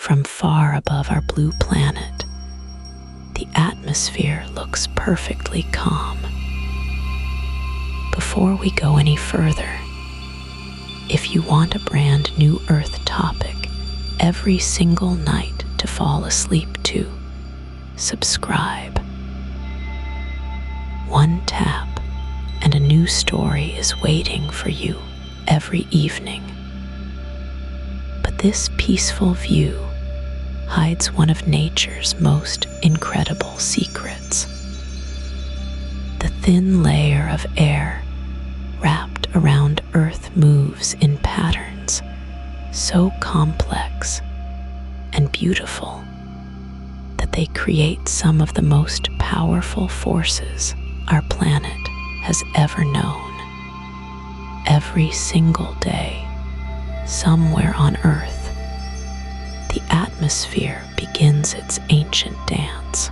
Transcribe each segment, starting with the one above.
From far above our blue planet, the atmosphere looks perfectly calm. Before we go any further, if you want a brand new Earth topic every single night to fall asleep to, subscribe. One tap and a new story is waiting for you every evening. But this peaceful view hides one of nature's most incredible secrets. The thin layer of air wrapped around Earth moves in patterns so complex and beautiful that they create some of the most powerful forces our planet has ever known. Every single day, somewhere on Earth, the atmosphere begins its ancient dance.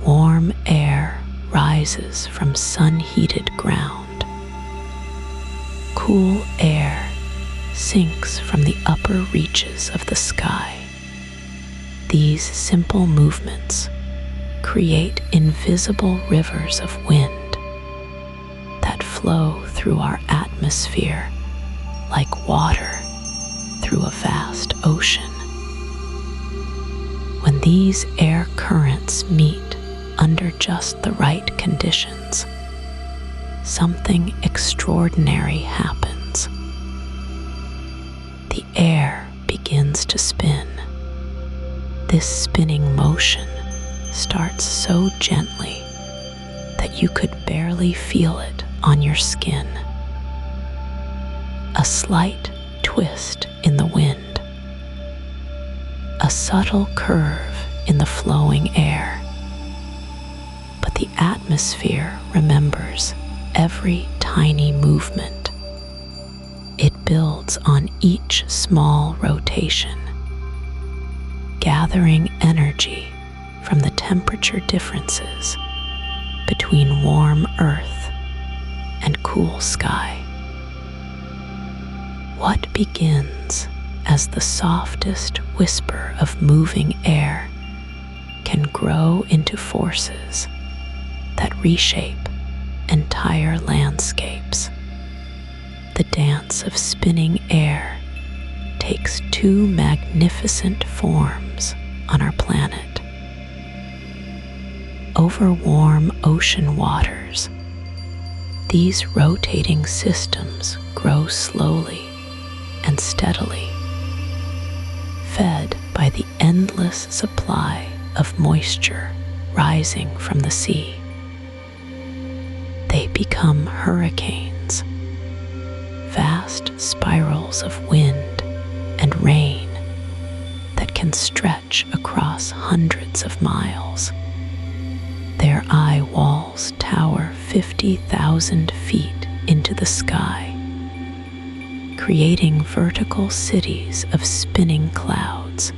Warm air rises from sun-heated ground. Cool air sinks from the upper reaches of the sky. These simple movements create invisible rivers of wind that flow through our atmosphere like water through a vast ocean. When these air currents meet under just the right conditions, something extraordinary happens. The air begins to spin. This spinning motion starts so gently that you could barely feel it on your skin. A slight twist in the wind, a subtle curve in the flowing air. But the atmosphere remembers every tiny movement. It builds on each small rotation, gathering energy from the temperature differences between warm Earth and cool sky. What begins as the softest whisper of moving air can grow into forces that reshape entire landscapes. The dance of spinning air takes two magnificent forms on our planet. Over warm ocean waters, these rotating systems grow slowly and steadily, fed by the endless supply of moisture rising from the sea. They become hurricanes, vast spirals of wind and rain that can stretch across hundreds of miles. Their eye walls tower 50,000 feet into the sky, creating vertical cities of spinning clouds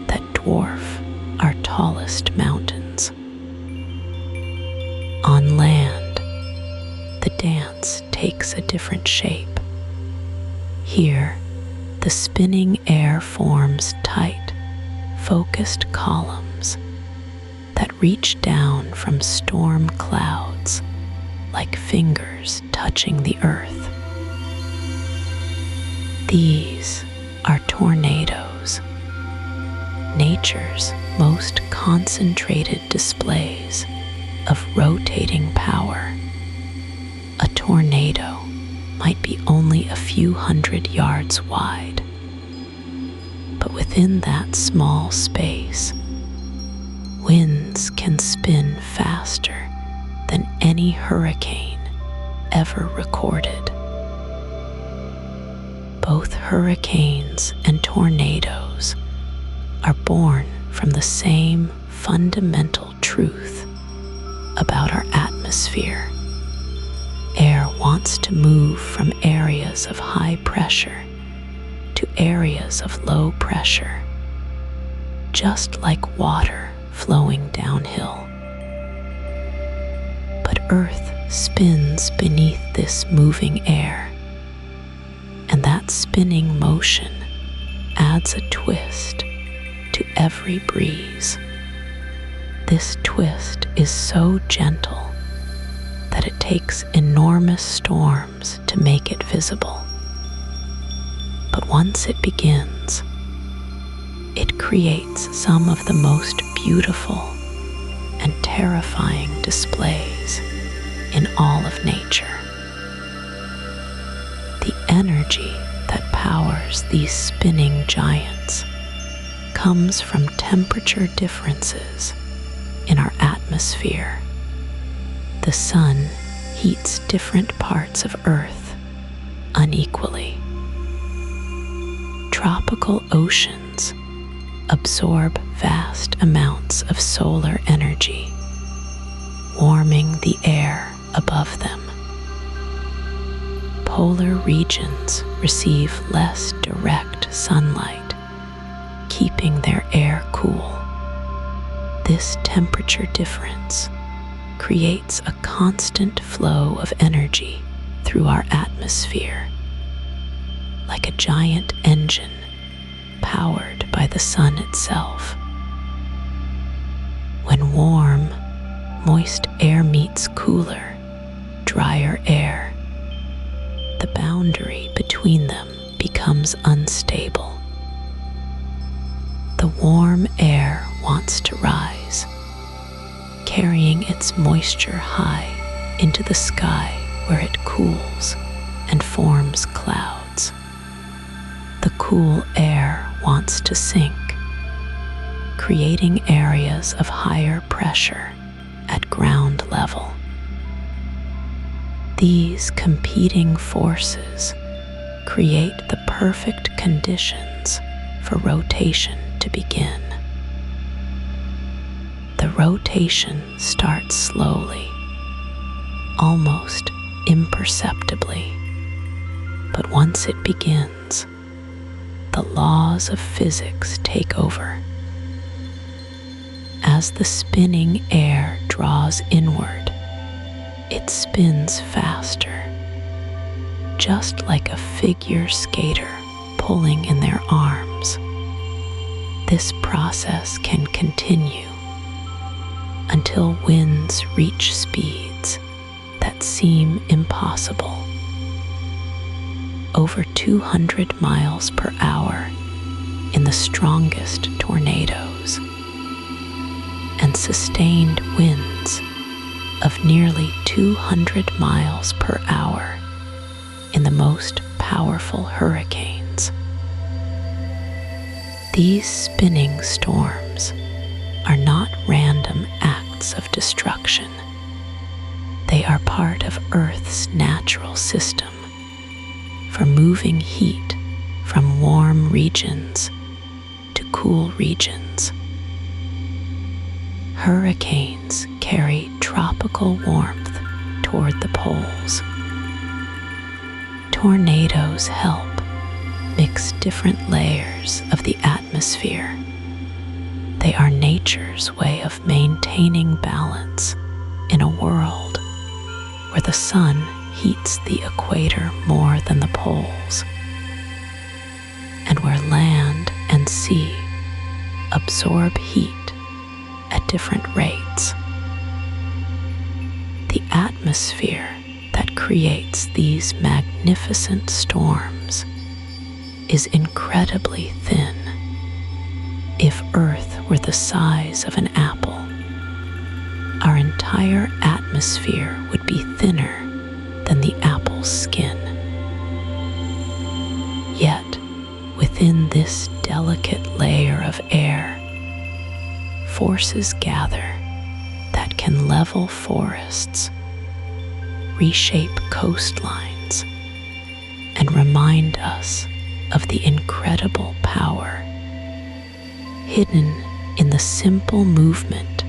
that dwarf our tallest mountains. On land, the dance takes a different shape. Here, the spinning air forms tight, focused columns that reach down from storm clouds like fingers touching the earth. These are tornadoes, nature's most concentrated displays of rotating power. A tornado might be only a few hundred yards wide, but within that small space, winds can spin faster than any hurricane ever recorded. Both hurricanes and tornadoes are born from the same fundamental truth about our atmosphere. Air wants to move from areas of high pressure to areas of low pressure, just like water flowing downhill. But Earth spins beneath this moving air, and that spinning motion adds a twist to every breeze. This twist is so gentle that it takes enormous storms to make it visible. But once it begins, it creates some of the most beautiful and terrifying displays in all of nature. The energy that powers these spinning giants comes from temperature differences in our atmosphere. The sun heats different parts of Earth unequally. Tropical oceans absorb vast amounts of solar energy, warming the air above them. Polar regions receive less direct sunlight, keeping their air cool. This temperature difference creates a constant flow of energy through our atmosphere, like a giant engine powered by the sun itself. When warm, moist air meets cooler, drier air, the boundary between them becomes unstable. The warm air wants to rise, carrying its moisture high into the sky where it cools and forms clouds. The cool air wants to sink, creating areas of higher pressure at ground level. These competing forces create the perfect conditions for rotation to begin. The rotation starts slowly, almost imperceptibly, but once it begins, the laws of physics take over. As the spinning air draws inward, it spins faster, just like a figure skater pulling in their arms. This process can continue until winds reach speeds that seem impossible. Over 200 miles per hour in the strongest tornadoes, and sustained winds of nearly 200 miles per hour in the most powerful hurricanes. These spinning storms are not random acts of destruction. They are part of Earth's natural system for moving heat from warm regions to cool regions. Hurricanes carry tropical warmth toward the poles. Tornadoes help mix different layers of the atmosphere. They are nature's way of maintaining balance in a world where the sun heats the equator more than the poles, and where land and sea absorb heat at different rates. The atmosphere that creates these magnificent storms is incredibly thin. If Earth were the size of an apple, our entire atmosphere would be thinner than the apple's skin. Yet, within this delicate layer of air, forces gather that can level forests, reshape coastlines, and remind us of the incredible power hidden in the simple movement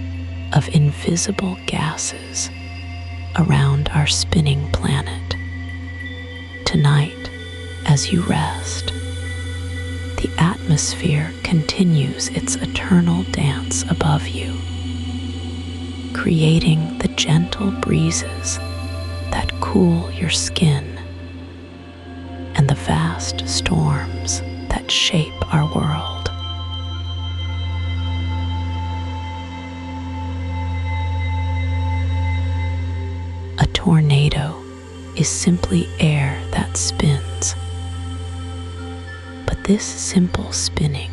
of invisible gases around our spinning planet. Tonight, as you rest, the atmosphere continues its eternal dance above you, creating the gentle breezes that cool your skin and the vast storms that shape our world. A tornado is simply air that spins. But this simple spinning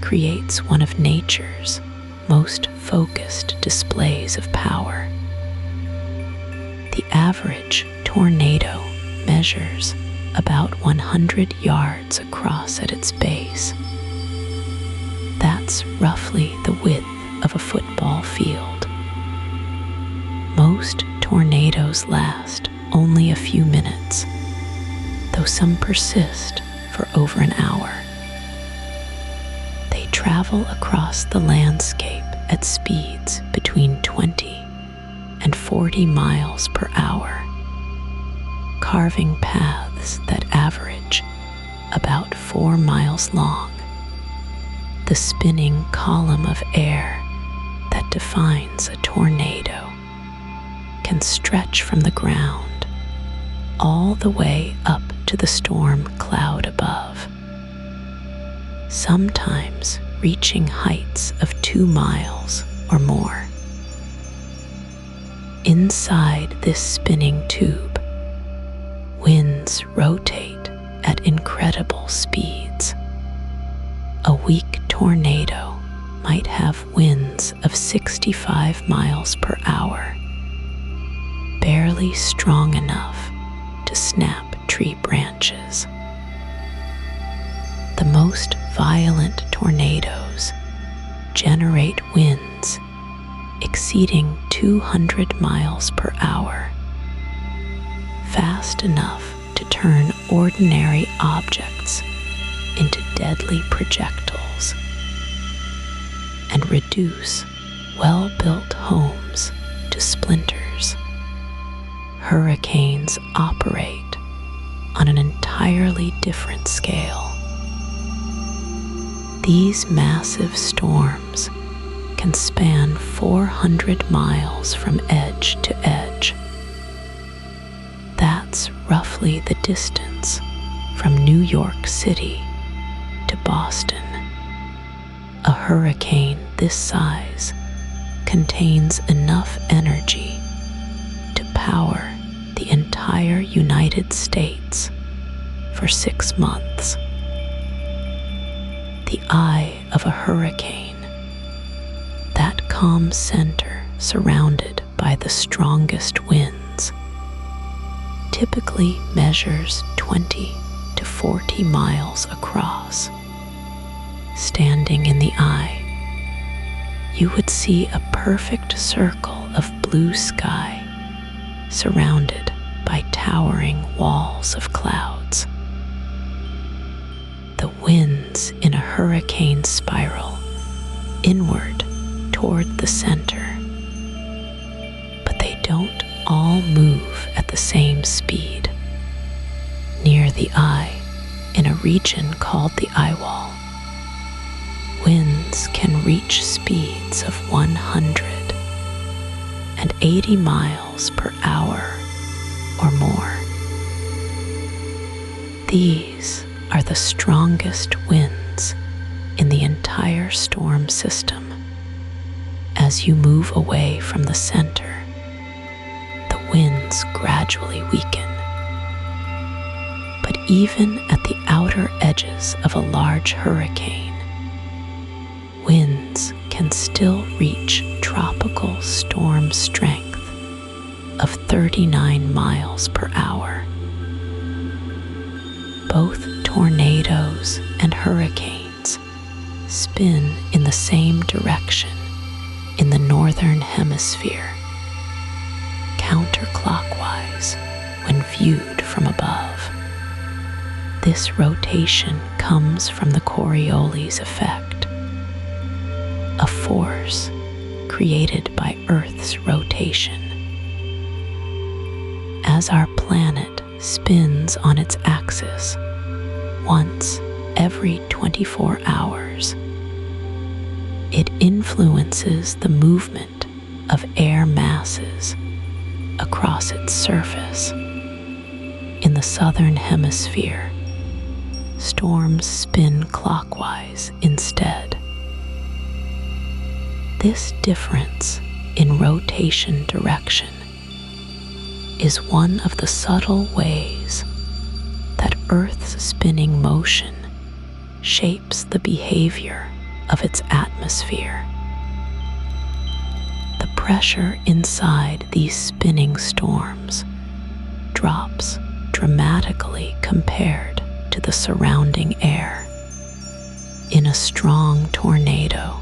creates one of nature's most focused displays of power. The average tornado measures about 100 yards across at its base. That's roughly the width of a football field. Most tornadoes last only a few minutes, though some persist for over an hour. They travel across the landscape at speeds between 20 and 40 miles per hour, carving paths that average about 4 miles long. The spinning column of air that defines a tornado can stretch from the ground all the way up to the storm cloud above, sometimes reaching heights of 2 miles or more. Inside this spinning tube, winds rotate at incredible speeds. A weak tornado might have winds of 65 miles per hour, barely strong enough to snap tree branches. The most violent tornadoes generate winds exceeding 200 miles per hour, fast enough to turn ordinary objects into deadly projectiles and reduce well-built homes to splinters. Hurricanes operate on an entirely different scale. These massive storms can span 400 miles from edge to edge. That's roughly the distance from New York City to Boston. A hurricane this size contains enough energy to power the entire United States for 6 months. The eye of a hurricane, that calm center surrounded by the strongest winds, typically measures 20 to 40 miles across. Standing in the eye, you would see a perfect circle of blue sky surrounded by towering walls of clouds. The winds in a hurricane spiral inward toward the center, but they don't all move at the same speed. Near the eye, in a region called the eye wall, winds can reach speeds of 180 miles per hour or more. These are the strongest winds in the entire storm system. As you move away from the center, the winds gradually weaken. But even at the outer edges of a large hurricane, winds can still reach tropical storm strength of 39 miles per hour. Both tornadoes and hurricanes spin in the same direction in the northern hemisphere, counterclockwise when viewed from above. This rotation comes from the Coriolis effect, a force created by Earth's rotation. As our planet spins on its axis once every 24 hours, it influences the movement of air masses across its surface. In the southern hemisphere, storms spin clockwise instead. This difference in rotation direction is one of the subtle ways that Earth's spinning motion shapes the behavior of its atmosphere. The pressure inside these spinning storms drops dramatically compared to the surrounding air. In a strong tornado,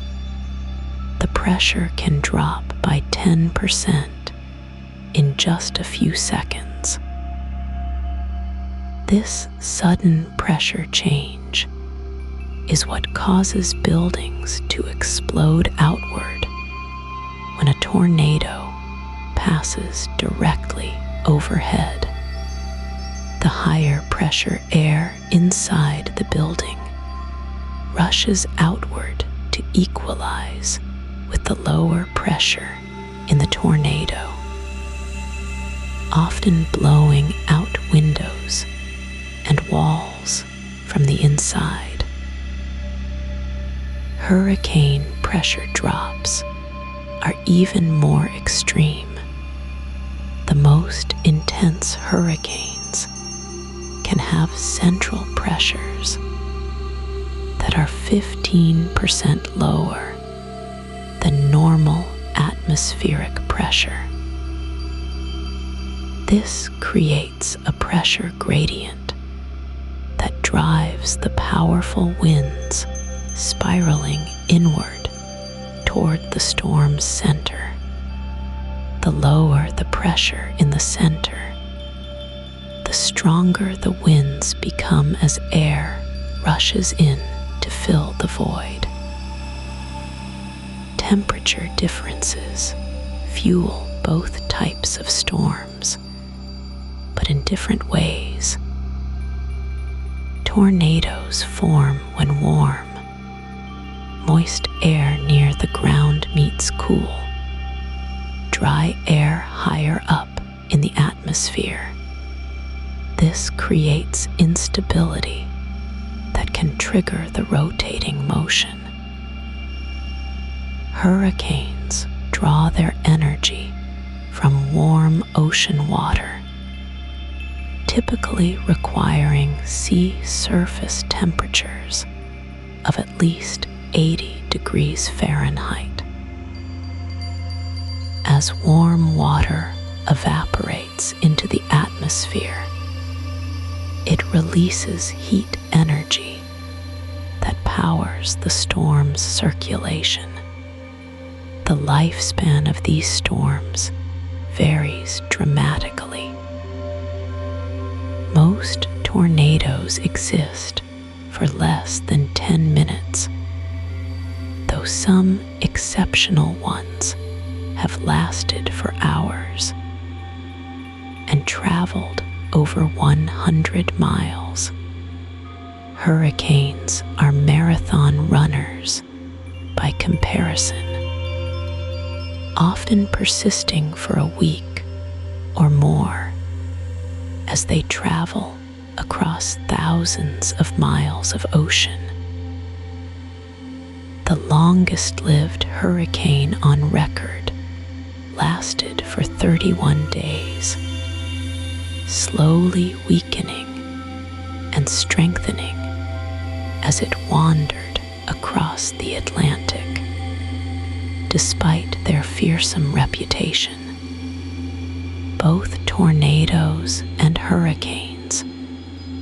the pressure can drop by 10% in just a few seconds. This sudden pressure change is what causes buildings to explode outward when a tornado passes directly overhead. The higher pressure air inside the building rushes outward to equalize with the lower pressure in the tornado, often blowing out windows and walls from the inside. Hurricane pressure drops are even more extreme. The most intense hurricanes can have central pressures that are 15% lower than normal atmospheric pressure. This creates a pressure gradient that drives the powerful winds spiraling inward toward the storm's center. The lower the pressure in the center, the stronger the winds become as air rushes in to fill the void. Temperature differences fuel both types of storms, but in different ways. Tornadoes form when warm. Moist air near the ground meets cool. Dry air higher up in the atmosphere. This creates instability that can trigger the rotating motion. Hurricanes draw their energy from warm ocean water, typically requiring sea surface temperatures of at least 80 degrees Fahrenheit. As warm water evaporates into the atmosphere, it releases heat energy that powers the storm's circulation. The lifespan of these storms varies dramatically. Most tornadoes exist for less than 10 minutes, though some exceptional ones have lasted for hours and traveled over 100 miles. Hurricanes are marathon runners by comparison, often persisting for a week or more as they travel across thousands of miles of ocean. The longest-lived hurricane on record lasted for 31 days, slowly weakening and strengthening as it wandered across the Atlantic. Despite their fearsome reputation, both tornadoes and hurricanes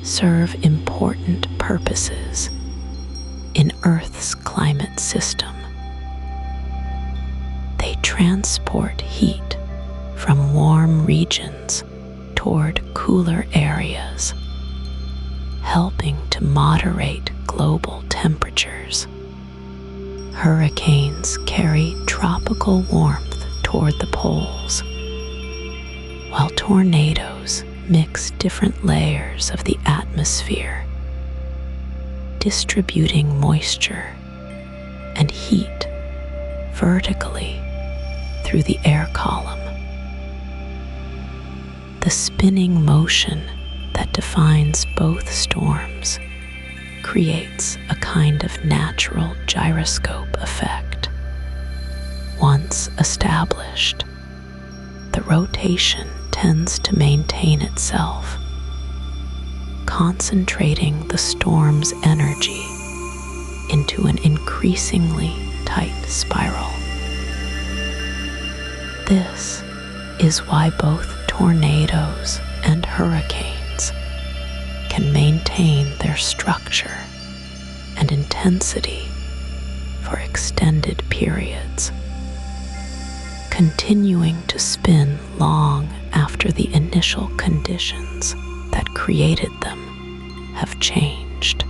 serve important purposes in Earth's climate system. They transport heat from warm regions toward cooler areas, helping to moderate global temperatures. Hurricanes carry tropical warmth toward the poles, while tornadoes mix different layers of the atmosphere, distributing moisture and heat vertically through the air column. The spinning motion that defines both storms creates a kind of natural gyroscope effect. Once established, the rotation tends to maintain itself, concentrating the storm's energy into an increasingly tight spiral. This is why both tornadoes and hurricanes can maintain their structure and intensity for extended periods, continuing to spin long after the initial conditions that created them have changed.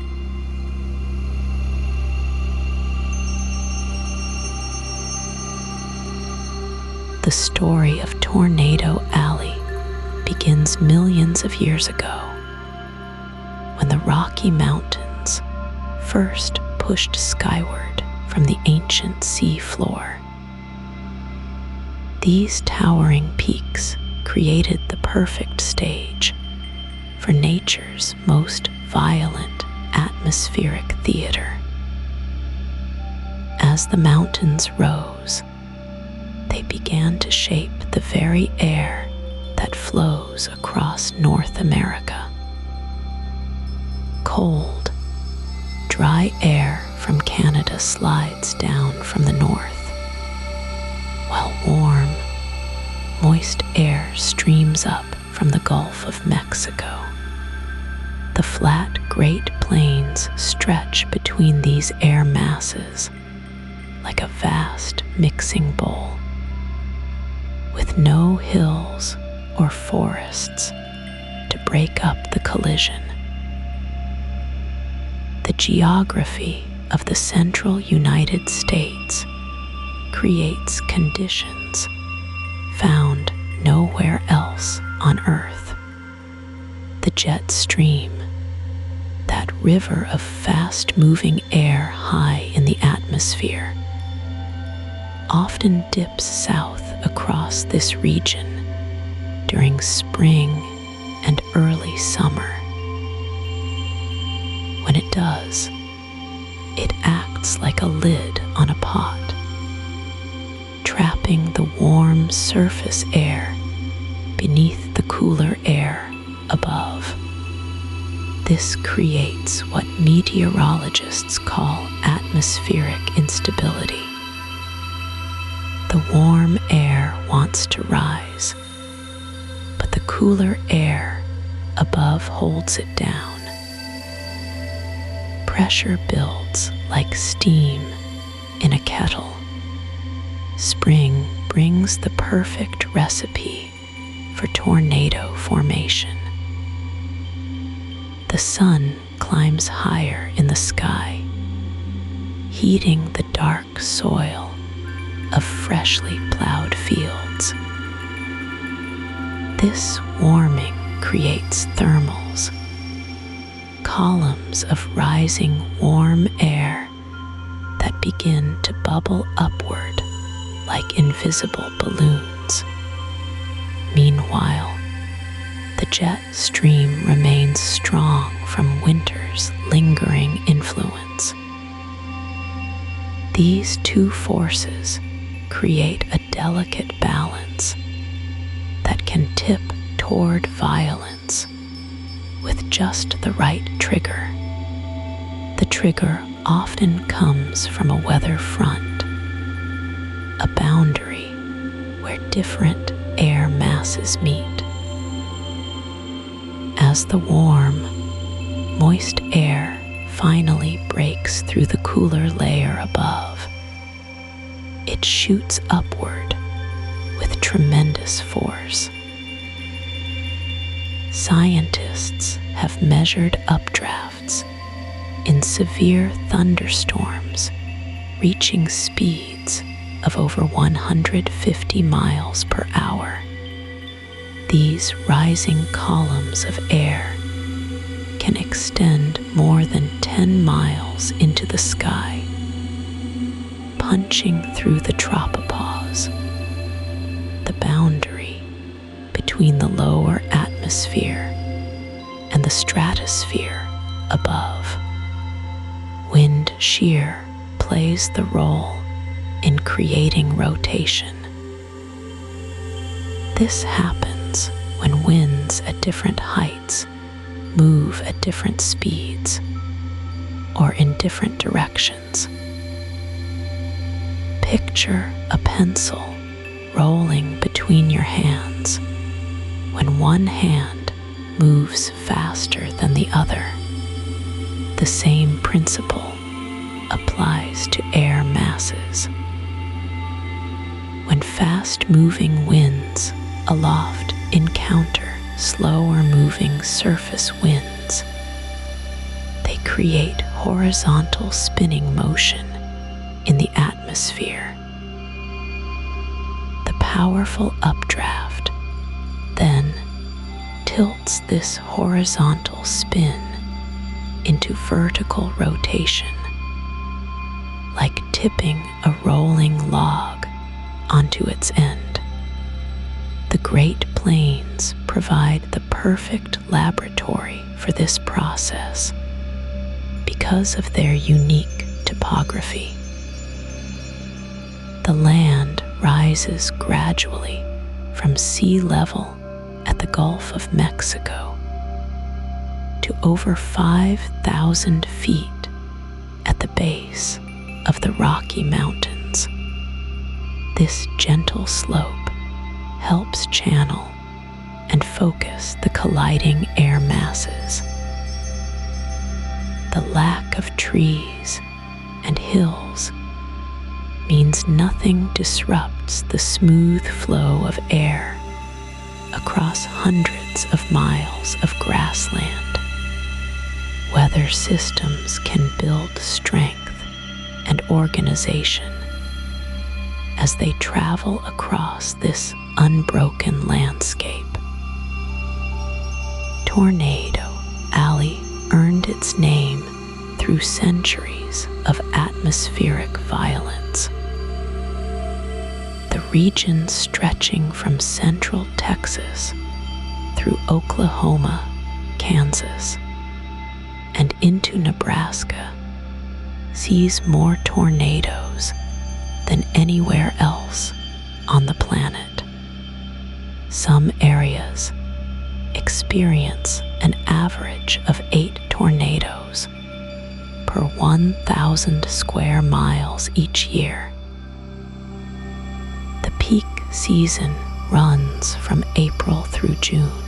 The story of Tornado Alley begins millions of years ago, when the Rocky Mountains first pushed skyward from the ancient sea floor. These towering peaks created the perfect stage for nature's most violent atmospheric theater. As the mountains rose, they began to shape the very air that flows across North America. Cold, dry air from Canada slides down from the north, while warm, moist air streams up from the Gulf of Mexico. The flat Great Plains stretch between these air masses like a vast mixing bowl, with no hills or forests to break up the collision. The geography of the central United States creates conditions found nowhere else on Earth. The jet stream, that river of fast-moving air high in the atmosphere, often dips south across this region during spring and early summer. When it does, it acts like a lid on a pot, trapping the warm surface air beneath the cooler air above. This creates what meteorologists call atmospheric instability. The warm air wants to rise, but the cooler air above holds it down. Pressure builds like steam in a kettle. Spring brings the perfect recipe for tornado formation. The sun climbs higher in the sky, heating the dark soil of freshly plowed fields. This warming creates thermals, columns of rising warm air that begin to bubble upward like invisible balloons. Meanwhile, the jet stream remains strong from winter's lingering influence. These two forces create a delicate balance that can tip toward violence with just the right trigger. The trigger often comes from a weather front, a boundary where different air masses meet. As the warm, moist air finally breaks through the cooler layer above, it shoots upward with tremendous force. Scientists have measured updrafts in severe thunderstorms reaching speeds of over 150 miles per hour. These rising columns of air can extend more than 10 miles into the sky, punching through the tropopause, the boundary between the lower atmosphere and the stratosphere above. shear plays the role in creating rotation. This happens when winds at different heights move at different speeds or in different directions. Picture a pencil rolling between your hands when one hand moves faster than the other. The same principle applies to air masses. When fast-moving winds aloft encounter slower-moving surface winds, they create horizontal spinning motion in the atmosphere. The powerful updraft then tilts this horizontal spin into vertical rotation, like tipping a rolling log onto its end. The Great Plains provide the perfect laboratory for this process because of their unique topography. The land rises gradually from sea level at the Gulf of Mexico to over 5,000 feet at the base of the Rocky Mountains. This gentle slope helps channel and focus the colliding air masses. The lack of trees and hills means nothing disrupts the smooth flow of air across hundreds of miles of grassland. Weather systems can build strength and organization as they travel across this unbroken landscape. Tornado Alley earned its name through centuries of atmospheric violence. The region stretching from central Texas through Oklahoma, Kansas, and into Nebraska sees more tornadoes than anywhere else on the planet. Some areas experience an average of 8 tornadoes per 1,000 square miles each year. The peak season runs from April through June,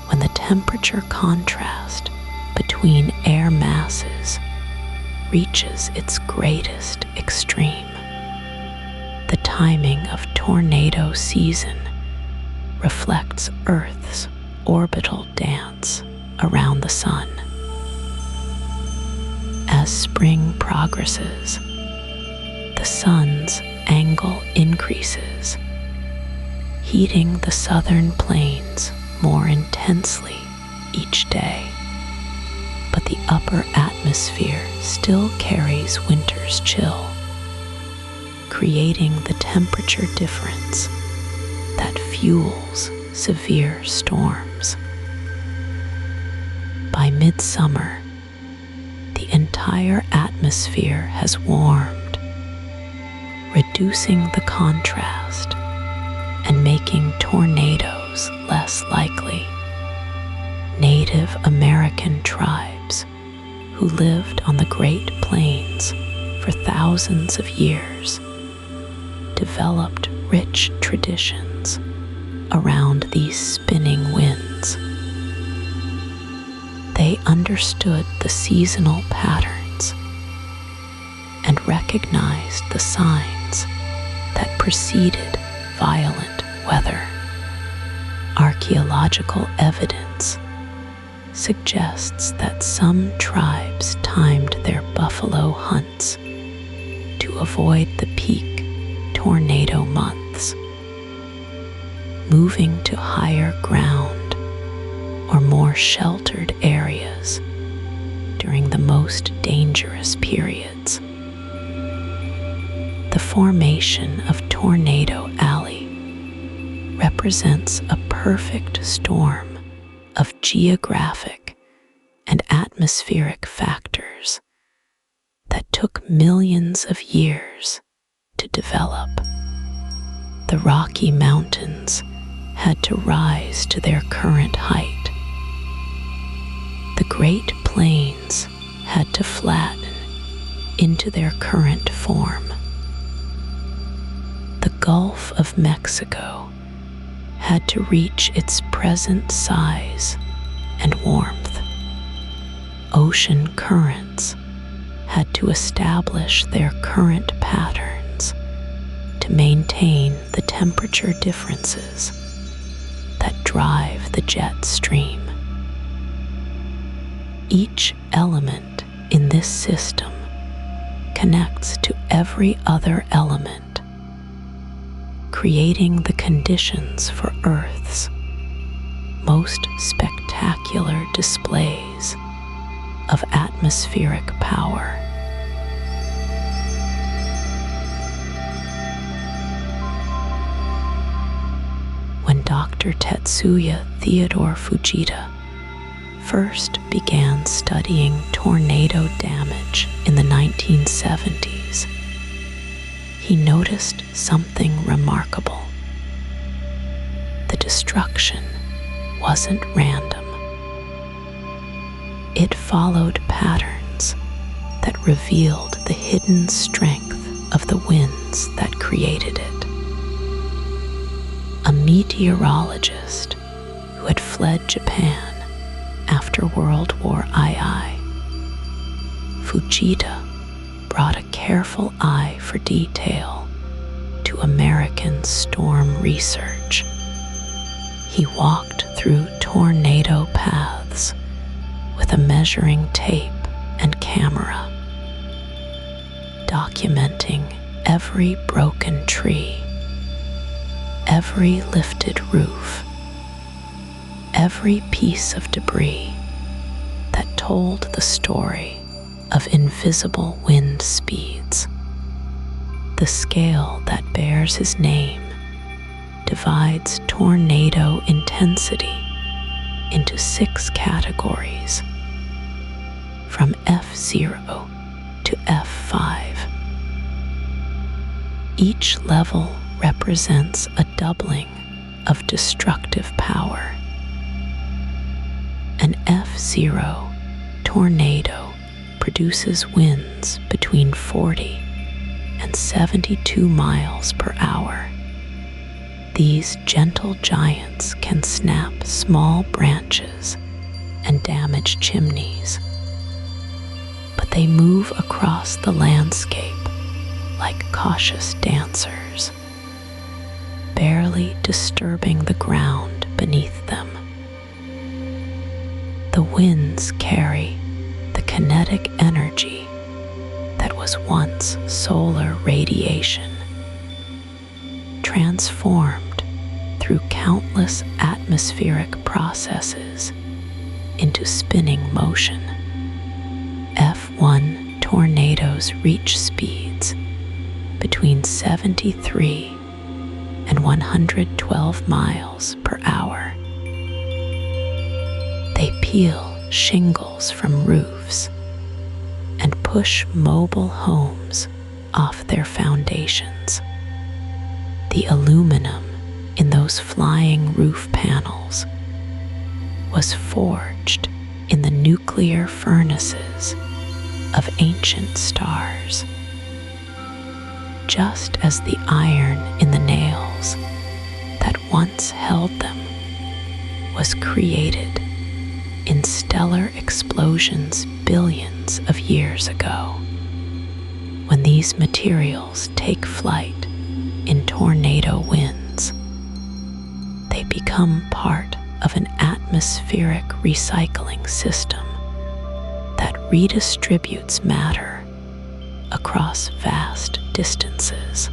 when the temperature contrast between air masses reaches its greatest extreme. The timing of tornado season reflects Earth's orbital dance around the sun. As spring progresses, the sun's angle increases, heating the southern plains more intensely each day. But the upper atmosphere still carries winter's chill, creating the temperature difference that fuels severe storms. By midsummer, the entire atmosphere has warmed, reducing the contrast and making tornadoes less likely. Native American tribes who lived on the Great Plains for thousands of years developed rich traditions around these spinning winds. They understood the seasonal patterns and recognized the signs that preceded violent weather. Archaeological evidence suggests that some tribes timed their buffalo hunts to avoid the peak tornado months, moving to higher ground or more sheltered areas during the most dangerous periods. The formation of Tornado Alley represents a perfect storm of geographic and atmospheric factors took millions of years to develop. The Rocky Mountains had to rise to their current height. The Great Plains had to flatten into their current form. The Gulf of Mexico had to reach its present size and warmth. Ocean currents had to establish their current patterns to maintain the temperature differences that drive the jet stream. Each element in this system connects to every other element, creating the conditions for Earth's most spectacular displays of atmospheric power. When Dr. Tetsuya Theodore Fujita first began studying tornado damage in the 1970s, he noticed something remarkable. The destruction wasn't random. It followed patterns that revealed the hidden strength of the winds that created it. A meteorologist who had fled Japan after World War II, Fujita brought a careful eye for detail to American storm research. He walked through tornado paths with a measuring tape and camera, documenting every broken tree, every lifted roof, every piece of debris that told the story of invisible wind speeds. The scale that bears his name divides tornado intensity into 6 categories, from F0 to F5. Each level represents a doubling of destructive power. An F0 tornado produces winds between 40 and 72 miles per hour. These gentle giants can snap small branches and damage chimneys, but they move across the landscape like cautious dancers, barely disturbing the ground beneath them. The winds carry the kinetic energy that was once solar radiation, transformed through countless atmospheric processes into spinning motion. F1 tornadoes reach speeds between 73 and 112 miles per hour. They peel shingles from roofs and push mobile homes off their foundations. The aluminum in those flying roof panels was forged in the nuclear furnaces of ancient stars, just as the iron in the nails that once held them was created in stellar explosions billions of years ago. When these materials take flight in tornado winds, they become part of an atmospheric recycling system that redistributes matter across vast distances.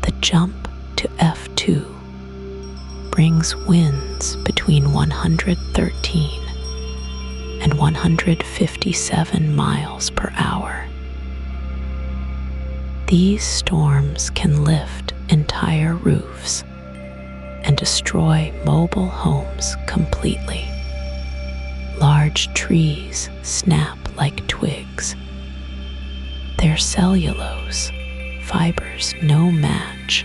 The jump to F2 brings winds between 113 and 157 miles per hour. These storms can lift entire roofs and destroy mobile homes completely. Large trees snap like twigs are cellulose fibers no match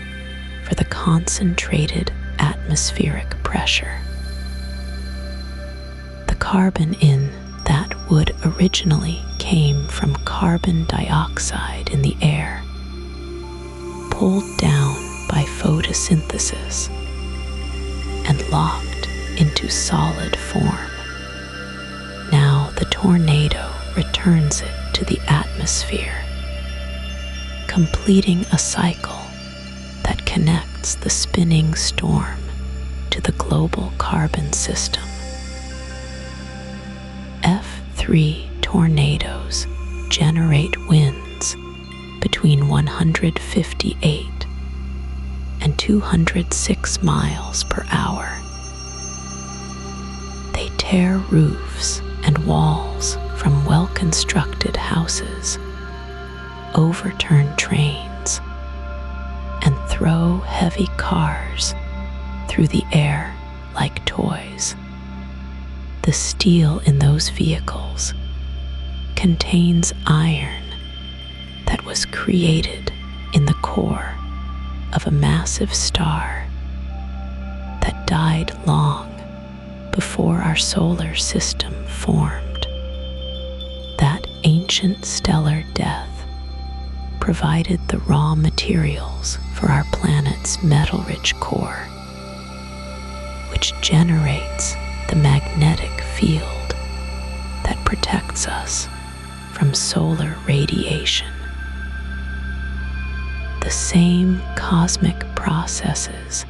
for the concentrated atmospheric pressure. The carbon in that would originally came from carbon dioxide in the air, pulled down by photosynthesis and locked into solid form. Now the tornado returns it to the atmosphere, completing a cycle that connects the spinning storm to the global carbon system. F3 tornadoes generate winds between 158 and 206 miles per hour. They tear roofs and walls from well-constructed houses, overturn trains, and throw heavy cars through the air like toys. The steel in those vehicles contains iron that was created in the core of a massive star that died long before our solar system formed. That ancient stellar death provided the raw materials for our planet's metal-rich core, which generates the magnetic field that protects us from solar radiation. The same cosmic processes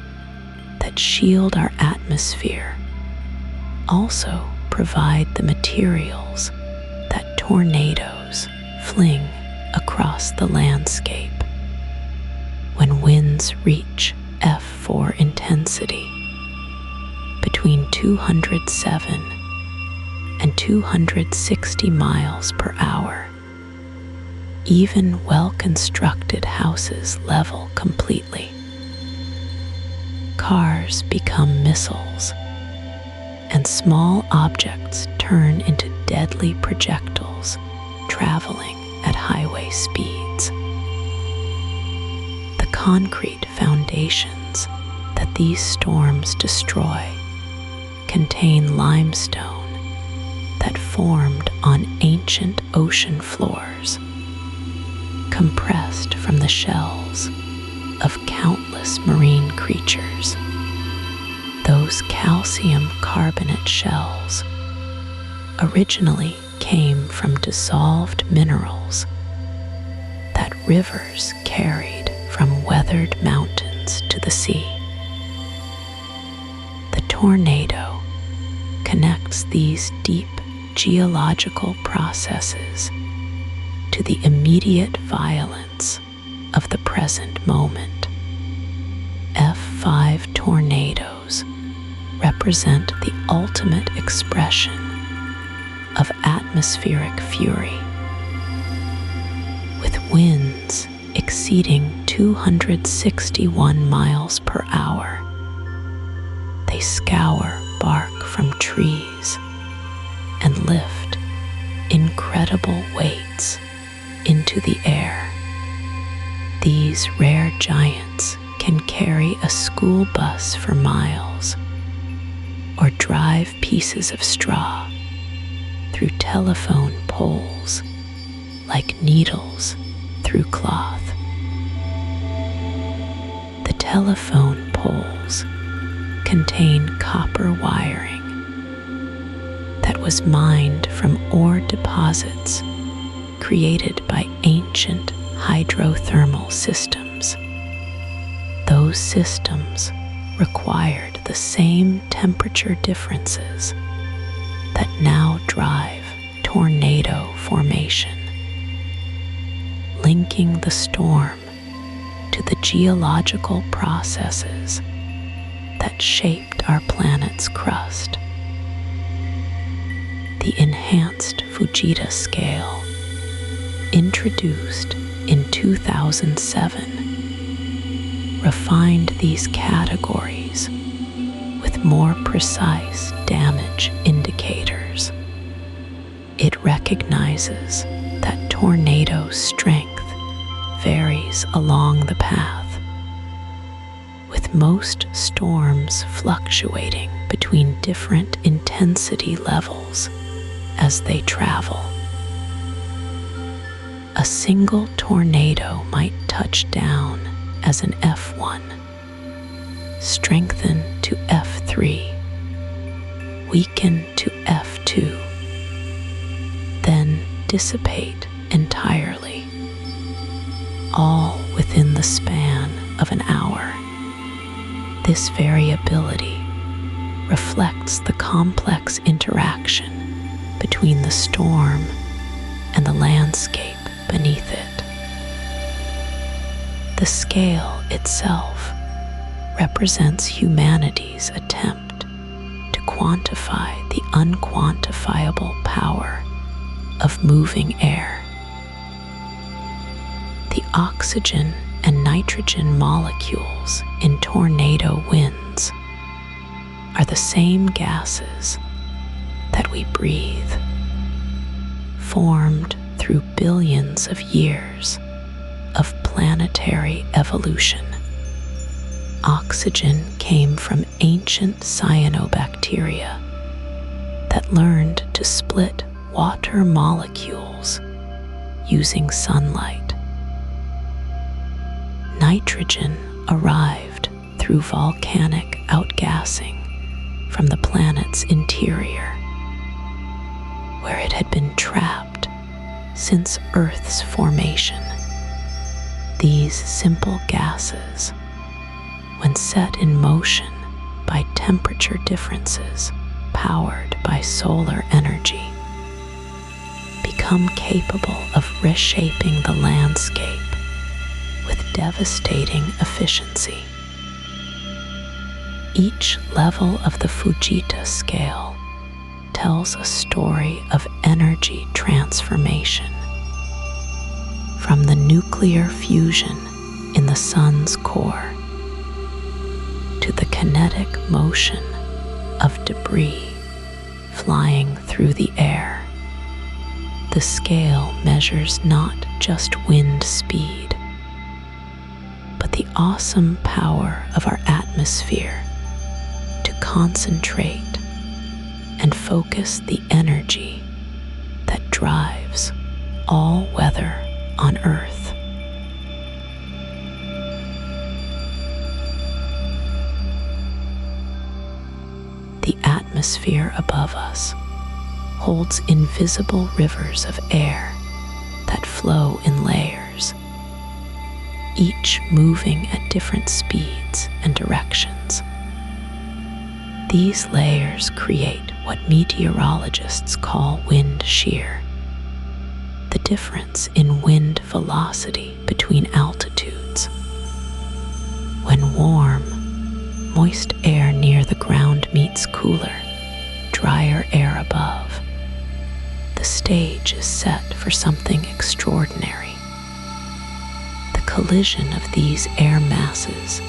that shield our atmosphere also provide the materials that tornadoes fling across the landscape. When winds reach F4 intensity, between 207 and 260 miles per hour, even well-constructed houses level completely. Cars become missiles, and small objects turn into deadly projectiles traveling at highway speeds. The concrete foundations that these storms destroy contain limestone that formed on ancient ocean floors, compressed from the shells of countless marine creatures. Those calcium carbonate shells originally came from dissolved minerals that rivers carried from weathered mountains to the sea. The tornado connects these deep geological processes to the immediate violence of the present moment. F5 tornadoes represent the ultimate expression of atmospheric fury. With winds exceeding 261 miles per hour, they scour bark from trees and lift incredible weights into the air. These rare giants can carry a school bus for miles or drive pieces of straw through telephone poles like needles through cloth. The telephone poles contain copper wiring that was mined from ore deposits created by ancient hydrothermal systems. Those systems required the same temperature differences that now drive tornado formation, linking the storm to the geological processes that shaped our planet's crust. The enhanced Fujita scale, introduced in 2007, refined these categories with more precise damage indicators. It recognizes that tornado strength varies along the path, with most storms fluctuating between different intensity levels as they travel. A single tornado might touch down as an F1, strengthen to F3, weaken to F2, then dissipate entirely, all within the span of an hour. This variability reflects the complex interaction between the storm and the landscape beneath it. The scale itself represents humanity's attempt to quantify the unquantifiable power of moving air. The oxygen and nitrogen molecules in tornado winds are the same gases that we breathe, formed through billions of years of planetary evolution. Oxygen came from ancient cyanobacteria that learned to split water molecules using sunlight. Nitrogen arrived through volcanic outgassing from the planet's interior, where it had been trapped since Earth's formation. These simple gases, when set in motion by temperature differences powered by solar energy, become capable of reshaping the landscape with devastating efficiency. Each level of the Fujita scale tells a story of energy transformation, from the nuclear fusion in the sun's core to the kinetic motion of debris flying through the air. The scale measures not just wind speed, but the awesome power of our atmosphere to concentrate and focus the energy that drives all weather on Earth. The atmosphere above us holds invisible rivers of air that flow in layers, each moving at different speeds and directions. These layers create what meteorologists call wind shear, the difference in wind velocity between altitudes. When warm, moist air near the ground meets cooler, drier air above, the stage is set for something extraordinary. The collision of these air masses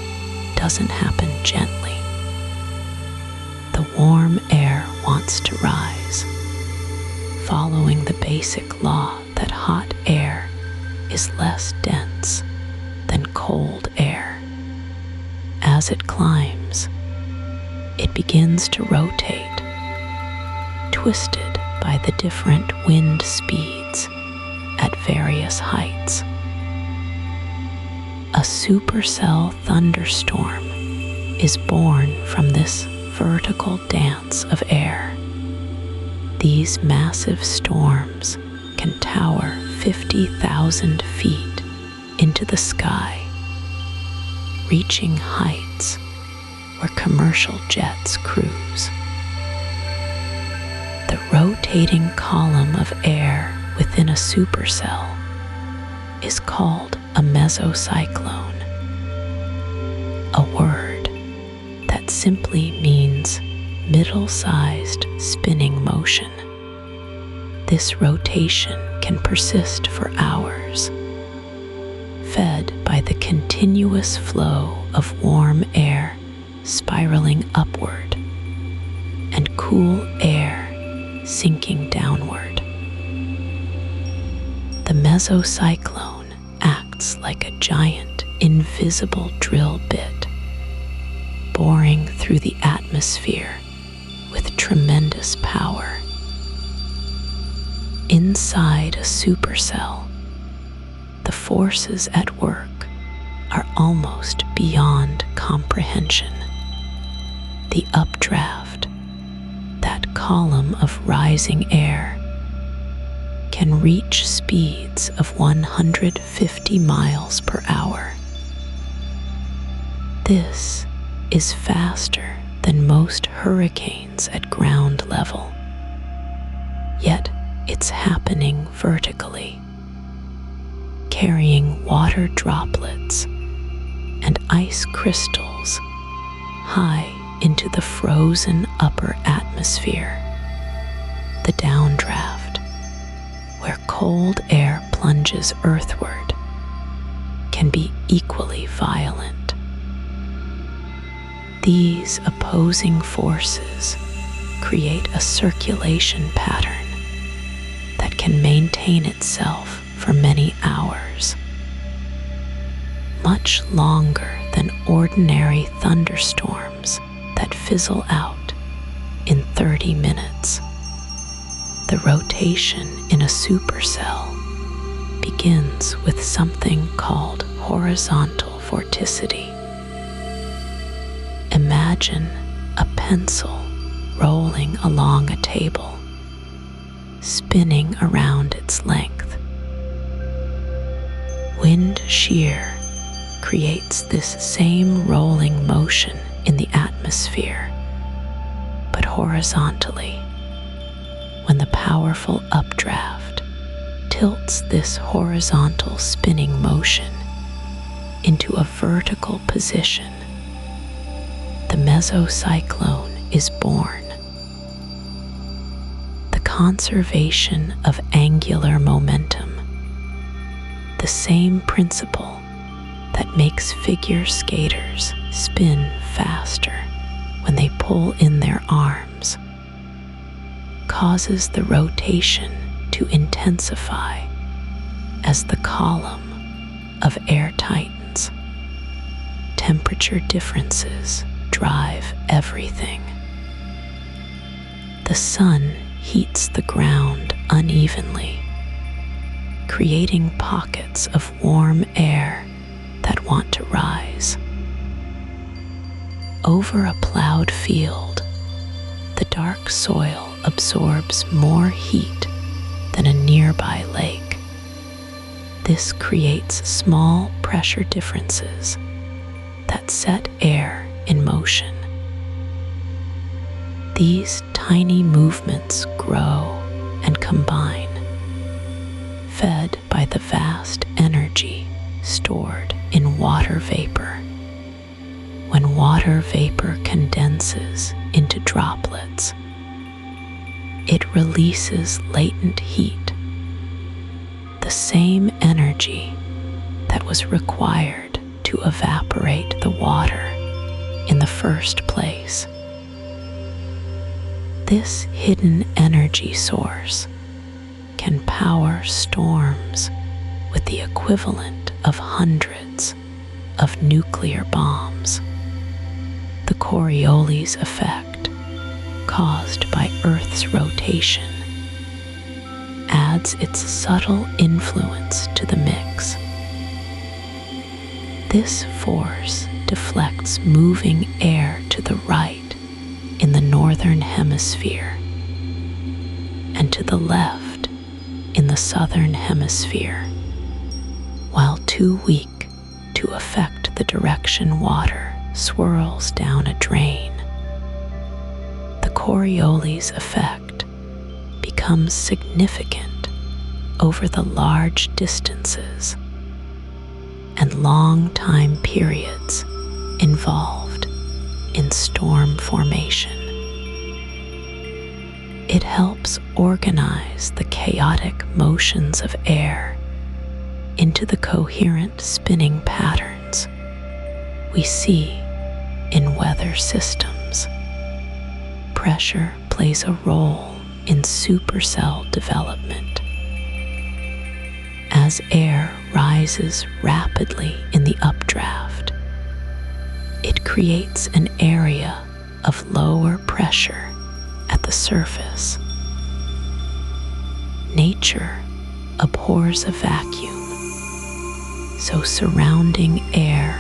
doesn't happen gently. The warm air wants to rise, following the basic law that hot air is less dense than cold air. As it climbs, it begins to rotate, twisted by the different wind speeds at various heights. A supercell thunderstorm is born from this vertical dance of air. These massive storms can tower 50,000 feet into the sky, reaching heights where commercial jets cruise. The rotating column of air within a supercell is called a mesocyclone, a word that simply means middle-sized spinning motion. This rotation can persist for hours, fed by the continuous flow of warm air spiraling upward and cool air sinking downward. The mesocyclone acts like a giant, invisible drill bit, boring through the atmosphere with tremendous power. Inside a supercell, the forces at work are almost beyond comprehension. The updraft, that column of rising air, can reach speeds of 150 miles per hour. This is faster than most hurricanes at ground level, yet it's happening vertically, carrying water droplets and ice crystals high into the frozen upper atmosphere. The downdraft, where cold air plunges earthward, can be equally violent. These opposing forces create a circulation pattern that can maintain itself for many hours, much longer than ordinary thunderstorms that fizzle out in 30 minutes. The rotation in a supercell begins with something called horizontal vorticity. Imagine a pencil rolling along a table, spinning around its length. Wind shear creates this same rolling motion in the atmosphere, but horizontally, when the powerful updraft tilts this horizontal spinning motion into a vertical position, the mesocyclone is born. The conservation of angular momentum, the same principle that makes figure skaters spin faster when they pull in their arms, causes the rotation to intensify as the column of air tightens. Temperature differences drive everything. The sun heats the ground unevenly, creating pockets of warm air that want to rise. Over a plowed field, the dark soil absorbs more heat than a nearby lake. This creates small pressure differences that set air in motion. These tiny movements grow and combine, fed by the vast energy stored in water vapor. When water vapor condenses into droplets, it releases latent heat, the same energy that was required to evaporate the water in the first place. This hidden energy source can power storms with the equivalent of hundreds of nuclear bombs. The Coriolis effect, caused by Earth's rotation, adds its subtle influence to the mix. This force deflects moving air to the right in the northern hemisphere and to the left in the southern hemisphere, while too weak to affect the direction water swirls down a drain. The Coriolis effect becomes significant over the large distances and long time periods involved in storm formation. It helps organize the chaotic motions of air into the coherent spinning patterns we see in weather systems. Pressure plays a role in supercell development. as air rises rapidly in the updraft, it creates an area of lower pressure at the surface. Nature abhors a vacuum, so surrounding air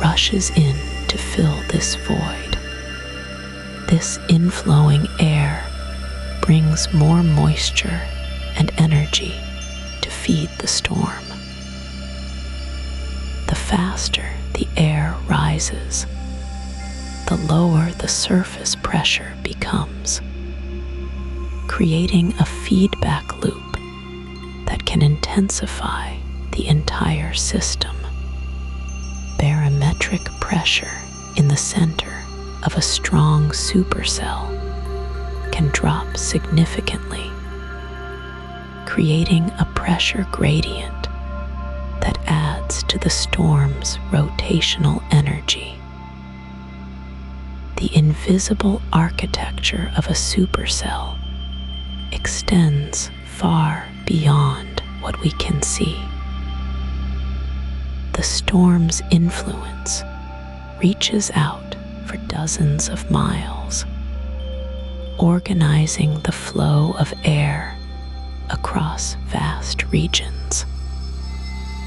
rushes in to fill this void. This inflowing air brings more moisture and energy to feed the storm. The faster the air rises, the lower the surface pressure becomes, creating a feedback loop that can intensify the entire system. Barometric pressure in the center of a strong supercell can drop significantly, creating a pressure gradient that adds to the storm's rotational energy. The invisible architecture of a supercell extends far beyond what we can see. The storm's influence reaches out for dozens of miles, organizing the flow of air across vast regions.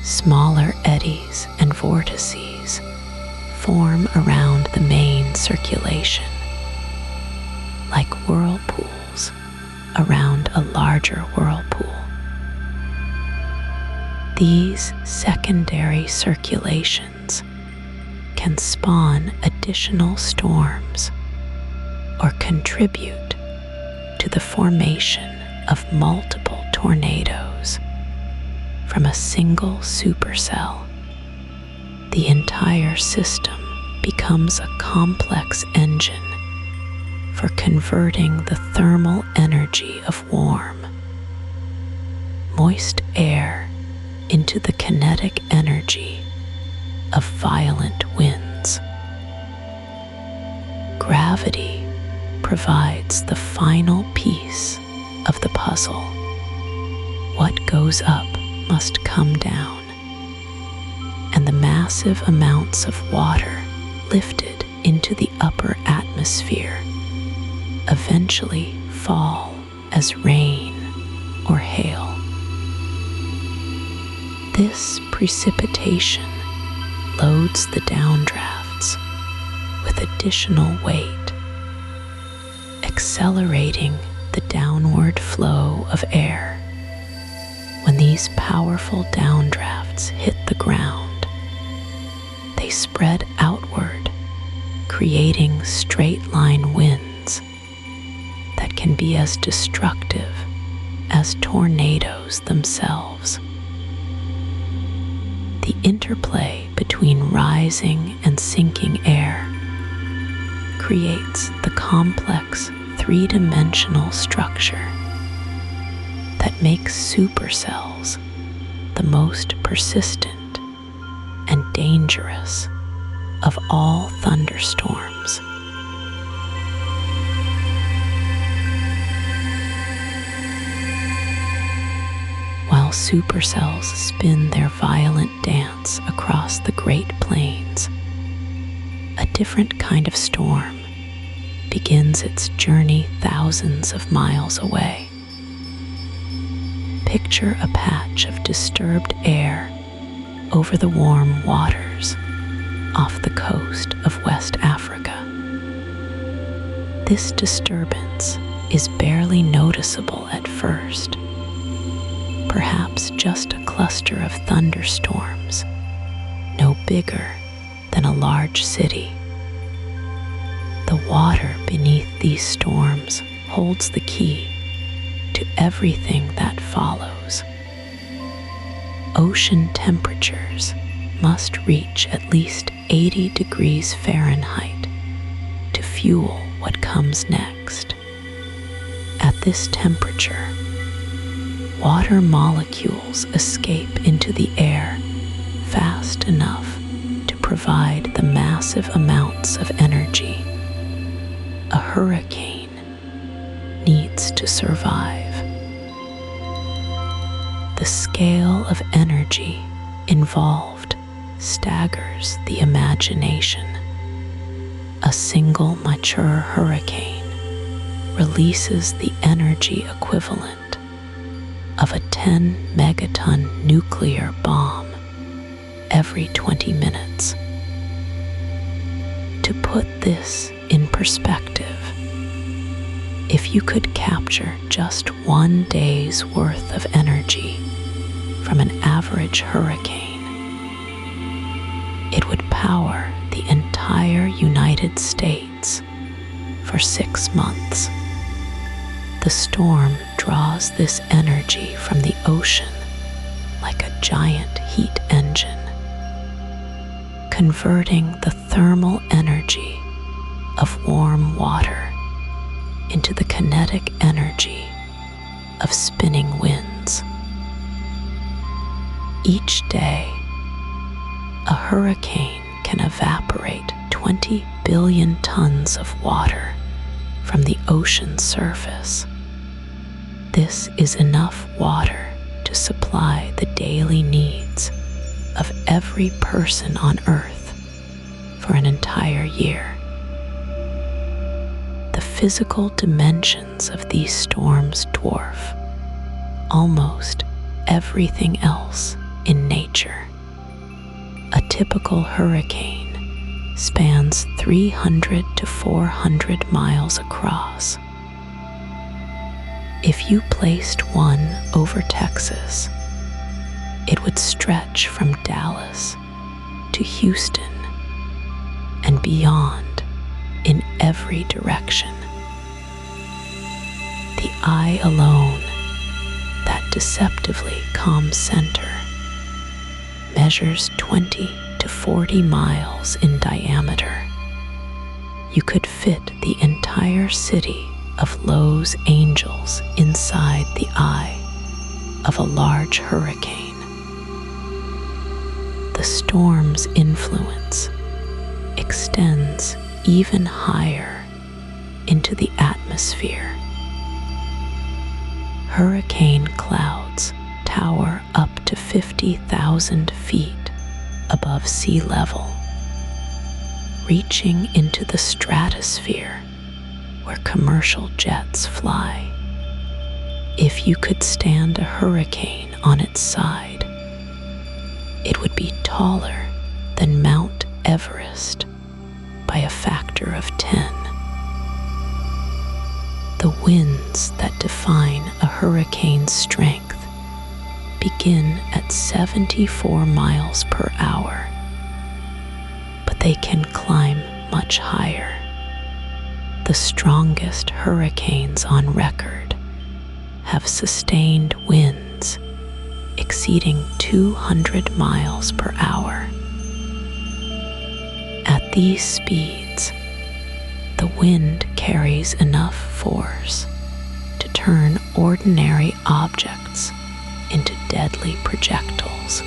Smaller eddies and vortices form around the main circulation, like whirlpools around a larger whirlpool. These secondary circulations can spawn additional storms or contribute to the formation of multiple tornadoes from a single supercell. The entire system becomes a complex engine for converting the thermal energy of warm, moist air into the kinetic energy of violent winds. Gravity provides the final piece of the puzzle. What goes up must come down, and the massive amounts of water lifted into the upper atmosphere eventually fall as rain or hail. This precipitation loads the downdrafts with additional weight, accelerating the downward flow of air. When these powerful downdrafts hit the ground, they spread outward, creating straight-line winds that can be as destructive as tornadoes themselves. The interplay between rising and sinking air creates the complex three-dimensional structure that makes supercells the most persistent and dangerous of all thunderstorms. While supercells spin their violent dance across the Great Plains, a different kind of storm begins its journey thousands of miles away. Picture a patch of disturbed air over the warm waters off the coast of West Africa. This disturbance is barely noticeable at first, perhaps just a cluster of thunderstorms, no bigger than a large city. The water beneath these storms holds the key to everything that follows. Ocean temperatures must reach at least 80 degrees Fahrenheit to fuel what comes next. At this temperature, water molecules escape into the air fast enough to provide the massive amounts of energy a hurricane needs to survive. The scale scale of energy involved staggers the imagination. A single mature hurricane releases the energy equivalent of a 10 megaton nuclear bomb every 20 minutes. To put this in perspective, if you could capture just one day's worth of energy from an average hurricane, it would power the entire United States for 6 months. The storm draws this energy from the ocean like a giant heat engine, converting the thermal energy of warm water into the kinetic energy of spinning winds. Each day, a hurricane can evaporate 20 billion tons of water from the ocean's surface. This is enough water to supply the daily needs of every person on Earth for an entire year. The physical dimensions of these storms dwarf almost everything else in nature. A typical hurricane spans 300 to 400 miles across. If you placed one over Texas, it would stretch from Dallas to Houston and beyond in every direction. The eye alone, that deceptively calm center, measures 20 to 40 miles in diameter. You could fit the entire city of Los Angeles inside the eye of a large hurricane. The storm's influence extends even higher into the atmosphere. Hurricane clouds tower up to 50,000 feet above sea level, reaching into the stratosphere where commercial jets fly. If you could stand a hurricane on its side, it would be taller than Mount Everest by a factor of 10. The winds that define a hurricane's strength begin at 74 miles per hour, but they can climb much higher. The strongest hurricanes on record have sustained winds exceeding 200 miles per hour. At these speeds, the wind carries enough force to turn ordinary objects into deadly projectiles.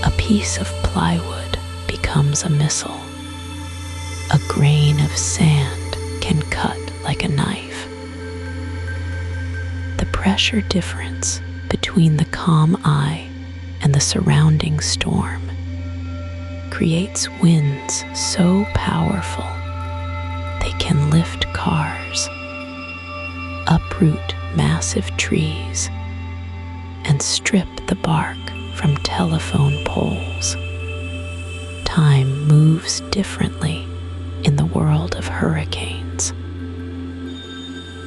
A piece of plywood becomes a missile. A grain of sand can cut like a knife. The pressure difference between the calm eye and the surrounding storm creates winds so powerful they can lift cars, uproot massive trees, and strip the bark from telephone poles. Time moves differently in the world of hurricanes.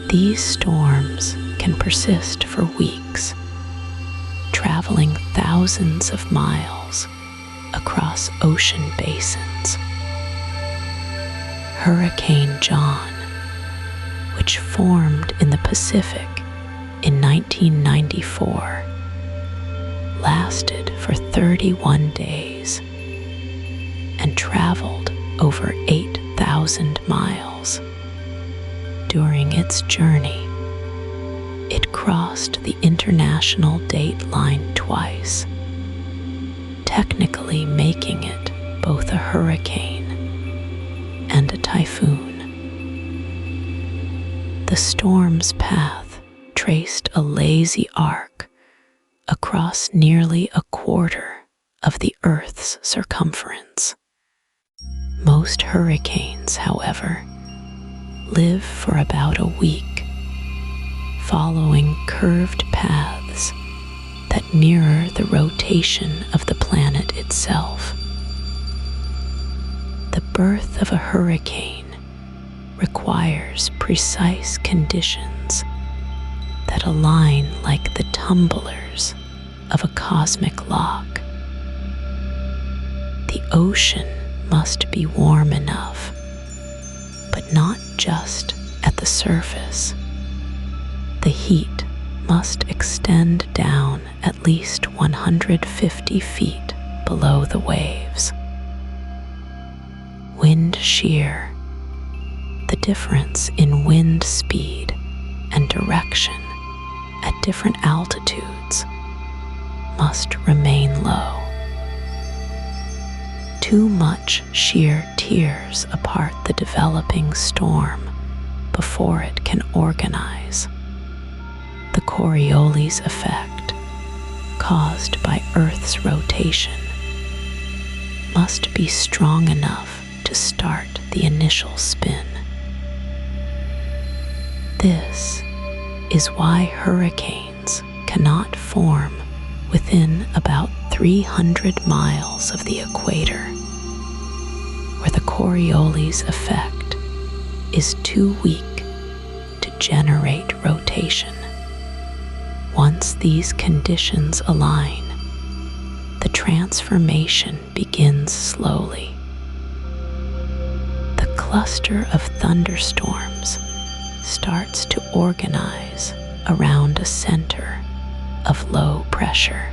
These storms can persist for weeks, traveling thousands of miles across ocean basins. Hurricane John, which formed in the Pacific in 1994, lasted for 31 days and traveled over 8,000 miles. During its journey, it crossed the international date line twice, technically making it both a hurricane and a typhoon. The storm's path traced a lazy arc across nearly a quarter of the Earth's circumference. Most hurricanes, however, live for about a week, following curved paths that mirror the rotation of the planet itself. The birth of a hurricane requires precise conditions that align like the tumblers of a cosmic lock. The ocean must be warm enough, but not just at the surface. The heat must extend down at least 150 feet below the waves. Wind shear, the difference in wind speed and direction at different altitudes, must remain low. Too much shear tears apart the developing storm before it can organize. The Coriolis effect, caused by Earth's rotation, must be strong enough to start the initial spin. This is why hurricanes cannot form within about 300 miles of the equator, where the Coriolis effect is too weak to generate rotation. Once these conditions align, the transformation begins slowly. The cluster of thunderstorms starts to organize around a center of low pressure.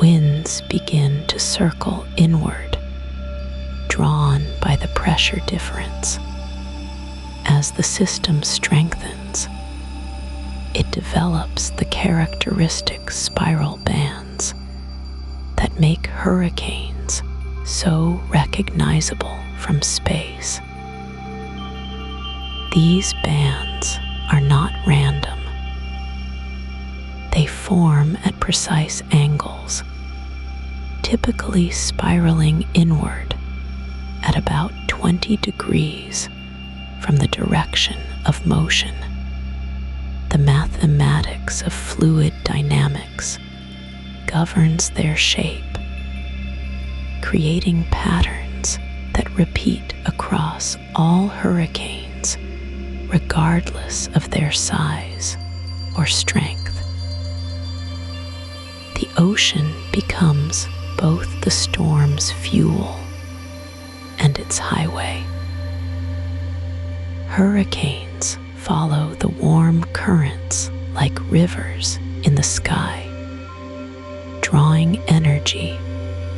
Winds begin to circle inward, drawn by the pressure difference. As the system strengthens, it develops the characteristic spiral bands that make hurricanes so recognizable from space. These bands are not random. They form at precise angles, typically spiraling inward at about 20 degrees from the direction of motion. The mathematics of fluid dynamics governs their shape, creating patterns that repeat across all hurricanes, regardless of their size or strength. The ocean becomes both the storm's fuel and its highway. Hurricanes follow the warm currents like rivers in the sky, drawing energy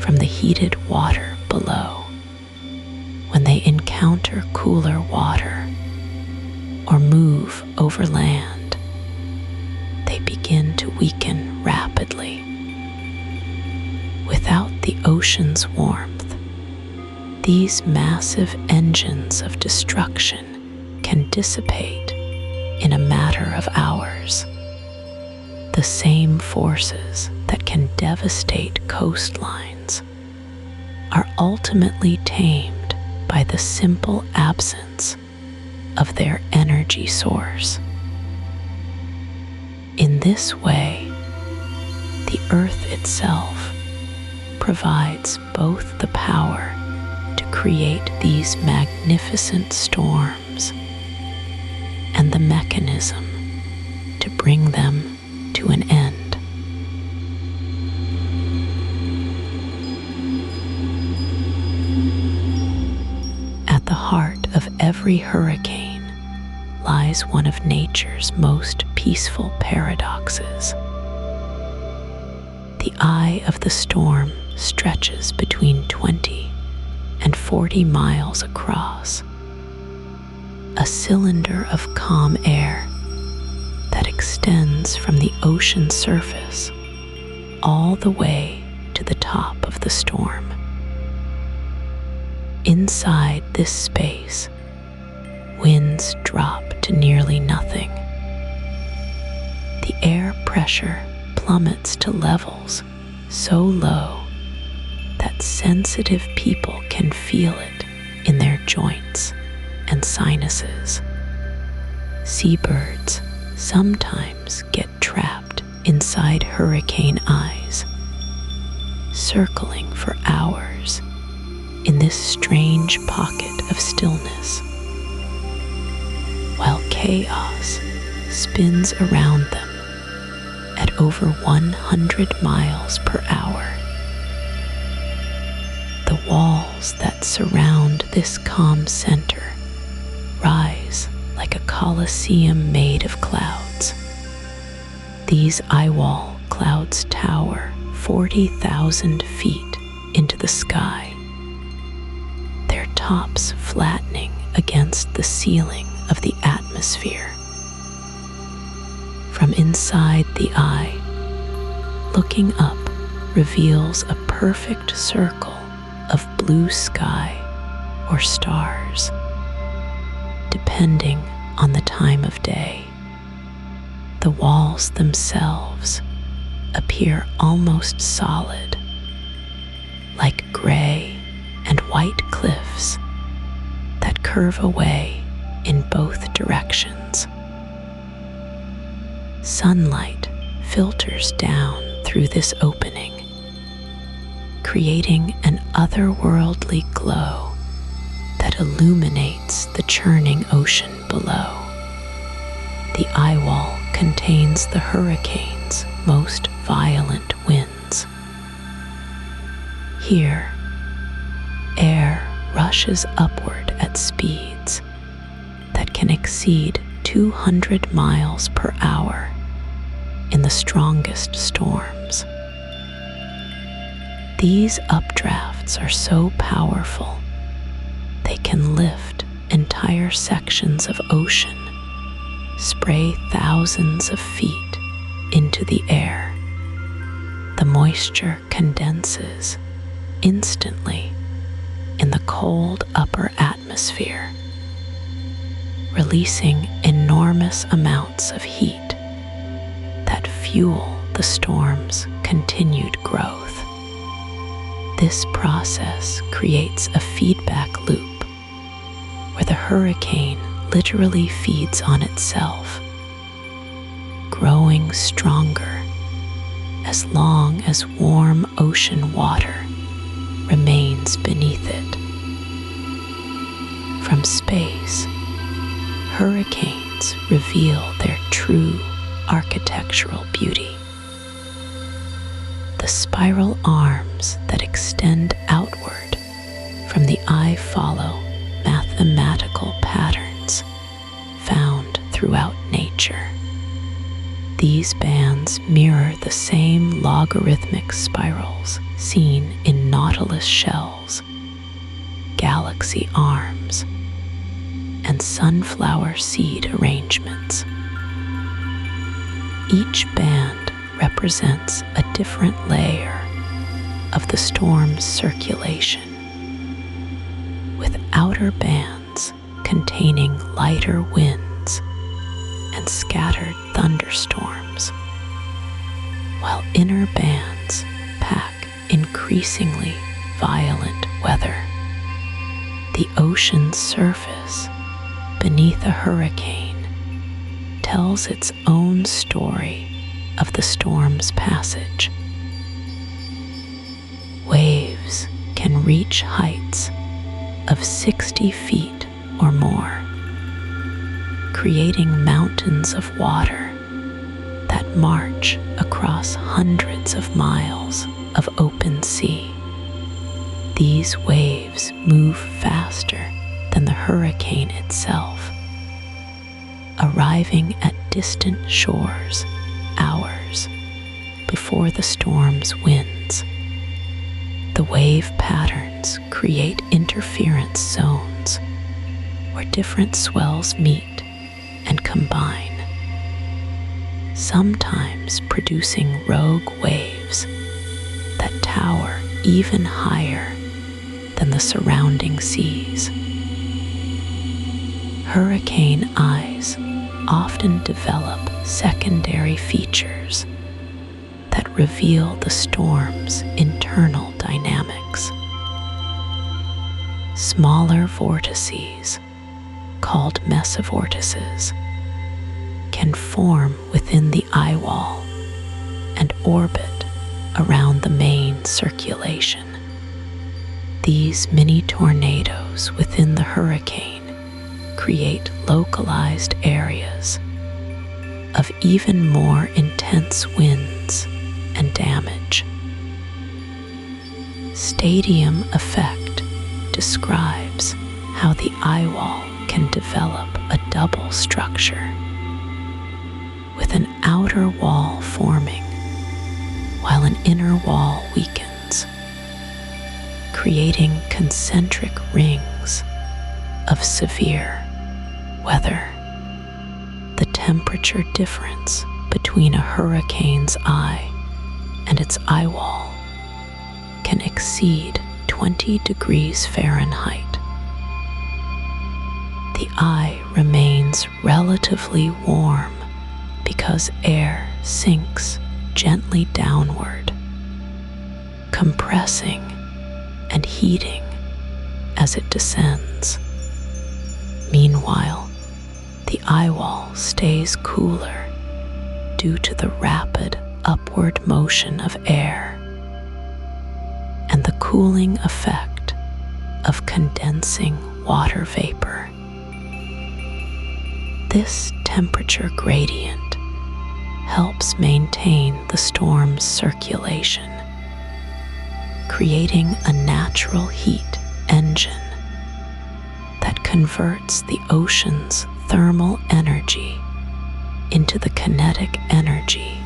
from the heated water below. When they encounter cooler water or move over land, they begin to weaken rapidly. Without the ocean's warmth, these massive engines of destruction can dissipate in a matter of hours. The same forces that can devastate coastlines are ultimately tamed by the simple absence of their energy source. In this way, the Earth itself provides both the power to create these magnificent storms and the mechanism to bring them to an end. At the heart of every hurricane lies one of nature's most peaceful paradoxes. The eye of the storm stretches between 20 and 40 miles across, a cylinder of calm air that extends from the ocean surface all the way to the top of the storm. Inside this space, winds drop to nearly nothing. The air pressure plummets to levels so low that sensitive people can feel it in their joints and sinuses. Seabirds sometimes get trapped inside hurricane eyes, circling for hours in this strange pocket of stillness, while chaos spins around them at over 100 miles per hour. The walls that surround this calm center rise like a coliseum made of clouds. These eye-wall clouds tower 40,000 feet into the sky, their tops flattening against the ceiling of the atmosphere. From inside the eye, looking up reveals a perfect circle of blue sky or stars, depending on the time of day. The walls themselves appear almost solid, like gray and white cliffs that curve away in both directions. Sunlight filters down through this opening, creating an otherworldly glow that illuminates the churning ocean below. The eye wall contains the hurricane's most violent winds. Here, air rushes upward at speeds that can exceed 200 miles per hour in the strongest storms. These updrafts are so powerful, they can lift entire sections of ocean, spray thousands of feet into the air. The moisture condenses instantly in the cold upper atmosphere, releasing enormous amounts of heat that fuel the storm's continued growth. This process creates a feedback loop where the hurricane literally feeds on itself, growing stronger as long as warm ocean water remains beneath it. From space, hurricanes reveal their true architectural beauty. The spiral arms that extend outward from the eye follow mathematical patterns found throughout nature. These bands mirror the same logarithmic spirals seen in nautilus shells, galaxy arms, and sunflower seed arrangements. Each band represents a different layer of the storm's circulation, with outer bands containing lighter winds and scattered thunderstorms, while inner bands pack increasingly violent weather. The ocean's surface beneath a hurricane tells its own story of the storm's passage. Waves can reach heights of 60 feet or more, creating mountains of water that march across hundreds of miles of open sea. These waves move faster than the hurricane itself, arriving at distant shores hours before the storm's winds. The wave patterns create interference zones where different swells meet and combine, sometimes producing rogue waves that tower even higher than the surrounding seas. Hurricane eyes often develop secondary features that reveal the storm's internal dynamics. Smaller vortices, called mesovortices, can form within the eye wall and orbit around the main circulation. These mini tornadoes within the hurricane create localized areas of even more intense winds and damage. Stadium effect describes how the eye wall can develop a double structure, with an outer wall forming while an inner wall weakens, creating concentric rings of severe weather. The temperature difference between a hurricane's eye and its eye wall can exceed 20 degrees Fahrenheit. The eye remains relatively warm because air sinks gently downward, compressing and heating as it descends. Meanwhile, the eye wall stays cooler due to the rapid upward motion of air and the cooling effect of condensing water vapor. This temperature gradient helps maintain the storm's circulation, creating a natural heat engine that converts the ocean's thermal energy into the kinetic energy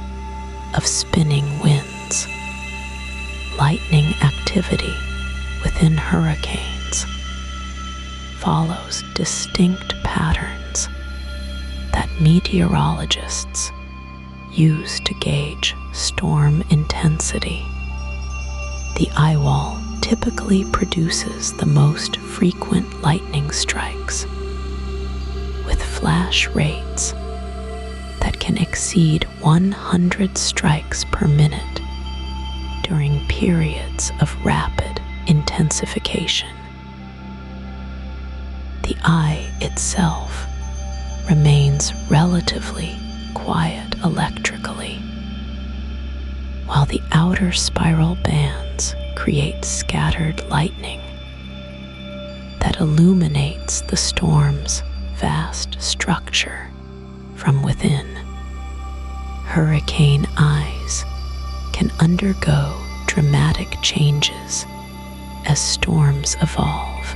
of spinning winds. Lightning activity within hurricanes follows distinct patterns that meteorologists use to gauge storm intensity. The eye wall typically produces the most frequent lightning strikes, with flash rates that can exceed 100 strikes per minute during periods of rapid intensification. The eye itself remains relatively quiet electrically, while the outer spiral bands create scattered lightning that illuminates the storm's vast structure from within. Hurricane eyes can undergo dramatic changes as storms evolve.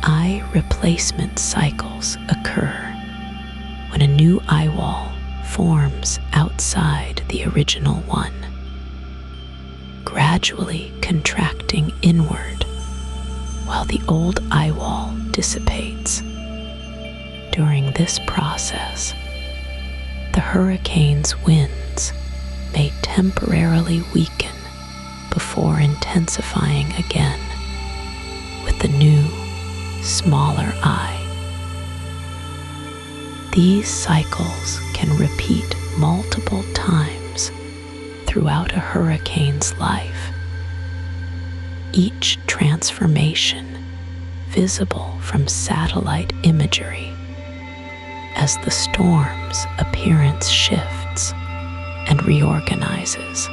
Eye replacement cycles occur when a new eye wall forms outside the original one, gradually contracting inward while the old eye wall dissipates. During this process, the hurricane's winds may temporarily weaken before intensifying again with the new, smaller eye. These cycles can repeat multiple times throughout a hurricane's life, each transformation visible from satellite imagery as the storm's appearance shifts and reorganizes.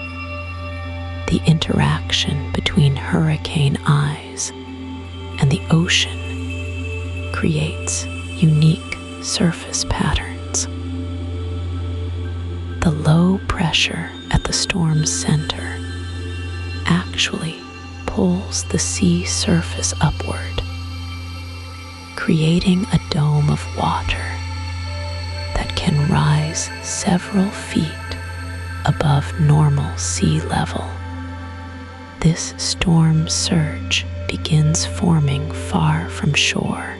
The interaction between hurricane eyes and the ocean creates unique surface patterns. The low pressure at the storm's center actually pulls the sea surface upward, creating a dome of water that can rise several feet above normal sea level. This storm surge begins forming far from shore,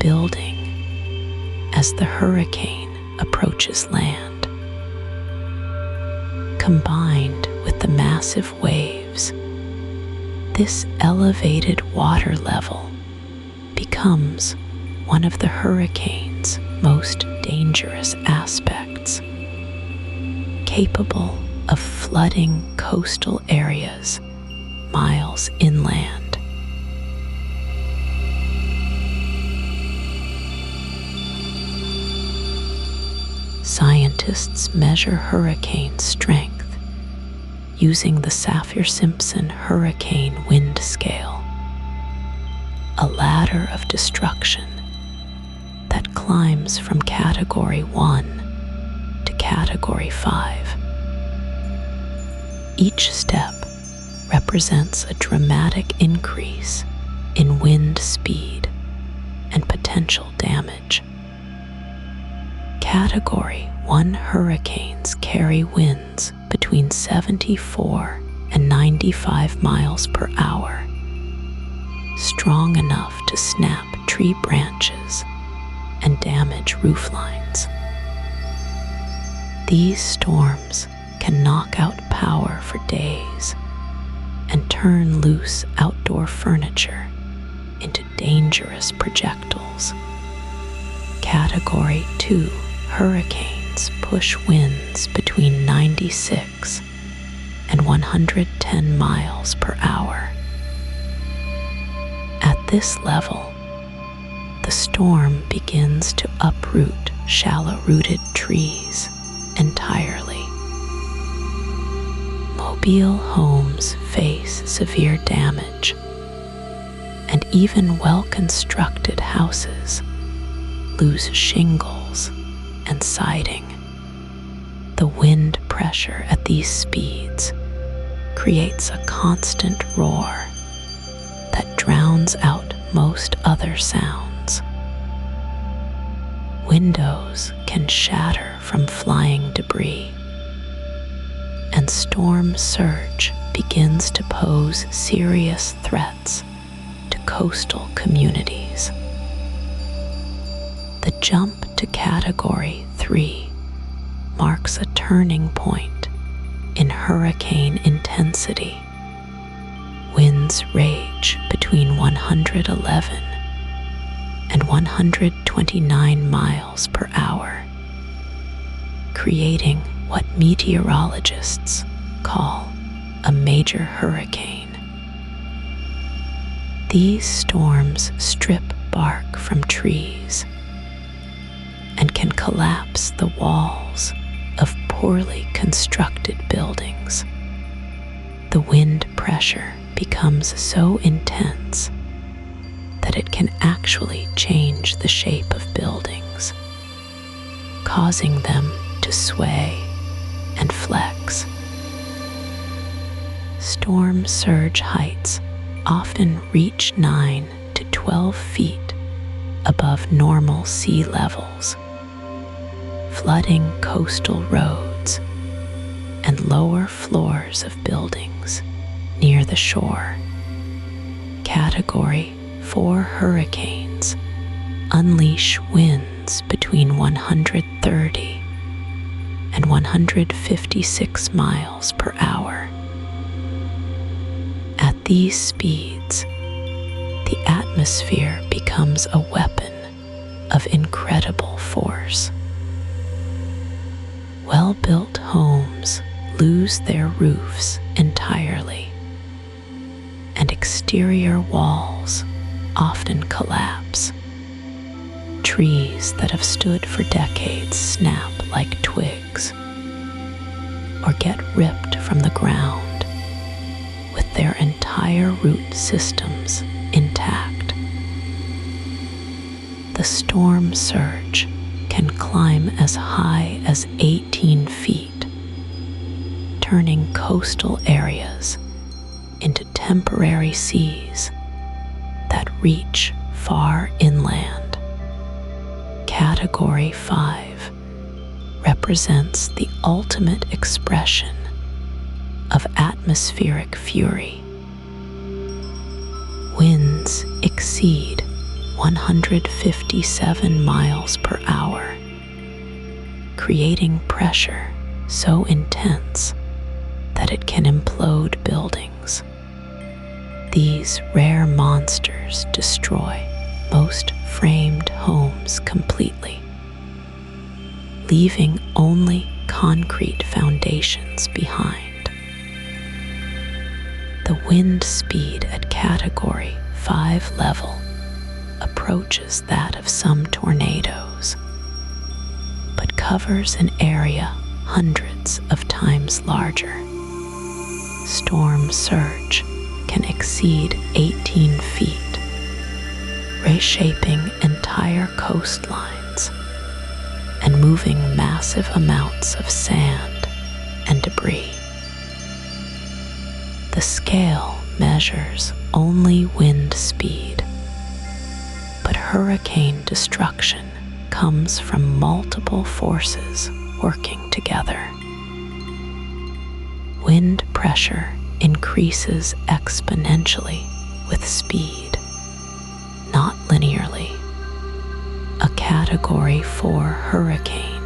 building as the hurricane approaches land. Combined with the massive waves, this elevated water level becomes one of the hurricane's most dangerous aspects, capable of flooding coastal areas miles inland. Scientists measure hurricane strength using the Saffir-Simpson hurricane wind scale, a ladder of destruction that climbs from Category 1 to Category 5. Each step represents a dramatic increase in wind speed and potential damage. Category 1 hurricanes carry winds between 74 and 95 miles per hour, strong enough to snap tree branches and damage roof lines. These storms can knock out power for days and turn loose outdoor furniture into dangerous projectiles. Category 2 hurricanes push winds between 96 and 110 miles per hour. At this level, the storm begins to uproot shallow-rooted trees entirely. Mobile homes face severe damage, and even well-constructed houses lose shingles and siding. The wind pressure at these speeds creates a constant roar that drowns out most other sounds. Windows can shatter from flying debris, and storm surge begins to pose serious threats to coastal communities. The jump to Category 3 marks a turning point in hurricane intensity. Winds rage between 111 and 129 miles per hour, creating what meteorologists call a major hurricane. These storms strip bark from trees and can collapse the walls of poorly constructed buildings. The wind pressure becomes so intense that it can actually change the shape of buildings, causing them to sway and flex. Storm surge heights often reach 9 to 12 feet above normal sea levels, flooding coastal roads and lower floors of buildings near the shore. Category 4 hurricanes unleash winds between 130 and 156 miles per hour. At these speeds, the atmosphere becomes a weapon of incredible force. Well-built homes lose their roofs entirely, and exterior walls often collapse. Trees that have stood for decades snap like twigs, or get ripped from the ground with their entire root systems intact. The storm surge can climb as high as 18 feet, turning coastal areas into temporary seas that reach far inland. Category 5 represents the ultimate expression of atmospheric fury. Winds exceed 157 miles per hour, creating pressure so intense that it can implode buildings. These rare monsters destroy most framed homes completely, leaving only concrete foundations behind. The wind speed at Category 5 level approaches that of some tornadoes, but covers an area hundreds of times larger. Storm surge can exceed 18 feet, reshaping entire coastlines and moving massive amounts of sand and debris. The scale measures only wind speed, but hurricane destruction comes from multiple forces working together. Wind pressure increases exponentially with speed, not linearly. A Category 4 hurricane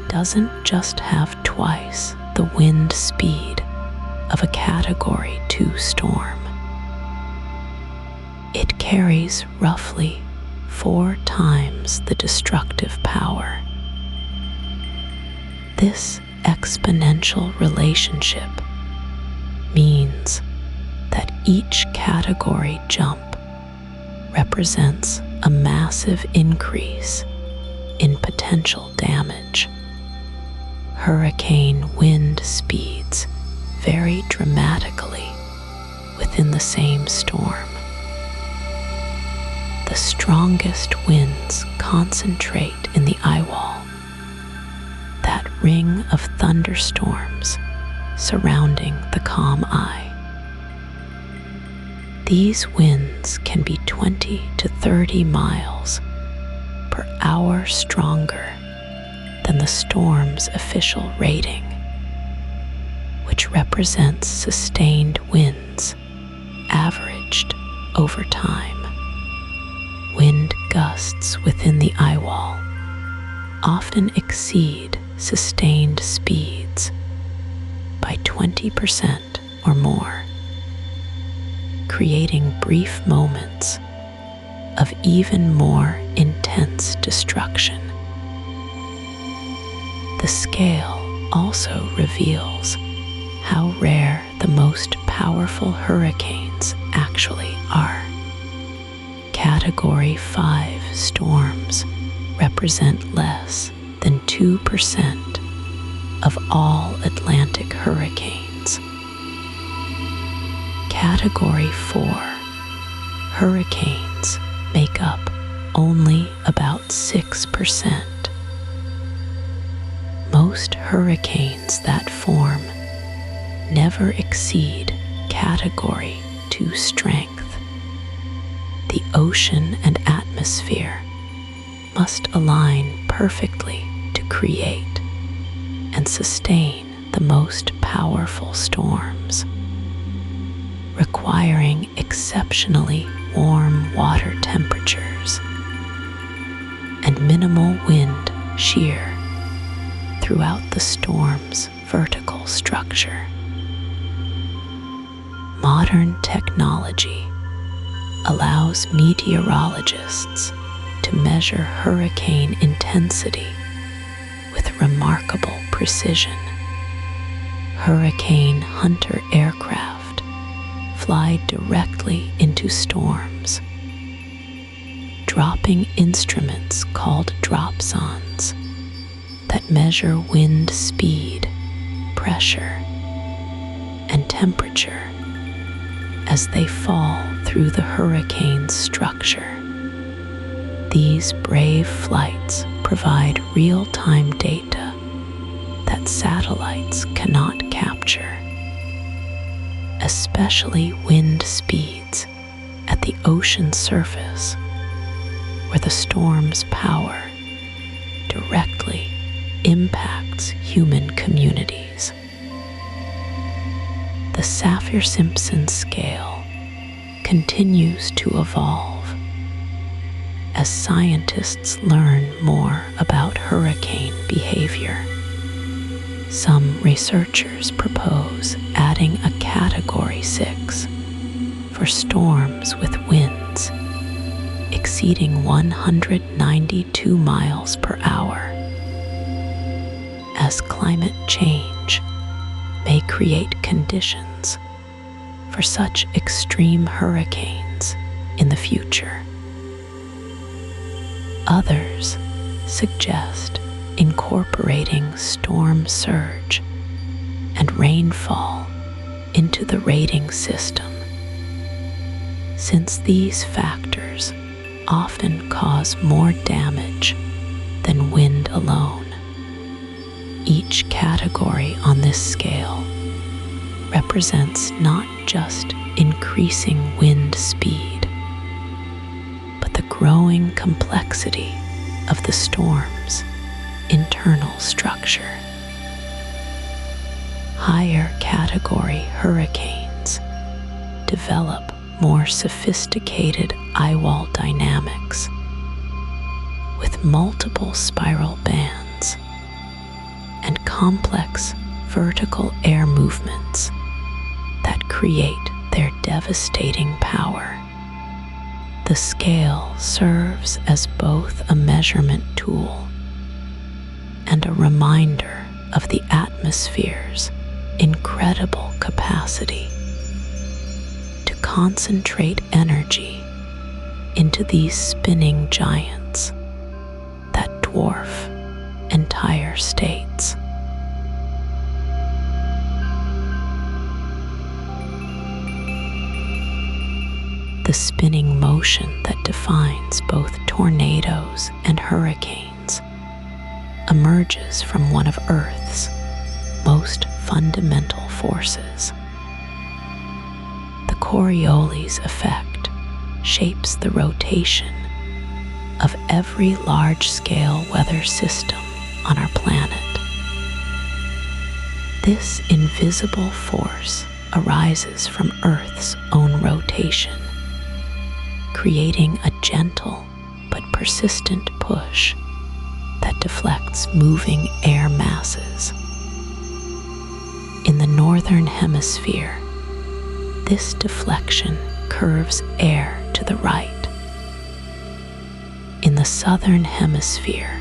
doesn't just have twice the wind speed of a Category 2 storm. It carries roughly 4 times the destructive power. This exponential relationship means that each category jump represents a massive increase in potential damage. Hurricane wind speeds vary dramatically within the same storm. The strongest winds concentrate in the eye wall, that ring of thunderstorms surrounding the calm eye. These winds can be 20 to 30 miles per hour stronger than the storm's official rating, which represents sustained winds averaged over time. Wind gusts within the eye wall often exceed sustained speeds by 20% or more, creating brief moments of even more intense destruction. The scale also reveals how rare the most powerful hurricanes actually are. Category 5 storms represent less than 2% of all Atlantic hurricanes. Category 4 hurricanes make up only about 6%. Most hurricanes that form never exceed Category 2 strength. The ocean and atmosphere must align perfectly to create and sustain the most powerful storms, requiring exceptionally warm water temperatures and minimal wind shear throughout the storm's vertical structure. Modern technology allows meteorologists to measure hurricane intensity with remarkable precision. Hurricane hunter aircraft fly directly into storms, dropping instruments called dropsondes that measure wind speed, pressure, and temperature as they fall through the hurricane's structure. These brave flights provide real-time data that satellites cannot capture, especially wind speeds at the ocean surface, where the storm's power directly impacts human communities. The Saffir-Simpson scale continues to evolve as scientists learn more about hurricane behavior. Some researchers propose adding a Category 6 for storms with winds exceeding 192 miles per hour as climate change may create conditions for such extreme hurricanes in the future. Others suggest incorporating storm surge and rainfall into the rating system, since these factors often cause more damage than wind alone. Each category on this scale represents not just increasing wind speed, but the growing complexity of the storm's internal structure. Higher category hurricanes develop more sophisticated eye-wall dynamics with multiple spiral bands and complex vertical air movements that create their devastating power. The scale serves as both a measurement tool and a reminder of the atmosphere's incredible capacity to concentrate energy into these spinning giants that dwarf entire states. The spinning motion that defines both tornadoes and hurricanes emerges from one of Earth's most fundamental forces. The Coriolis effect shapes the rotation of every large-scale weather system on our planet. This invisible force arises from Earth's own rotation, creating a gentle but persistent push that deflects moving air masses. In the northern hemisphere, this deflection curves air to the right. In the southern hemisphere,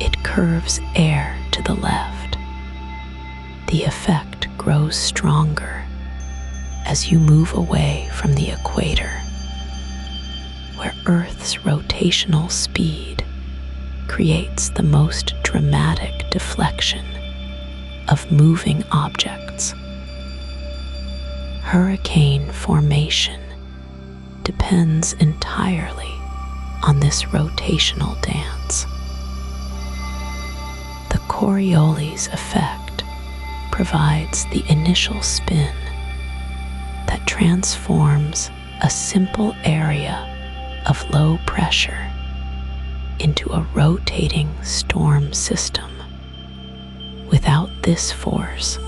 it curves air to the left. The effect grows stronger as you move away from the equator, where Earth's rotational speed creates the most dramatic deflection of moving objects. Hurricane formation depends entirely on this rotational dance. The Coriolis effect provides the initial spin that transforms a simple area of low pressure into a rotating storm system. Without this force,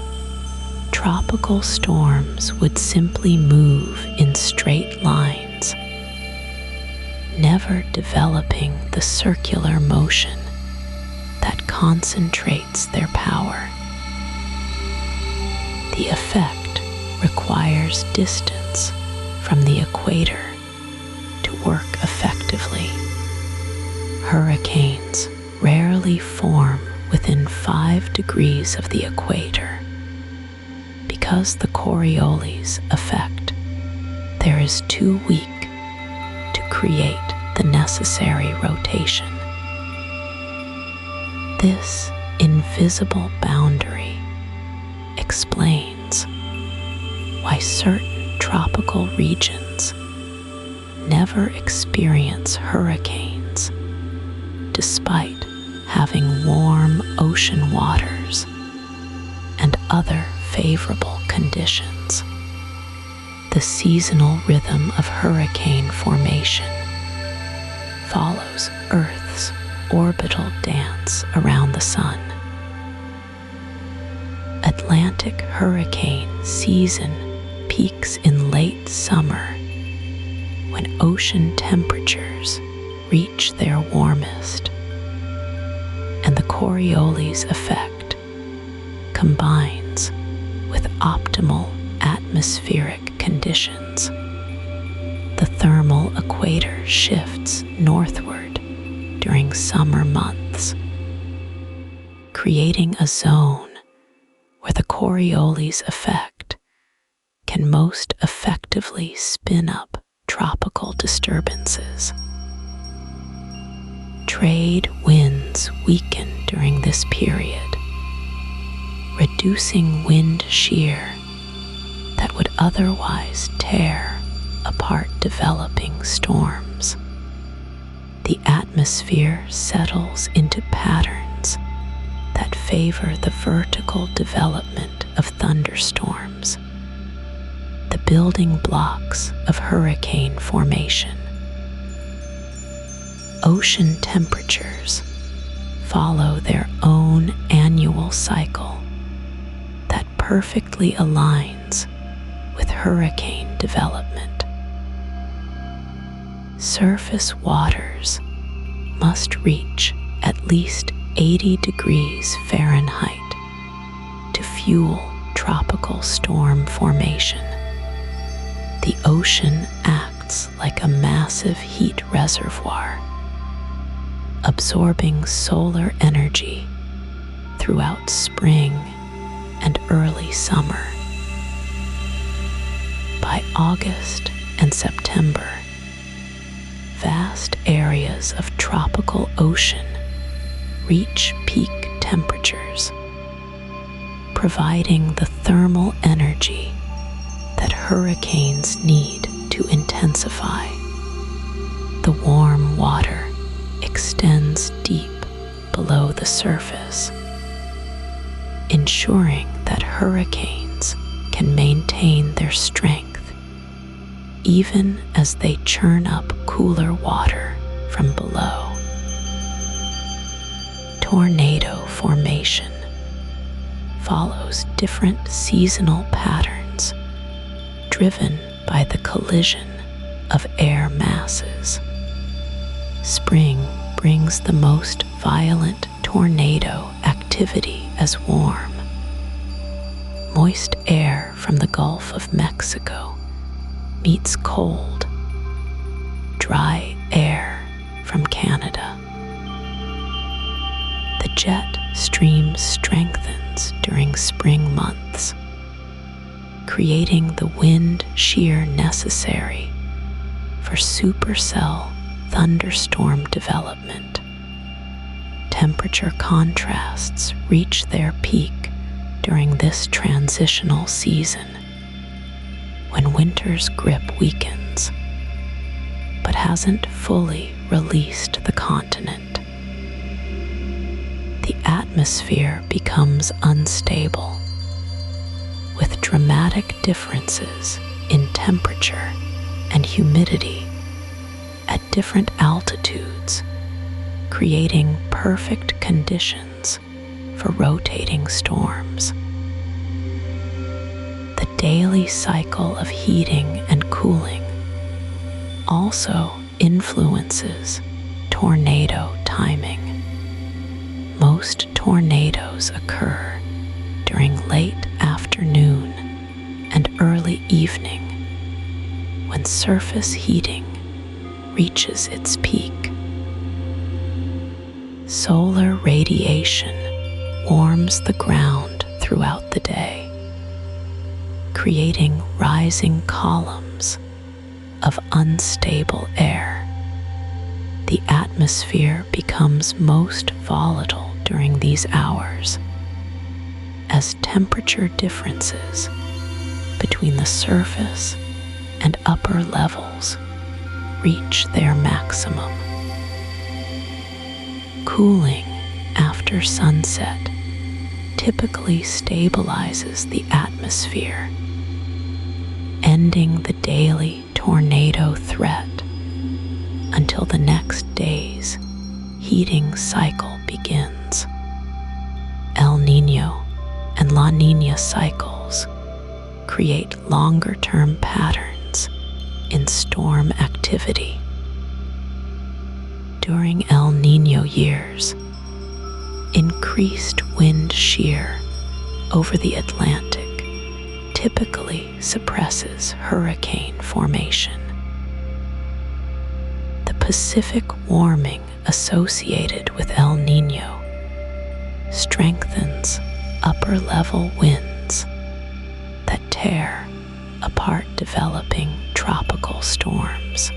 tropical storms would simply move in straight lines, never developing the circular motion that concentrates their power. The effect requires distance from the equator to work effectively. Hurricanes rarely form within 5 degrees of the equator. Because the Coriolis effect, there is too weak to create the necessary rotation. This invisible boundary explains why certain tropical regions never experience hurricanes despite having warm ocean waters and other favorable conditions. The seasonal rhythm of hurricane formation follows Earth's orbital dance around the sun. Atlantic hurricane season peaks in late summer when ocean temperatures reach their warmest, and the Coriolis effect combines with optimal atmospheric conditions. The thermal equator shifts northward during summer months, creating a zone where the Coriolis effect can most effectively spin up tropical disturbances. Trade winds weaken during this period, reducing wind shear that would otherwise tear apart developing storms. The atmosphere settles into patterns that favor the vertical development of thunderstorms, the building blocks of hurricane formation. Ocean temperatures follow their own annual cycle that perfectly aligns with hurricane development. Surface waters must reach at least 80 degrees Fahrenheit to fuel tropical storm formation. The ocean acts like a massive heat reservoir, absorbing solar energy throughout spring and early summer. By August and September, vast areas of tropical ocean reach peak temperatures, providing the thermal energy that hurricanes need to intensify. The warm water extends deep below the surface, ensuring that hurricanes can maintain their strength even as they churn up cooler water from below. Tornado formation follows different seasonal patterns driven by the collision of air masses. Spring brings the most violent tornado activity as warm, moist air from the Gulf of Mexico meets cold, dry air from Canada. The jet stream strengthens during spring months, creating the wind shear necessary for supercell thunderstorm development. Temperature contrasts reach their peak during this transitional season, when winter's grip weakens, but hasn't fully released the continent. The atmosphere becomes unstable, with dramatic differences in temperature and humidity at different altitudes, creating perfect conditions for rotating storms. The daily cycle of heating and cooling also influences tornado timing. Most tornadoes occur during late afternoon and early evening, when surface heating reaches its peak. Solar radiation warms the ground throughout the day, creating rising columns of unstable air. The atmosphere becomes most volatile during these hours, as temperature differences between the surface and upper levels reach their maximum. Cooling after sunset typically stabilizes the atmosphere, ending the daily tornado threat until the next day's heating cycle begins. El Niño and La Niña cycles create longer-term patterns in storm activity. During El Niño years, increased wind shear over the Atlantic typically suppresses hurricane formation. The Pacific warming associated with El Niño strengthens upper-level winds that tear apart developing tropical storms.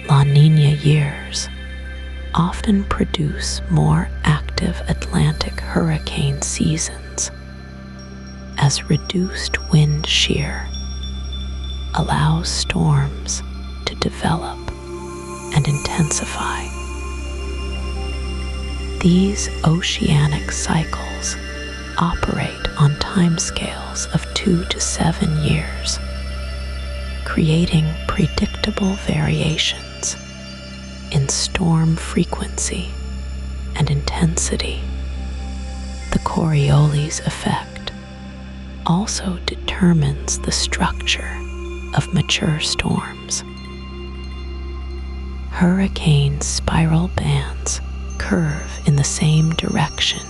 La Niña years often produce more active Atlantic hurricane seasons, as reduced wind shear allows storms to develop and intensify. These oceanic cycles operate on timescales of 2 to 7 years, creating predictable variations in storm frequency and intensity. The Coriolis effect also determines the structure of mature storms. Hurricane spiral bands curve in the same direction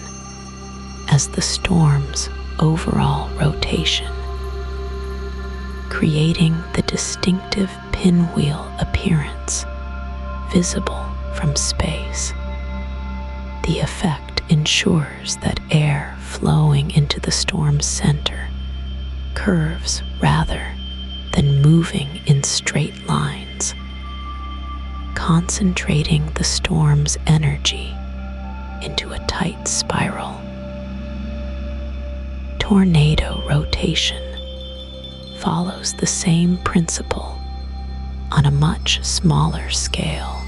as the storm's overall rotation, creating the distinctive pinwheel appearance visible from space. The effect ensures that air flowing into the storm's center curves rather than moving in straight lines, concentrating the storm's energy into a tight spiral. Tornado rotation follows the same principle on a much smaller scale,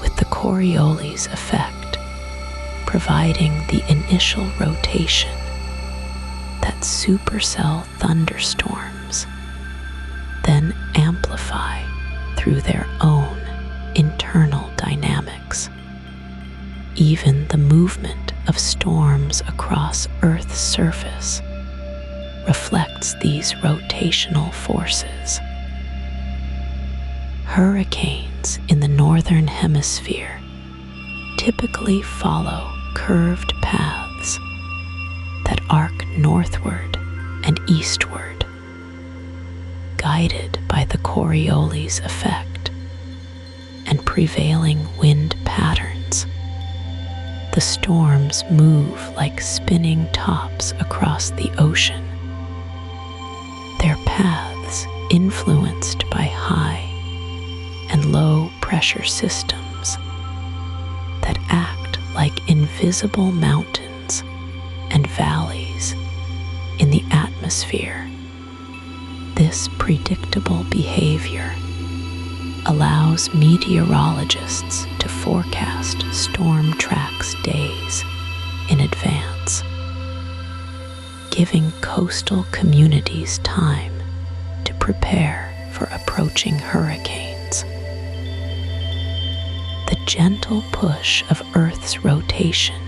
with the Coriolis effect providing the initial rotation that supercell thunderstorms then amplify through their own internal dynamics. Even the movement of storms across Earth's surface reflects these rotational forces. Hurricanes in the northern hemisphere typically follow curved paths that arc northward and eastward, guided by the Coriolis effect and prevailing wind patterns. The storms move like spinning tops across the ocean, their paths influenced by high and low pressure systems that act like invisible mountains and valleys in the atmosphere. This predictable behavior allows meteorologists to forecast storm tracks days in advance, giving coastal communities time to prepare for approaching hurricanes. The gentle push of Earth's rotation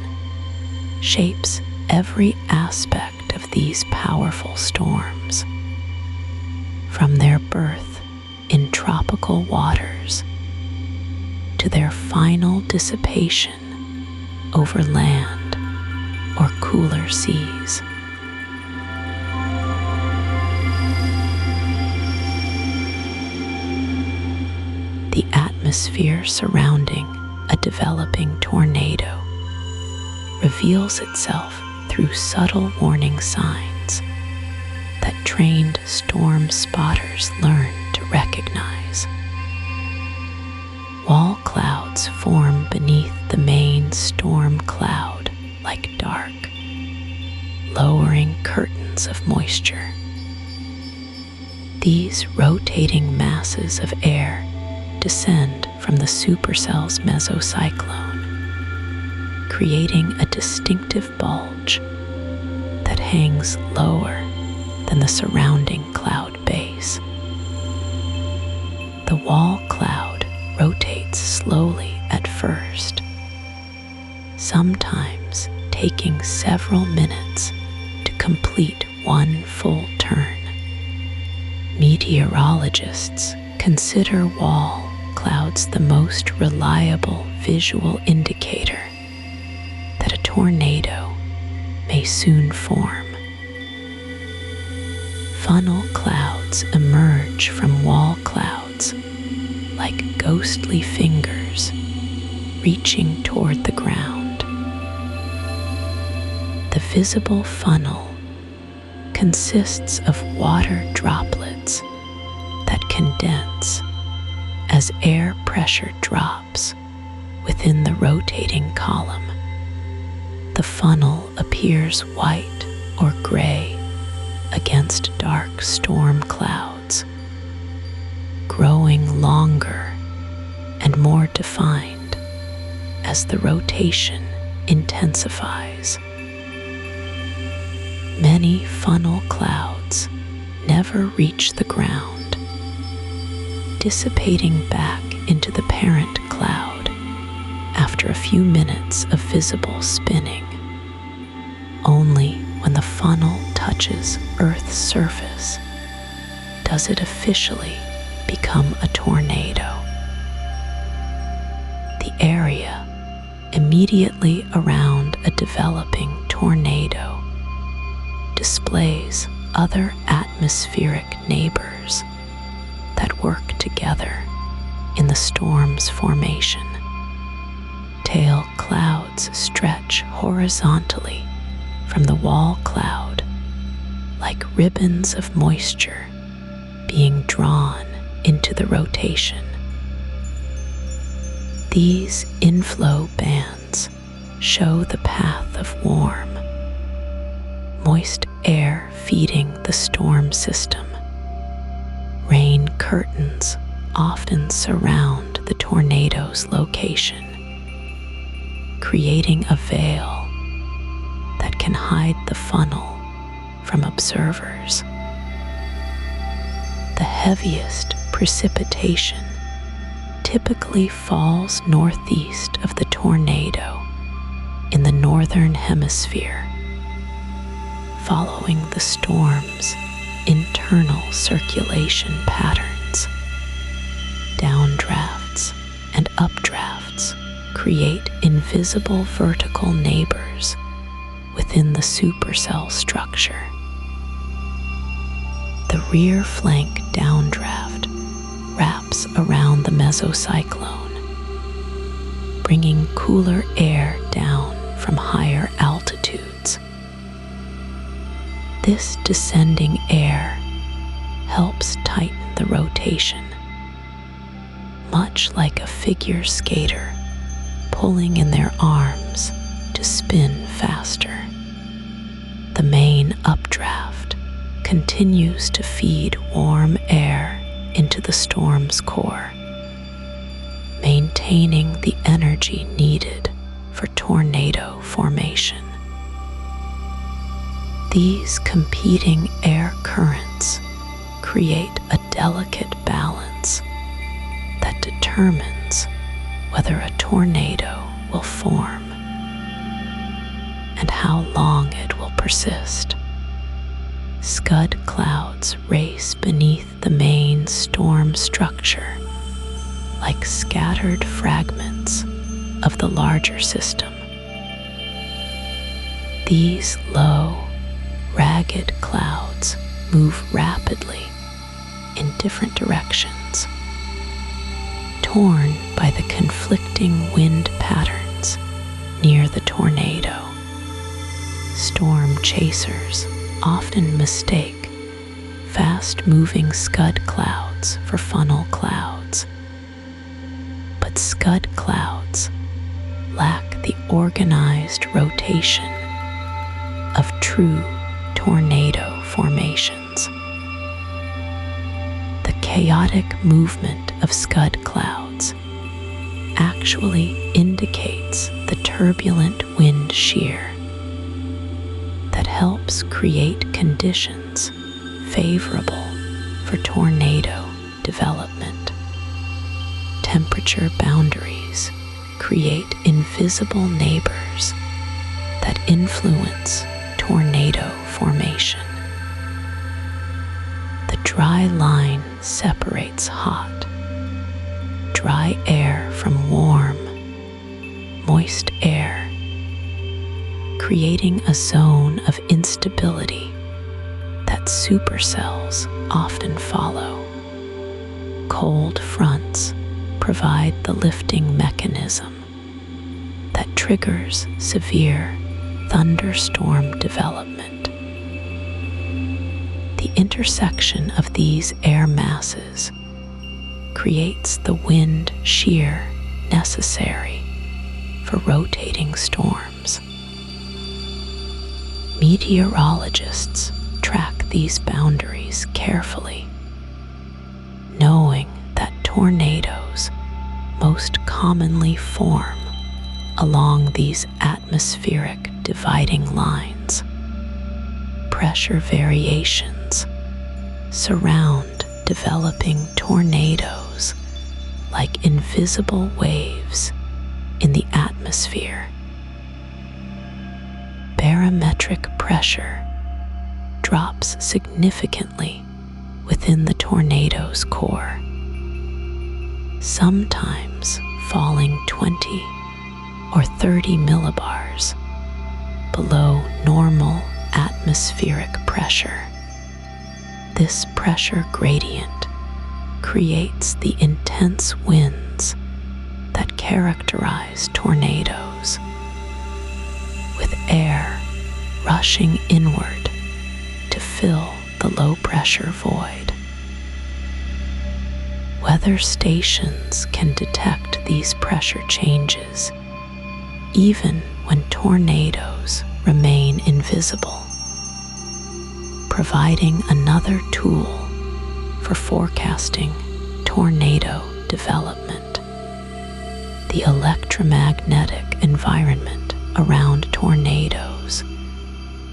shapes every aspect of these powerful storms, from their birth in tropical waters to their final dissipation over land or cooler seas. The atmosphere surrounding a developing tornado reveals itself through subtle warning signs that trained storm spotters learn to recognize. Wall clouds form beneath the main storm cloud like dark, lowering curtains of moisture. These rotating masses of air descend from the supercells mesocyclone, creating a distinctive bulge that hangs lower than the surrounding cloud base. The wall cloud rotates slowly at first, sometimes taking several minutes to complete one full turn. Meteorologists consider wall clouds the most reliable visual indicator that a tornado may soon form. Funnel clouds emerge from wall clouds like ghostly fingers reaching toward the ground, invisible funnel consists of water droplets that condense as air pressure drops within the rotating column. The funnel appears white or gray against dark storm clouds, growing longer and more defined as the rotation intensifies. Many funnel clouds never reach the ground, dissipating back into the parent cloud after a few minutes of visible spinning. Only when the funnel touches Earth's surface does it officially become a tornado. The area immediately around a developing tornado displays other atmospheric neighbors that work together in the storm's formation. Tail clouds stretch horizontally from the wall cloud like ribbons of moisture being drawn into the rotation. These inflow bands show the path of warm, moist air feeding the storm system. Rain curtains often surround the tornado's location, creating a veil that can hide the funnel from observers. The heaviest precipitation typically falls northeast of the tornado in the northern hemisphere, following the storm's internal circulation patterns. Downdrafts and updrafts create invisible vertical neighbors within the supercell structure. The rear flank downdraft wraps around the mesocyclone, bringing cooler air down from higher altitudes. This descending air helps tighten the rotation, much like a figure skater pulling in their arms to spin faster. The main updraft continues to feed warm air into the storm's core, maintaining the energy needed for tornado formation. These competing air currents create a delicate balance that determines whether a tornado will form and how long it will persist. Scud clouds race beneath the main storm structure like scattered fragments of the larger system. These low, ragged clouds move rapidly in different directions, torn by the conflicting wind patterns near the tornado. Storm chasers often mistake fast-moving scud clouds for funnel clouds, but scud clouds lack the organized rotation of true tornado formations. The chaotic movement of scud clouds actually indicates the turbulent wind shear that helps create conditions favorable for tornado development. Temperature boundaries create invisible neighbors that influence tornado formation. The dry line separates hot, dry air from warm, moist air, creating a zone of instability that supercells often follow. Cold fronts provide the lifting mechanism that triggers severe thunderstorm development. The intersection of these air masses creates the wind shear necessary for rotating storms. Meteorologists track these boundaries carefully, knowing that tornadoes most commonly form along these atmospheric dividing lines. Pressure variations surround developing tornadoes like invisible waves in the atmosphere. Barometric pressure drops significantly within the tornado's core, sometimes falling 20 or 30 millibars below normal atmospheric pressure. This pressure gradient creates the intense winds that characterize tornadoes, with air rushing inward to fill the low-pressure void. Weather stations can detect these pressure changes even when tornadoes remain invisible, providing another tool for forecasting tornado development. The electromagnetic environment around tornadoes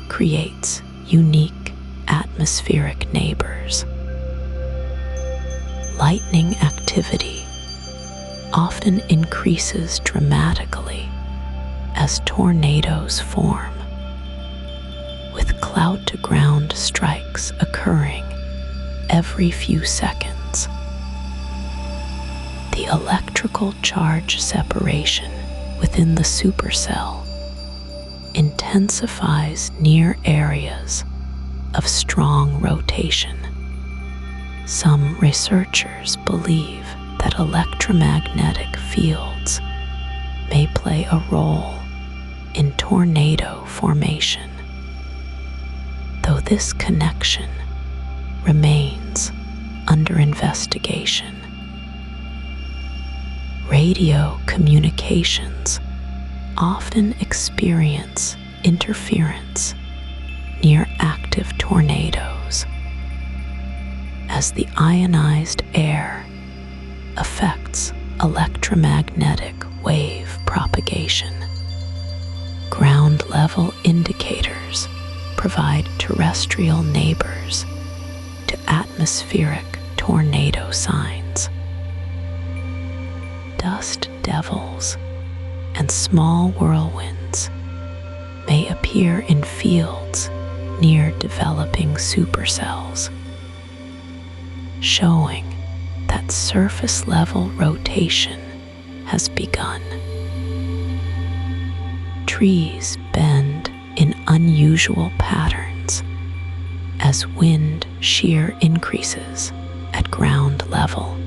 creates unique atmospheric neighbors. Lightning activity often increases dramatically as tornadoes form, with cloud-to-ground strikes occurring every few seconds. The electrical charge separation within the supercell intensifies near areas of strong rotation. Some researchers believe that electromagnetic fields may play a role in tornado formation, though this connection remains under investigation. Radio communications often experience interference near active tornadoes, as the ionized air affects electromagnetic wave propagation. Ground-level indicators provide terrestrial neighbors to atmospheric tornado signs. Dust devils and small whirlwinds may appear in fields near developing supercells, showing that surface-level rotation has begun. Trees bend in unusual patterns as wind shear increases at ground level.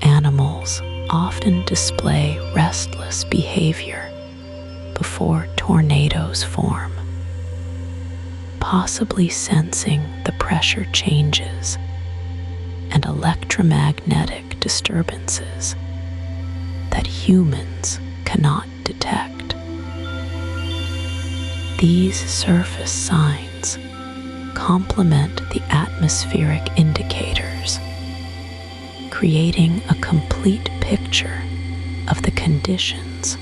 Animals often display restless behavior before tornadoes form, possibly sensing the pressure changes and electromagnetic disturbances that humans cannot detect. These surface signs complement the atmospheric indicators, creating a complete picture of the conditions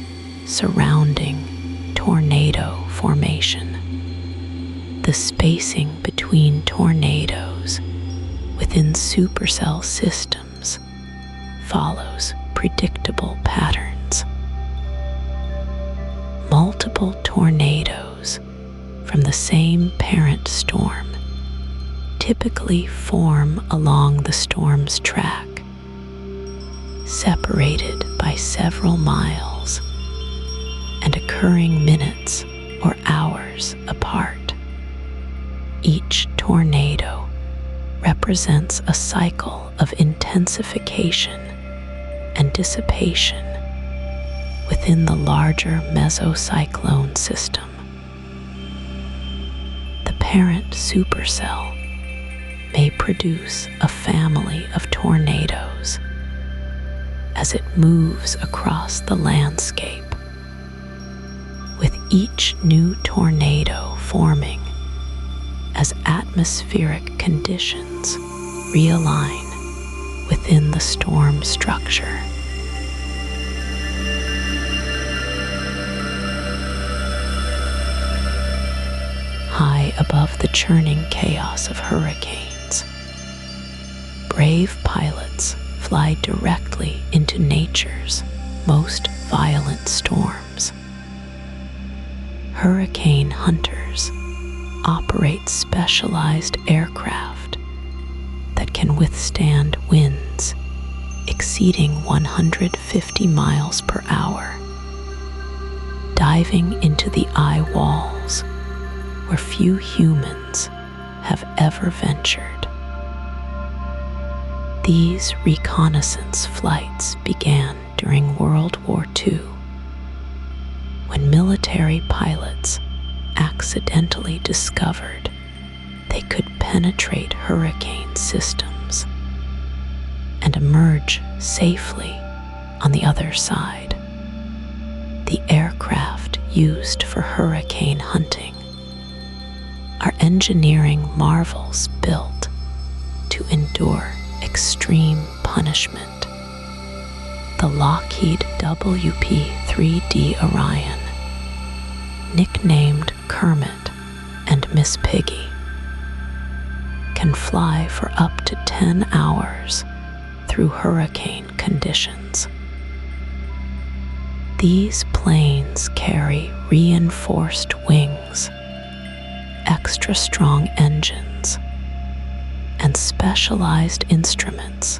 surrounding tornado formation. The spacing between tornadoes within supercell systems follows predictable patterns. Multiple tornadoes from the same parent storm typically form along the storm's track, separated by several miles and occurring minutes or hours apart. Each tornado represents a cycle of intensification and dissipation within the larger Mesocyclone system. parent supercell may produce a family of tornadoes as it moves across the landscape, with each new tornado forming as atmospheric conditions realign within the storm structure. High above the churning chaos of hurricanes, brave pilots fly directly into nature's most violent storms. Hurricane hunters operate specialized aircraft that can withstand winds exceeding 150 miles per hour, diving into the eye walls where few humans have ever ventured. These reconnaissance flights began during World War II, when military pilots accidentally discovered they could penetrate hurricane systems and emerge safely on the other side. The aircraft used for hurricane hunting are engineering marvels built to endure extreme punishment. The Lockheed WP-3D Orion, nicknamed Kermit and Miss Piggy, can fly for up to 10 hours through hurricane conditions. These planes carry reinforced wings, extra strong engines, and specialized instruments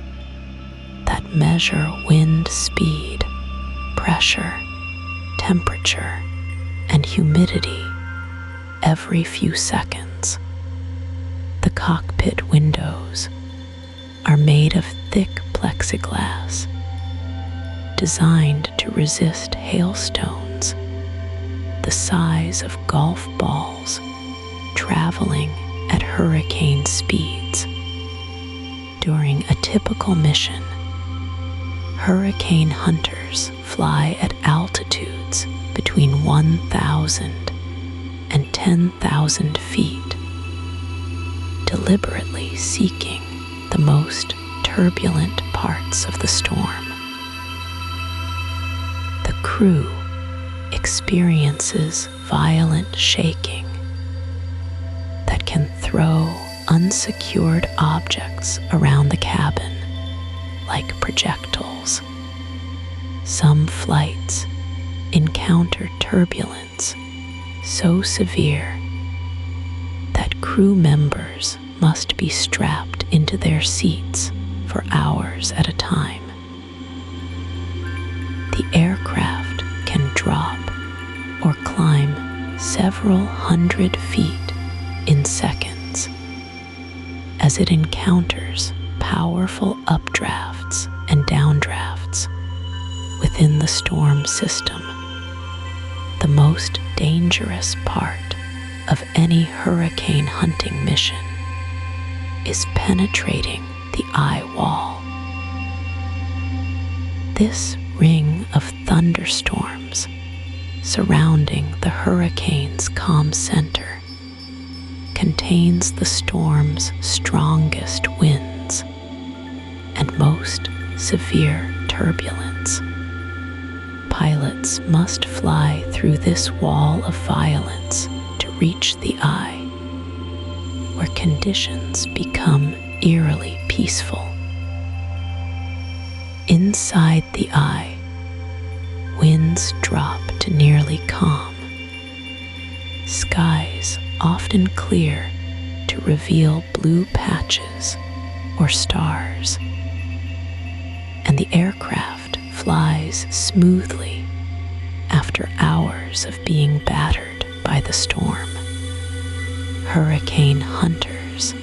that measure wind speed, pressure, temperature, and humidity every few seconds. The cockpit windows are made of thick plexiglass, designed to resist hailstones the size of golf balls traveling at hurricane speeds. During a typical mission, hurricane hunters fly at altitudes between 1,000 and 10,000 feet, deliberately seeking the most turbulent parts of the storm. The crew experiences violent shaking that can throw unsecured objects around the cabin like projectiles. Some flights encounter turbulence so severe that crew members must be strapped into their seats for hours at a time. The aircraft can drop or climb several hundred feet in seconds as it encounters powerful updrafts and downdrafts within the storm system. The most dangerous part of any hurricane hunting mission is penetrating the eye wall. This ring of thunderstorms surrounding the hurricane's calm center contains the storm's strongest winds and most severe turbulence. Pilots must fly through this wall of violence to reach the eye, where conditions become eerily peaceful. Inside the eye, winds drop to nearly calm. Skies often clear to reveal blue patches or stars, and the aircraft flies smoothly after hours of being battered by the storm. Hurricane hunters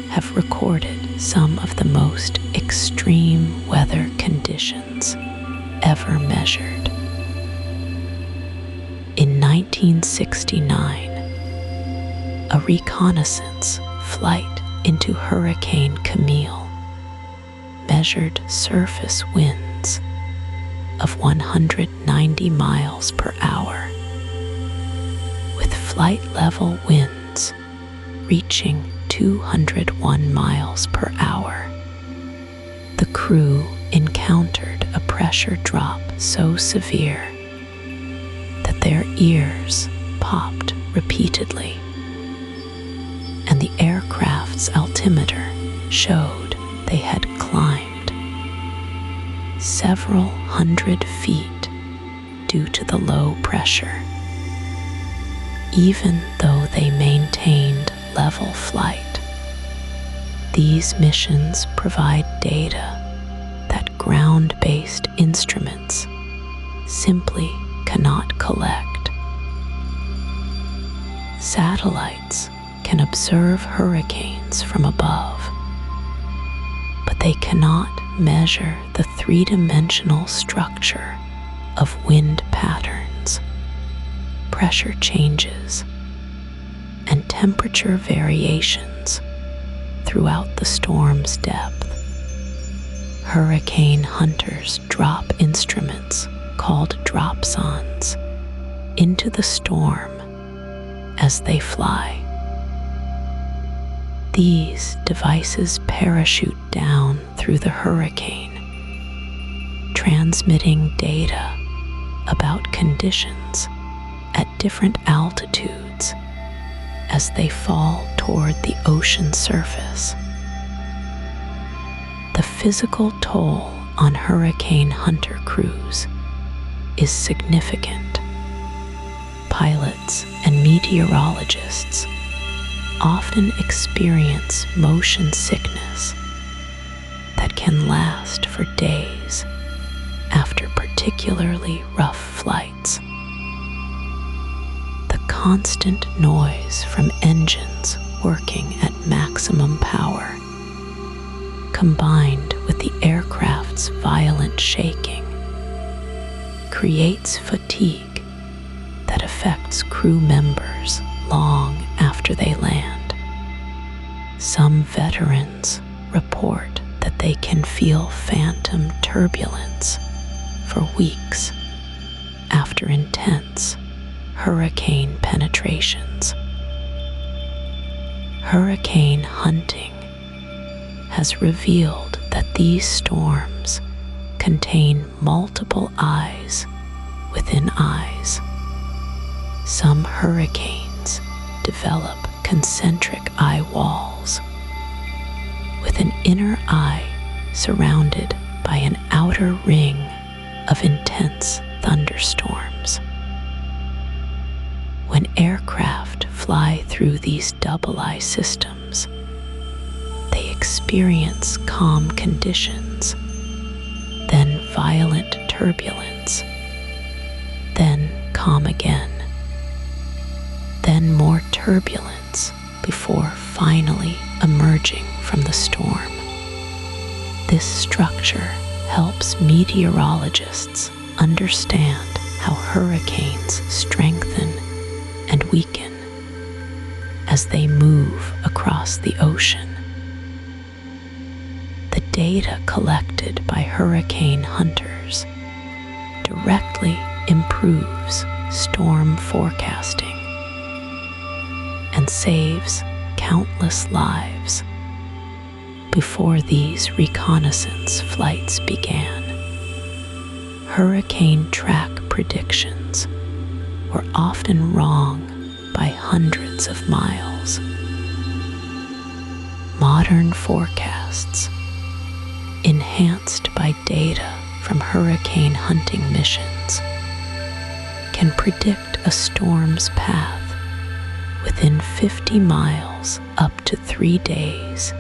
have recorded some of the most extreme weather conditions ever measured. In 1969, a reconnaissance flight into Hurricane Camille measured surface winds of 190 miles per hour, with flight level winds reaching 201 miles per hour. The crew encountered a pressure drop so severe that their ears popped repeatedly, and the aircraft's altimeter showed they had climbed several hundred feet due to the low pressure. Even though they maintained level flight, these missions provide data that ground-based instruments simply cannot collect. Satellites can observe hurricanes from above, but they cannot measure the three-dimensional structure of wind patterns, pressure changes, and temperature variations throughout the storm's depth. Hurricane hunters drop instruments called dropsondes into the storm as they fly. These devices parachute down through the hurricane, transmitting data about conditions at different altitudes as they fall toward the ocean surface. The physical toll on hurricane hunter crews is significant. Pilots and meteorologists often experience motion sickness that can last for days after particularly rough flights. The constant noise from engines working at maximum power, combined with the aircraft's violent shaking, creates fatigue that affects crew members long after they land. Some veterans report that they can feel phantom turbulence for weeks after intense hurricane penetrations. Hurricane hunting has revealed that these storms contain multiple eyes within eyes. Some hurricanes develop concentric eye walls, with an inner eye surrounded by an outer ring of intense thunderstorms. When aircraft fly through these double eye systems, they experience calm conditions, then violent turbulence, then calm again, then more turbulence before finally emerging from the storm. This structure helps meteorologists understand how hurricanes strengthen and weaken as they move across the ocean. The data collected by hurricane hunters directly improves storm forecasting and saves countless lives. Before these reconnaissance flights began, hurricane track predictions were often wrong by hundreds of miles. Modern forecasts, enhanced by data from hurricane hunting missions, can predict a storm's path within 50 miles up to 3 days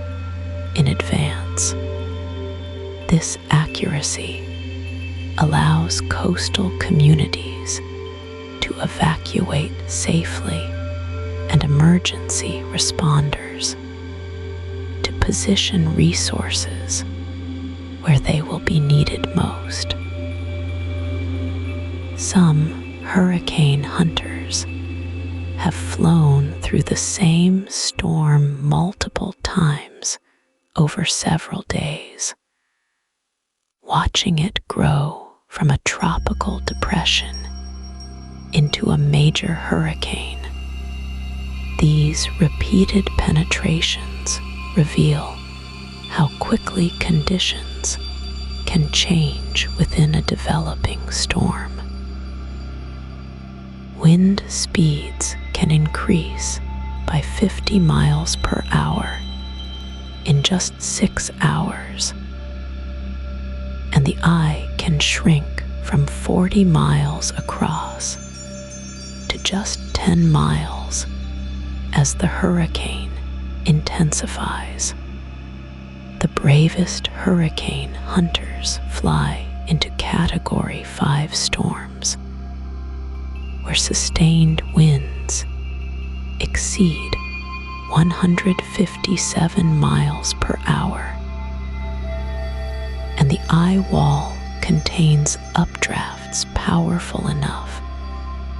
in advance. This accuracy allows coastal communities to evacuate safely and emergency responders to position resources where they will be needed most. Some hurricane hunters have flown through the same storm multiple times over several days, watching it grow from a tropical depression into a major hurricane. These repeated penetrations reveal how quickly conditions can change within a developing storm. Wind speeds can increase by 50 miles per hour in just 6 hours, and the eye can shrink from 40 miles across to just 10 miles as the hurricane intensifies. The bravest hurricane hunters fly into Category 5 storms, where sustained winds exceed 157 miles per hour, and the eye wall contains updrafts powerful enough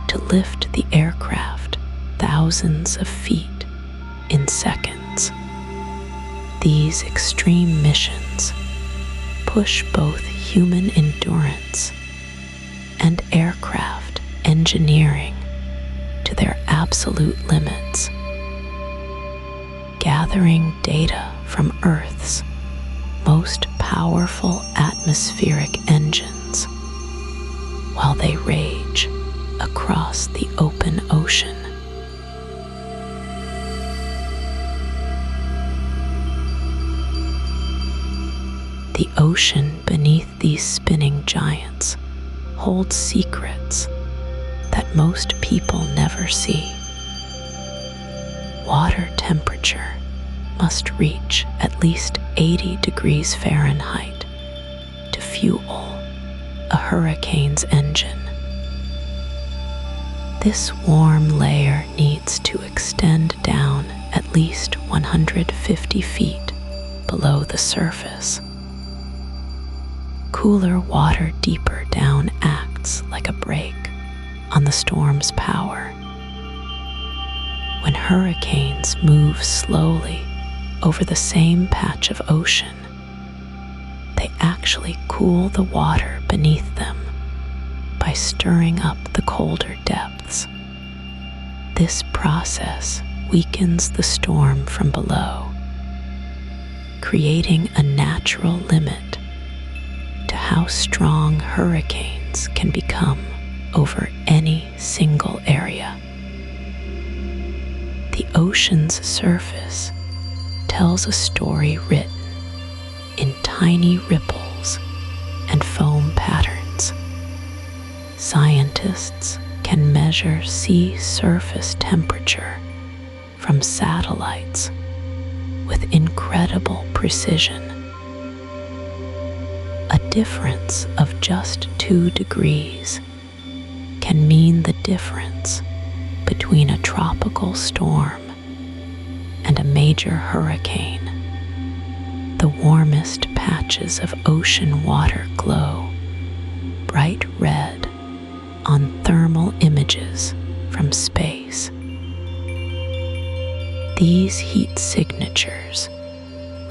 to lift the aircraft thousands of feet in seconds. These extreme missions push both human endurance and aircraft engineering to their absolute limits, gathering data from Earth's most powerful atmospheric engines while they rage across the open ocean. The ocean beneath these spinning giants holds secrets that most people never see. Water temperature must reach at least 80 degrees Fahrenheit to fuel a hurricane's engine. This warm layer needs to extend down at least 150 feet below the surface. Cooler water deeper down acts like a brake on the storm's power. When hurricanes move slowly over the same patch of ocean, they actually cool the water beneath them by stirring up the colder depths. This process weakens the storm from below, creating a natural limit to how strong hurricanes can become over any single area. The ocean's surface tells a story written in tiny ripples and foam patterns. Scientists can measure sea surface temperature from satellites with incredible precision. A difference of just 2 degrees can mean the difference between a tropical storm and a major hurricane. The warmest patches of ocean water glow bright red on thermal images from space. These heat signatures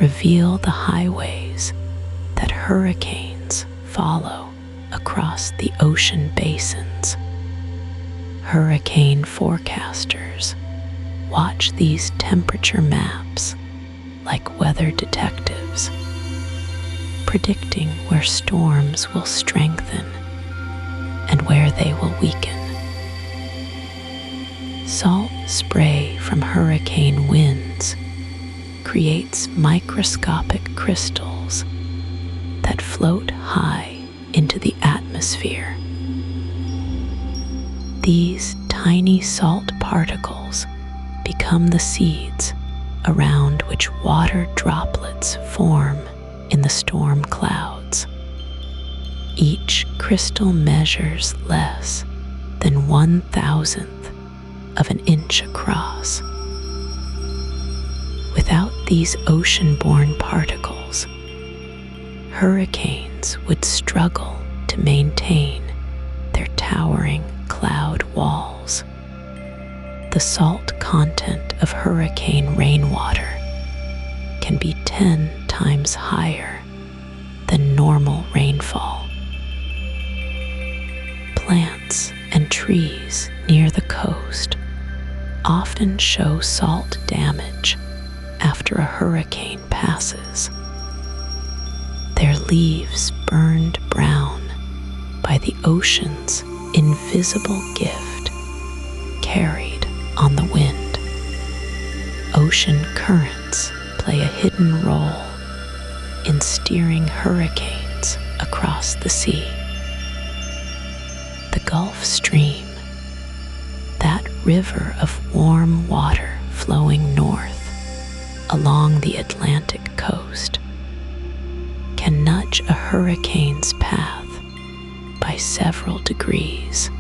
reveal the highways that hurricanes follow across the ocean basins. Hurricane forecasters watch these temperature maps like weather detectives, predicting where storms will strengthen and where they will weaken. Salt spray from hurricane winds creates microscopic crystals that float high into the atmosphere. These tiny salt particles become the seeds around which water droplets form in the storm clouds. Each crystal measures less than 1/1000th of an inch across. Without these ocean-borne particles, hurricanes would struggle to maintain their towering cloud walls. the salt content of hurricane rainwater can be 10 times higher than normal rainfall. Plants and trees near the coast often show salt damage after a hurricane passes, their leaves burned brown by the ocean's invisible gift carried on the wind. Ocean currents play a hidden role in steering hurricanes across the sea. The Gulf Stream, that river of warm water flowing north along the Atlantic coast, can nudge a hurricane's path by several degrees.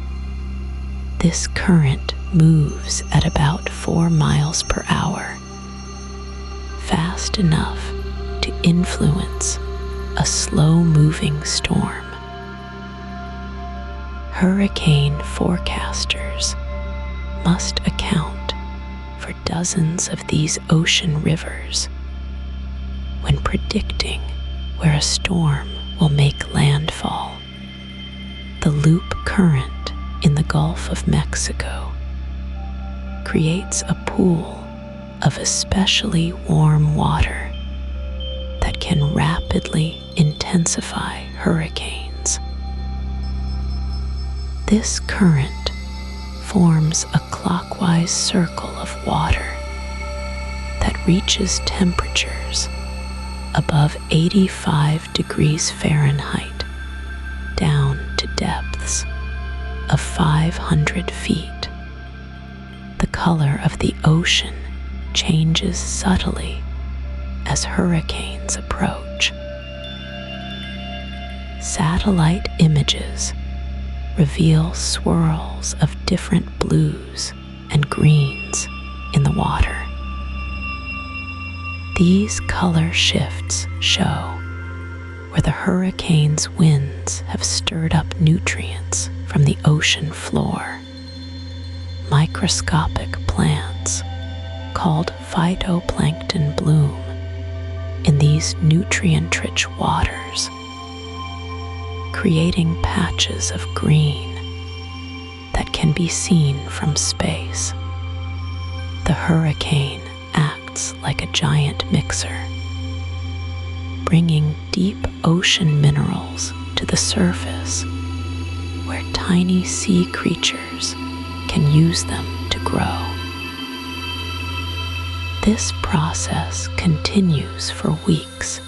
This current moves at about 4 miles per hour, fast enough to influence a slow-moving storm. Hurricane forecasters must account for dozens of these ocean rivers when predicting where a storm will make landfall. The loop current in the Gulf of Mexico creates a pool of especially warm water that can rapidly intensify hurricanes. This current forms a clockwise circle of water that reaches temperatures above 85 degrees Fahrenheit down to depths of 500 feet. The color of the ocean changes subtly as hurricanes approach. Satellite images reveal swirls of different blues and greens in the water. These color shifts show where the hurricane's winds have stirred up nutrients from the ocean floor. Microscopic plants called phytoplankton bloom in these nutrient-rich waters, creating patches of green that can be seen from space. The hurricane acts like a giant mixer, bringing deep ocean minerals to the surface where tiny sea creatures can use them to grow. This process continues for weeks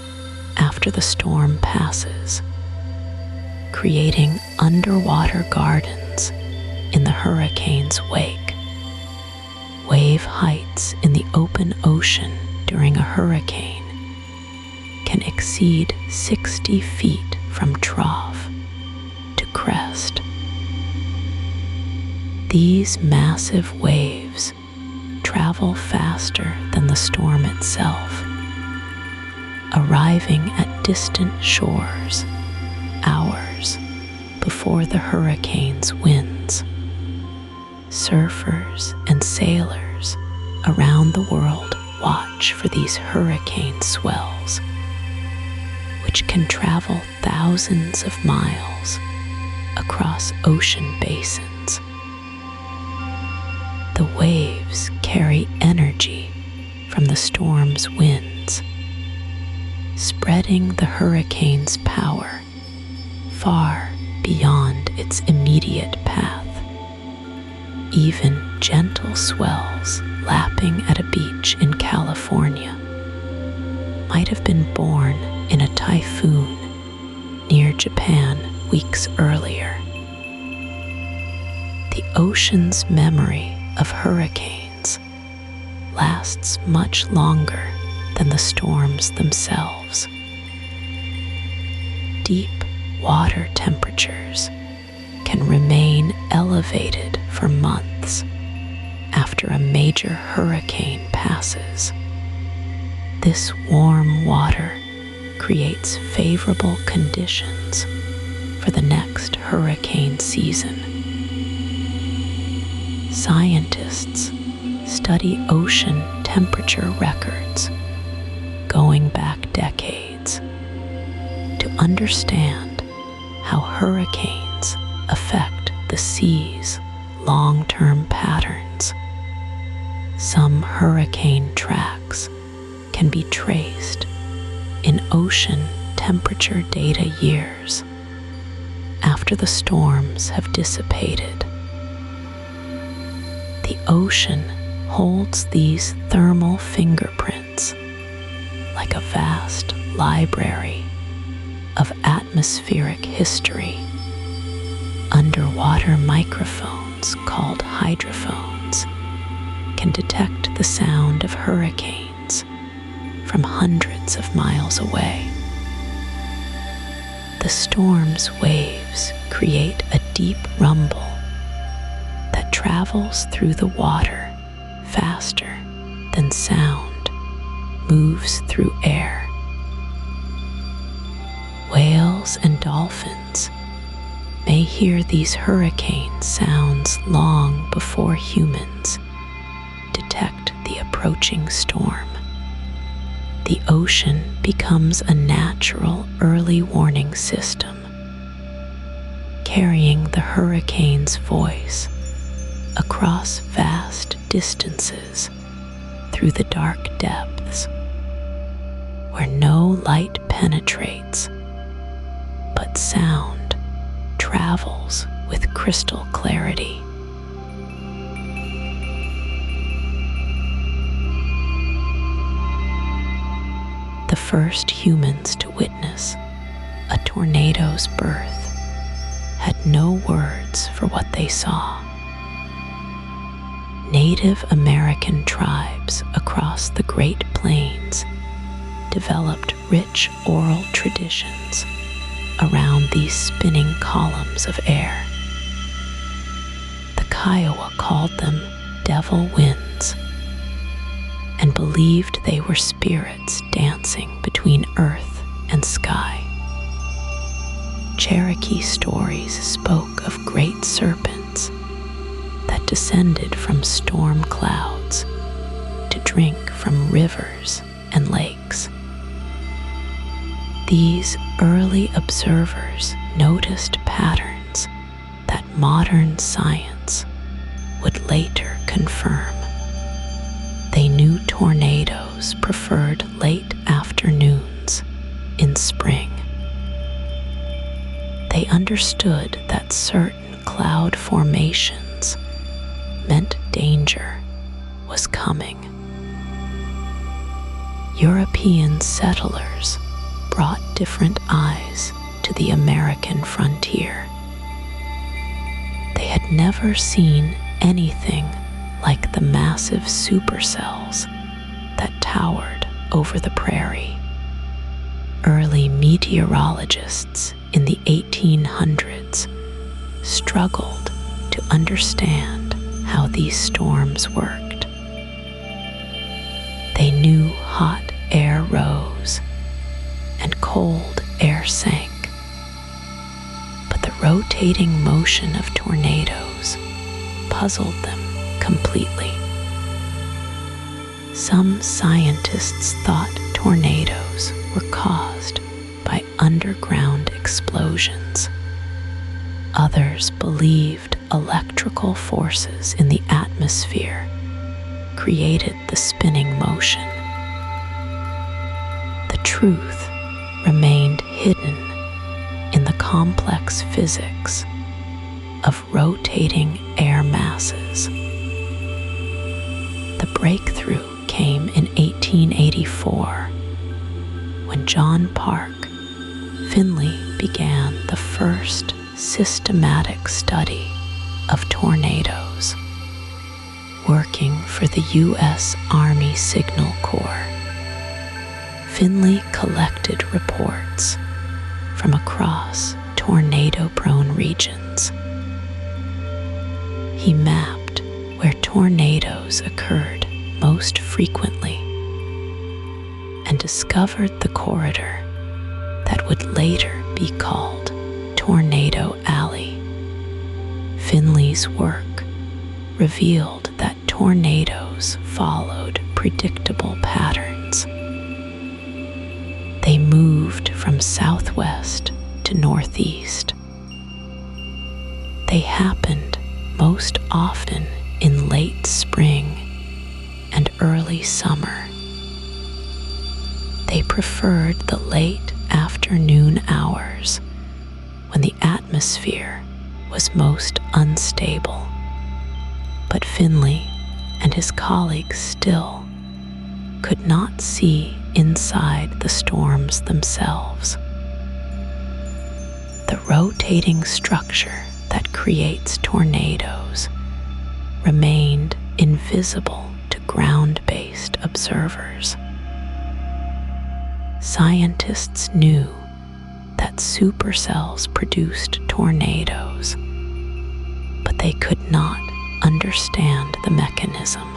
after the storm passes, creating underwater gardens in the hurricane's wake. Wave heights in the open ocean during a hurricane can exceed 60 feet from trough to crest. These massive waves travel faster than the storm itself, arriving at distant shores hours before the hurricane's winds. Surfers and sailors around the world watch for these hurricane swells, which can travel thousands of miles across ocean basins. The waves carry energy from the storm's winds, spreading the hurricane's power far beyond its immediate path. Even gentle swells lapping at a beach in California might have been born in a typhoon near Japan weeks earlier. The ocean's memory of hurricanes lasts much longer than the storms themselves. Deep water temperatures can remain elevated for months after a major hurricane passes. This warm water creates favorable conditions for the next hurricane season. Scientists study ocean temperature records going back decades to understand how hurricanes affect the sea's long-term patterns. Some hurricane tracks can be traced in ocean temperature data years after the storms have dissipated. The ocean holds these thermal fingerprints like a vast library of atmospheric history. Underwater microphones called hydrophones can detect the sound of hurricanes from hundreds of miles away. The storm's waves create a deep rumble that travels through the water faster than sound moves through air. Whales and dolphins may hear these hurricane sounds long before humans detect the approaching storm. The ocean becomes a natural early warning system, carrying the hurricane's voice across vast distances through the dark depths where no light penetrates, but sound travels with crystal clarity. The first humans to witness a tornado's birth had no words for what they saw. Native American tribes across the Great Plains developed rich oral traditions around these spinning columns of air. The Kiowa called them devil winds and believed they were spirits dancing between earth and sky. Cherokee stories spoke of great serpents that descended from storm clouds to drink from rivers and lakes. These early observers noticed patterns that modern science would later confirm. They knew tornadoes preferred late afternoons in spring. They understood that certain cloud formations meant danger was coming. European settlers brought different eyes to the American frontier. They had never seen anything like the massive supercells that towered over the prairie. Early meteorologists in the 1800s struggled to understand how these storms worked. They knew hot air rose and cold air sank, but the rotating motion of tornadoes puzzled them completely. Some scientists thought tornadoes were caused by underground explosions. Others believed electrical forces in the atmosphere created the spinning motion. The truth remained hidden in the complex physics of rotating air masses. The breakthrough came in 1884 when John Park Finley began the first systematic study of tornadoes, working for the U.S. Army Signal Corps. Finley collected reports from across tornado-prone regions. He mapped where tornadoes occurred most frequently and discovered the corridor that would later be called Tornado Alley. Finley's work revealed that tornadoes followed predictable patterns. They moved from southwest to northeast. They happened most often in late spring and early summer. They preferred the late afternoon hours when the atmosphere was most unstable. But Finley and his colleagues still could not see inside the storms themselves. The rotating structure that creates tornadoes remained invisible to ground-based observers. Scientists knew that supercells produced tornadoes, but they could not understand the mechanism.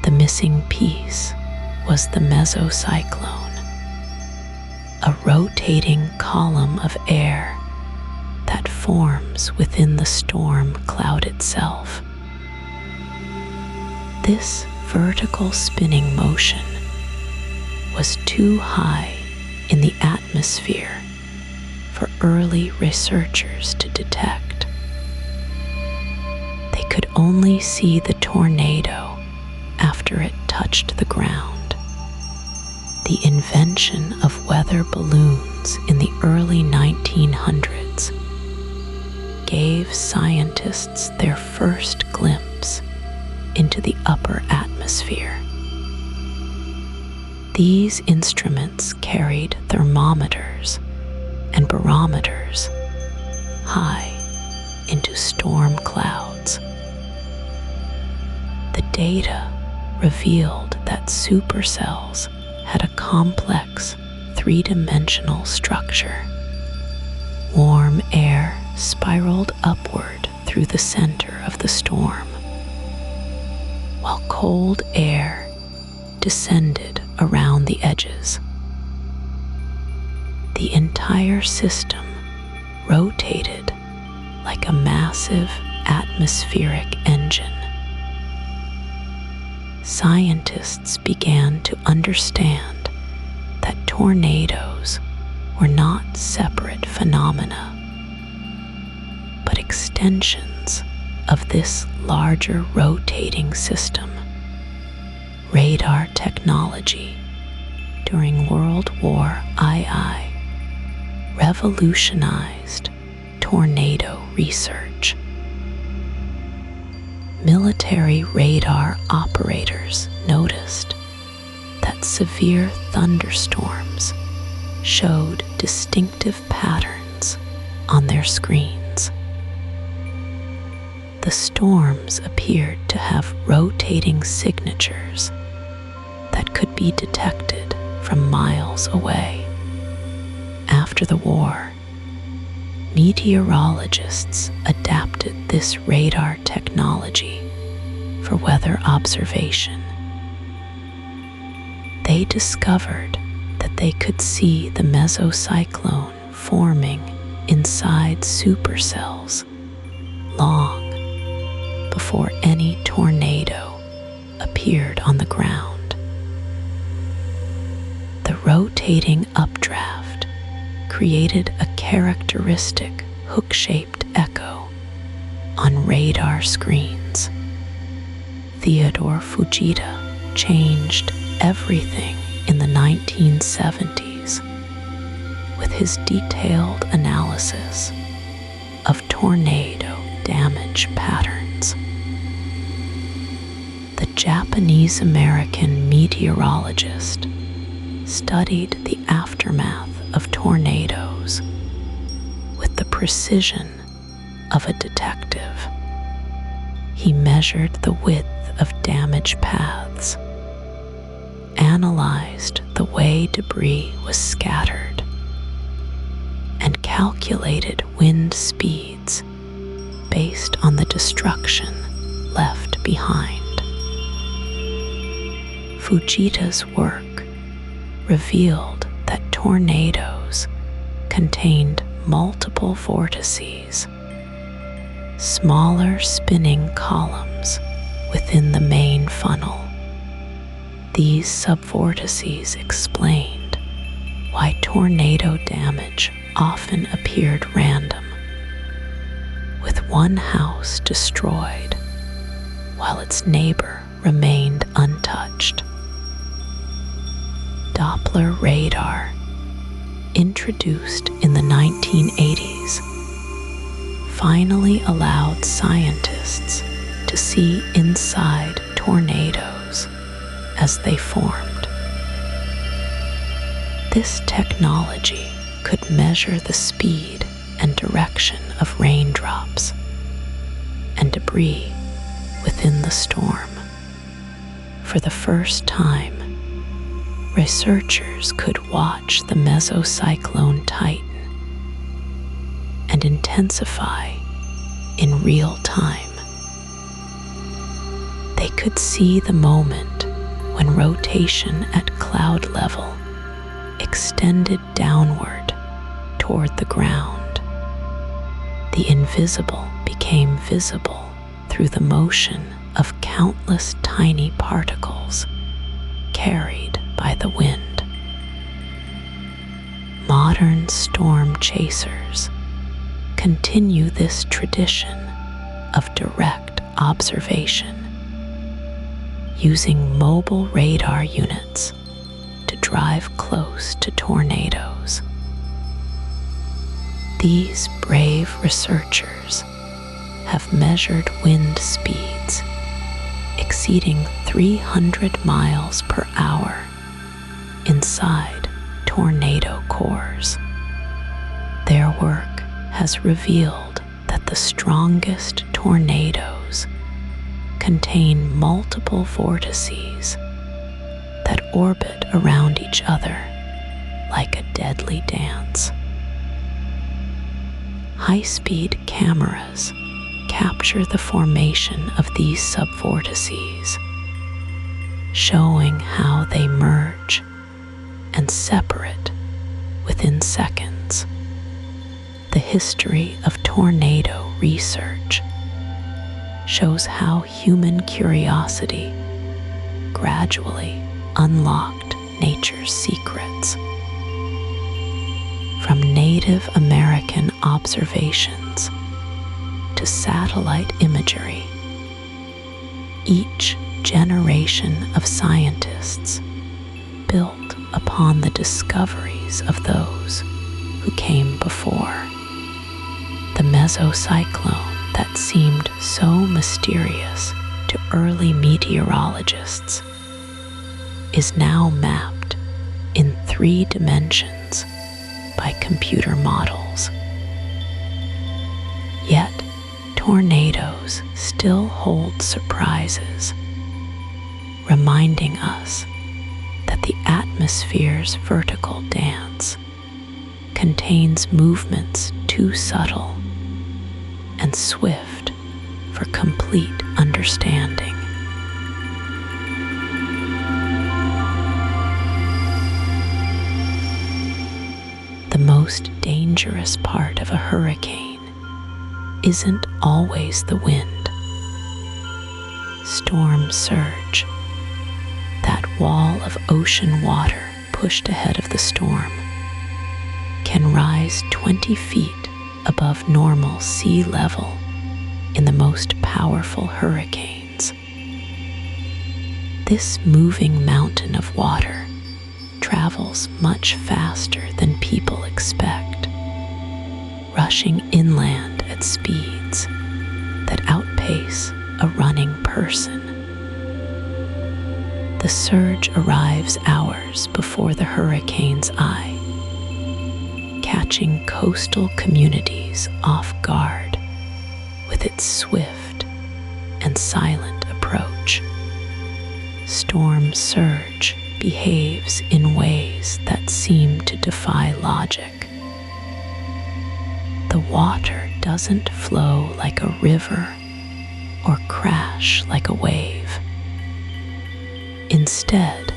The missing piece was the mesocyclone, a rotating column of air that forms within the storm cloud itself. This vertical spinning motion was too high in the atmosphere for early researchers to detect. They could only see the tornado after it touched the ground. The invention of weather balloons in the early 1900s gave scientists their first glimpse into the upper atmosphere. These instruments carried thermometers and barometers high into storm clouds. The data revealed that supercells had a complex three-dimensional structure. Warm air spiraled upward through the center of the storm, while cold air descended around the edges. The entire system rotated like a massive atmospheric engine. Scientists began to understand that tornadoes were not separate phenomena, but extensions of this larger rotating system. Radar technology during World War II revolutionized tornado research. Military radar operators noticed that severe thunderstorms showed distinctive patterns on their screens. The storms appeared to have rotating signatures that could be detected from miles away. After the war, meteorologists adapted this radar technology for weather observation. They discovered that they could see the mesocyclone forming inside supercells long before any tornado appeared on the ground. The rotating updraft created a characteristic hook-shaped echo on radar screens. Theodore Fujita changed everything in the 1970s with his detailed analysis of tornado damage patterns. The Japanese-American meteorologist studied the aftermath of tornadoes with the precision of a detective. He measured the width of damage paths, analyzed the way debris was scattered, and calculated wind speeds based on the destruction left behind. Fujita's work revealed that tornadoes contained multiple vortices, smaller spinning columns within the main funnel. These subvortices explained why tornado damage often appeared random, with one house destroyed while its neighbor remained untouched. Doppler radar, introduced in the 1980s, finally allowed scientists to see inside tornadoes as they formed. This technology could measure the speed and direction of raindrops and debris within the storm. For the first time, researchers could watch the mesocyclone tighten and intensify in real time. They could see the moment when rotation at cloud level extended downward toward the ground. The invisible became visible through the motion of countless tiny particles carried by the wind. Modern storm chasers continue this tradition of direct observation, using mobile radar units to drive close to tornadoes. These brave researchers have measured wind speeds exceeding 300 miles per hour inside tornado cores. Their work has revealed that the strongest tornadoes contain multiple vortices that orbit around each other like a deadly dance. High-speed cameras capture the formation of these subvortices, showing how they merge and separate within seconds. The history of tornado research shows how human curiosity gradually unlocked nature's secrets. From Native American observations to satellite imagery, each generation of scientists built upon the discoveries of those who came before. The mesocyclone that seemed so mysterious to early meteorologists is now mapped in 3 dimensions by computer models. Yet, tornadoes still hold surprises, reminding us that the atmosphere's vertical dance contains movements too subtle and swift for complete understanding. The most dangerous part of a hurricane isn't always the wind. Storm surge, that wall of ocean water pushed ahead of the storm, can rise 20 feet above normal sea level in the most powerful hurricanes. This moving mountain of water travels much faster than people expect, rushing inland at speeds that outpace a running person. The surge arrives hours before the hurricane's eye, catching coastal communities off guard with its swift and silent approach. Storm surge behaves in ways that seem to defy logic. The water doesn't flow like a river or crash like a wave. Instead,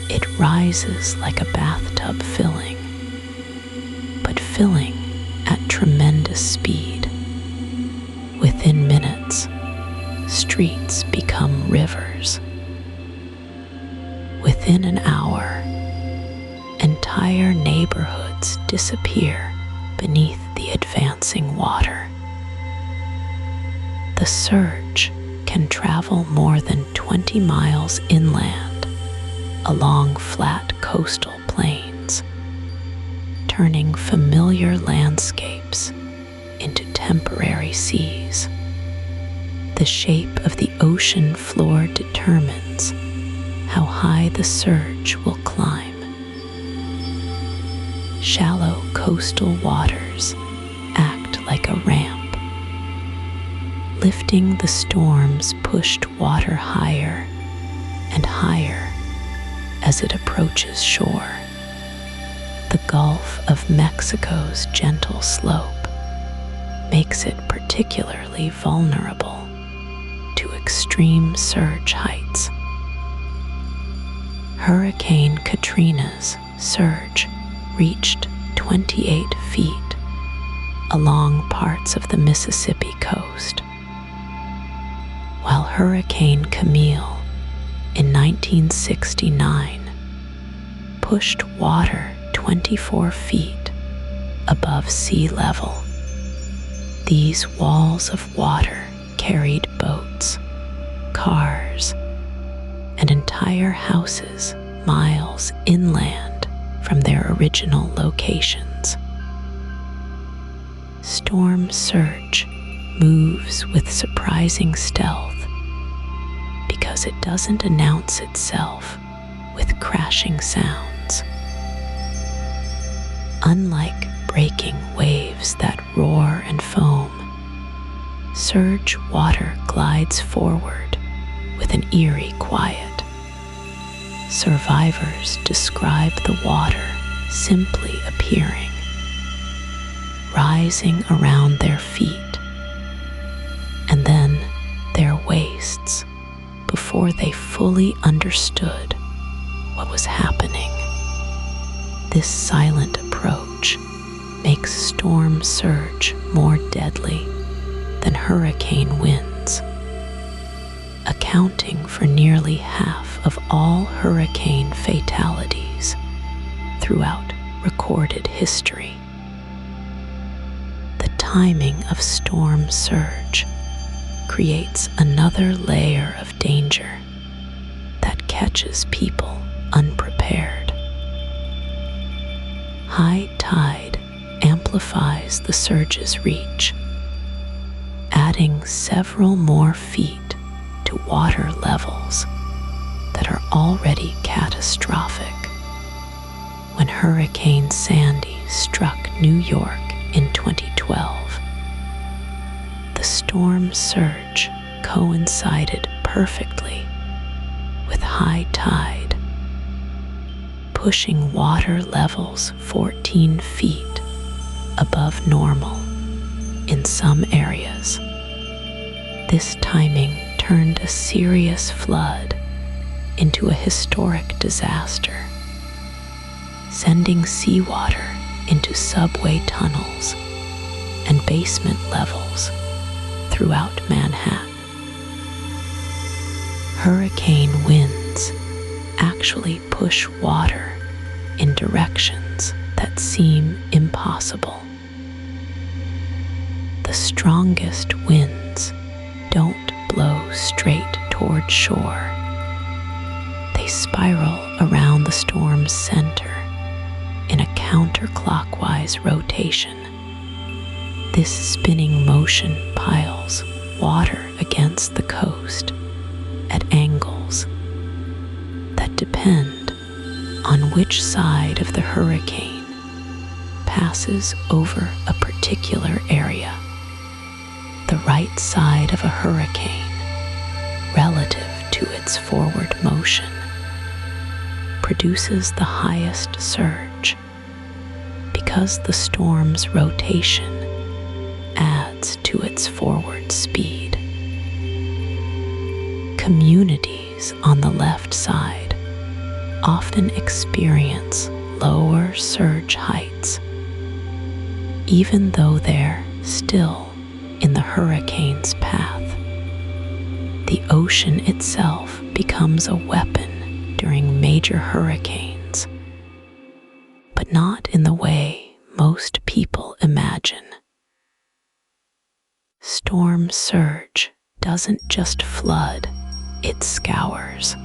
it rises like a bathtub filling, but filling at tremendous speed, become rivers. Within an hour, entire neighborhoods disappear beneath the advancing water. The surge can travel more than 20 miles inland along flat coastal plains, turning familiar landscapes into temporary seas. The shape of the ocean floor determines how high the surge will climb. Shallow coastal waters act like a ramp, lifting the storm's pushed water higher and higher as it approaches shore. The Gulf of Mexico's gentle slope makes it particularly vulnerable to extreme surge heights. Hurricane Katrina's surge reached 28 feet along parts of the Mississippi coast, while Hurricane Camille in 1969 pushed water 24 feet above sea level. These walls of water carried boats, cars, and entire houses miles inland from their original locations. Storm surge moves with surprising stealth because it doesn't announce itself with crashing sounds. Unlike breaking waves that roar and foam, surge water glides forward with an eerie quiet. Survivors describe the water simply appearing, rising around their feet, and then their waists before they fully understood what was happening. This silent approach makes storm surge more deadly than hurricane winds, accounting for nearly half of all hurricane fatalities throughout recorded history. The timing of storm surge creates another layer of danger that catches people unprepared. High tide amplifies the surge's reach, adding several more feet to water levels that are already catastrophic. When Hurricane Sandy struck New York in 2012, the storm surge coincided perfectly with high tide, pushing water levels 14 feet above normal in some areas. This timing turned a serious flood into a historic disaster, sending seawater into subway tunnels and basement levels throughout Manhattan. Hurricane winds actually push water in directions that seem impossible. The strongest winds don't blow straight toward shore. They spiral around the storm's center in a counterclockwise rotation. This spinning motion piles water against the coast at angles that depend on which side of the hurricane passes over a particular area. The right side of a hurricane, relative to its forward motion, produces the highest surge because the storm's rotation adds to its forward speed. Communities on the left side often experience lower surge heights, even though they're still in the hurricane's path. The ocean itself becomes a weapon during major hurricanes, but not in the way most people imagine. Storm surge doesn't just flood, it scours.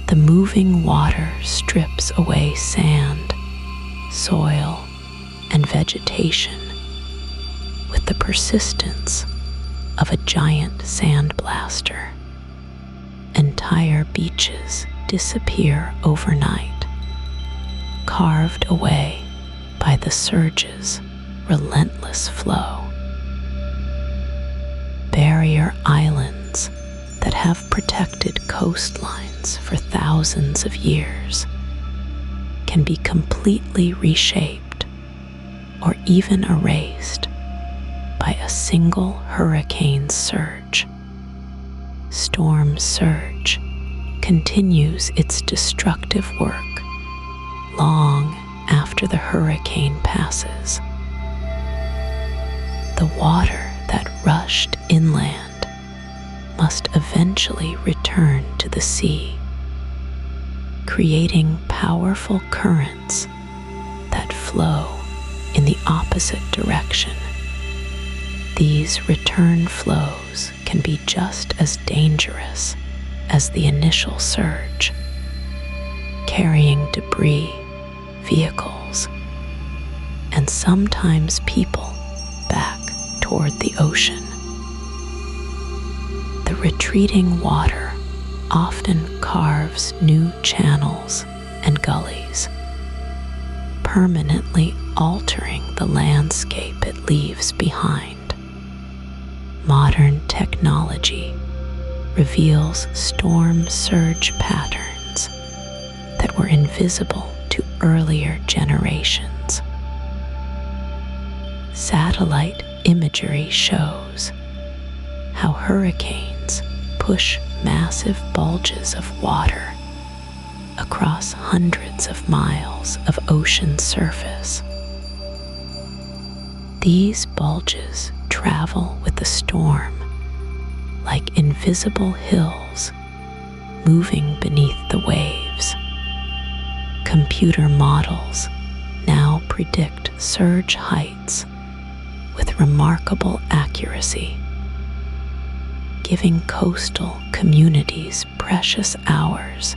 The moving water strips away sand, soil, and vegetation with the persistence of a giant sandblaster. Entire beaches disappear overnight, carved away by the surge's relentless flow. Barrier islands that have protected coastlines for thousands of years can be completely reshaped or even erased by a single hurricane's surge. Storm surge continues its destructive work long after the hurricane passes. The water that rushed inland must eventually return to the sea, creating powerful currents that flow in the opposite direction. These return flows can be just as dangerous as the initial surge, carrying debris, vehicles, and sometimes people back toward the ocean. The retreating water often carves new channels and gullies, permanently altering the landscape it leaves behind. Modern technology reveals storm surge patterns that were invisible to earlier generations. Satellite imagery shows how hurricanes push massive bulges of water across hundreds of miles of ocean surface. These bulges travel with the storm like invisible hills moving beneath the waves. Computer models now predict surge heights with remarkable accuracy, giving coastal communities precious hours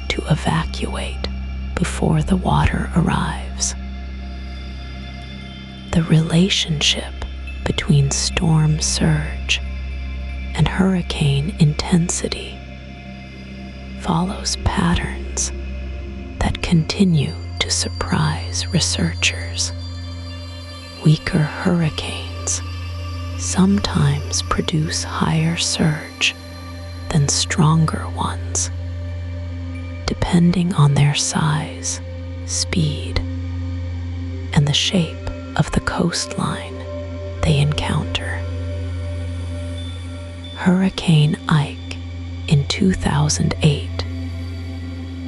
to evacuate before the water arrives. The relationship between storm surge and hurricane intensity follows patterns that continue to surprise researchers. Weaker hurricanes sometimes produce higher surge than stronger ones, depending on their size, speed, and the shape of the coastline they encounter. Hurricane Ike in 2008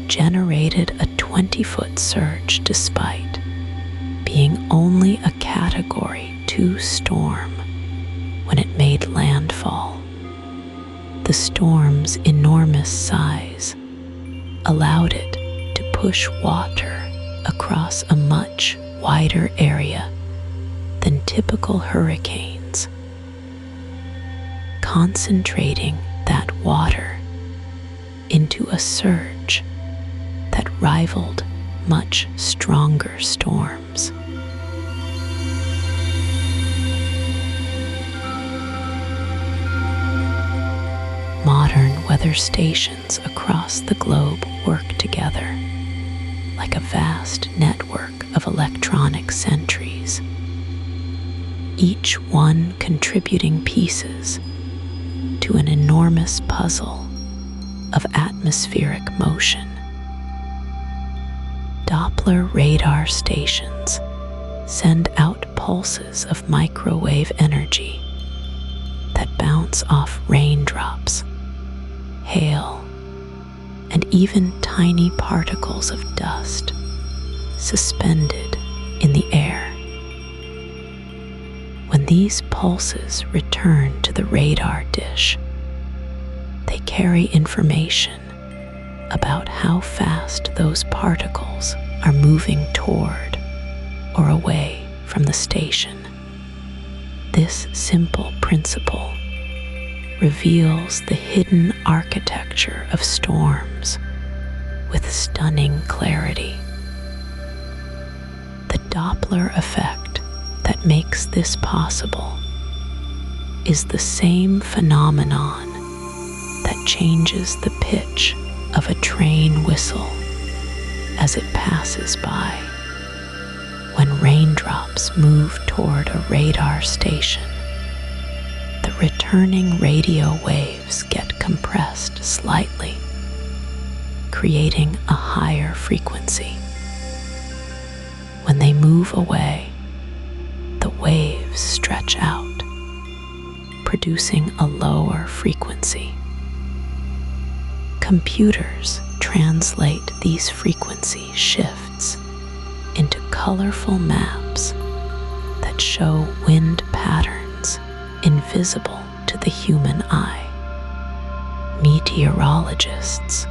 generated a 20-foot surge despite being only a Category 2 storm when it made landfall. The storm's enormous size allowed it to push water across a much wider area than typical hurricanes, concentrating that water into a surge that rivaled much stronger storms. Modern weather stations across the globe work together like a vast network of electronic sentries, each one contributing pieces to an enormous puzzle of atmospheric motion. Doppler radar stations send out pulses of microwave energy that bounce off raindrops, hail, and even tiny particles of dust suspended in the air. When these pulses return to the radar dish, they carry information about how fast those particles are moving toward or away from the station. This simple principle reveals the hidden architecture of storms with stunning clarity. The Doppler effect that makes this possible is the same phenomenon that changes the pitch of a train whistle as it passes by when raindrops move toward a radar station. The returning radio waves get compressed slightly, creating a higher frequency. When they move away, the waves stretch out, producing a lower frequency. Computers translate these frequency shifts into colorful maps that show wind patterns invisible to the human eye. Meteorologists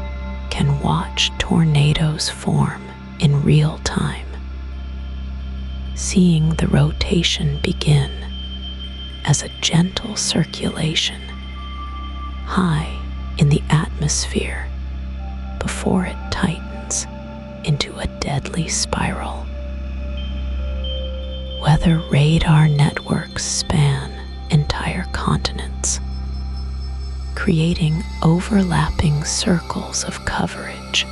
can watch tornadoes form in real time, seeing the rotation begin as a gentle circulation high in the atmosphere before it tightens into a deadly spiral. Weather radar networks span entire continents, creating overlapping circles of coverage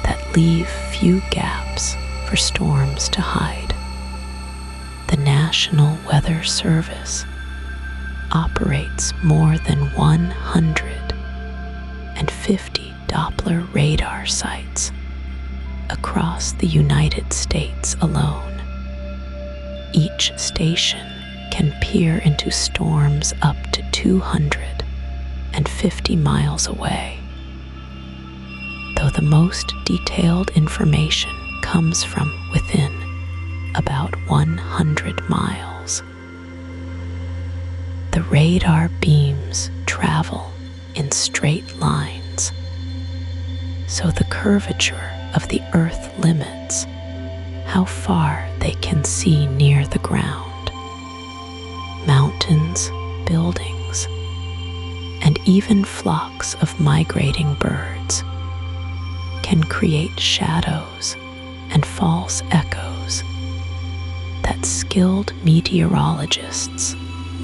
that leave few gaps for storms to hide. The National Weather Service operates more than 150 Doppler radar sites across the United States alone. Each station can peer into storms up to 250 miles away, though the most detailed information comes from within about 100 miles. The radar beams travel in straight lines, so the curvature of the Earth limits how far they can see near the ground. Mountains, buildings, and even flocks of migrating birds can create shadows and false echoes that skilled meteorologists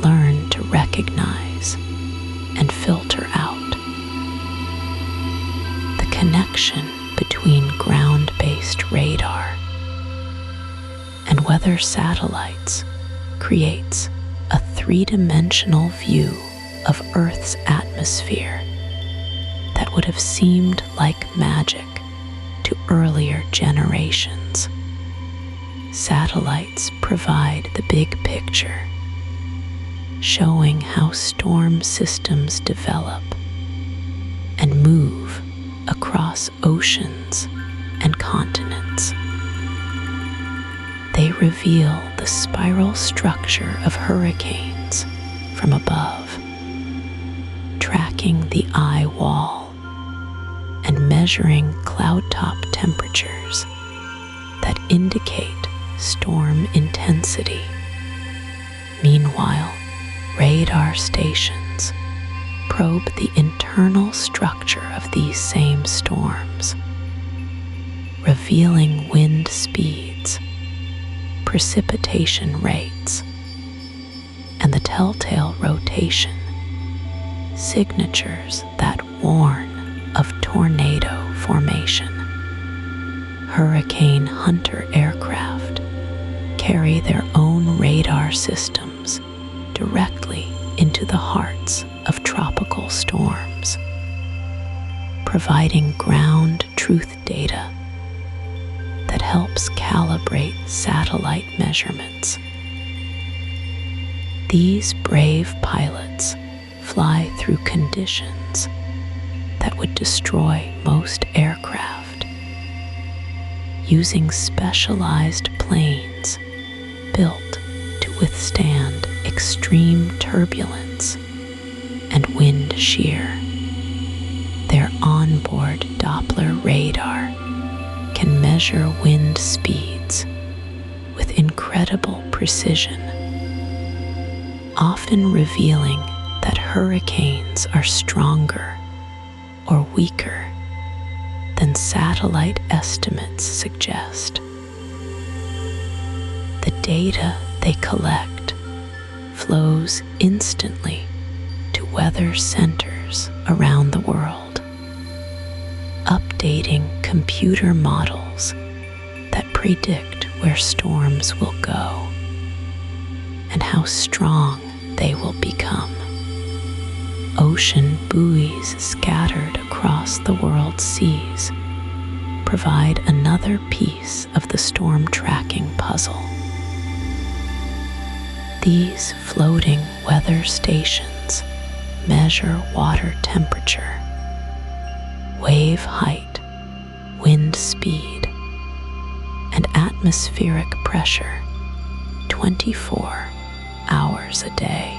learn to recognize and filter out. The connection between ground-based radar and weather satellites creates a three-dimensional view of Earth's atmosphere that would have seemed like magic to earlier generations. Satellites provide the big picture, showing how storm systems develop and move across oceans and continents. They reveal the spiral structure of hurricanes from above, tracking the eye wall and measuring cloud-top temperatures that indicate storm intensity. Meanwhile, radar stations probe the internal structure of these same storms, revealing wind speeds, precipitation rates, and the telltale rotation, signatures that warn of tornado formation. Hurricane hunter aircraft carry their own radar systems directly into the hearts of tropical storms, providing ground truth data that helps calibrate satellite measurements. These brave pilots fly through conditions that would destroy most aircraft, using specialized planes built to withstand extreme turbulence and wind shear. Their onboard Doppler radar can measure wind speeds with incredible precision, often revealing that hurricanes are stronger or weaker than satellite estimates suggest. The data they collect flows instantly to weather centers around the world, updating computer models that predict where storms will go and how strong they will become. Ocean buoys scattered across the world's seas provide another piece of the storm tracking puzzle. These floating weather stations measure water temperature, wave height, wind speed, and atmospheric pressure 24 hours a day.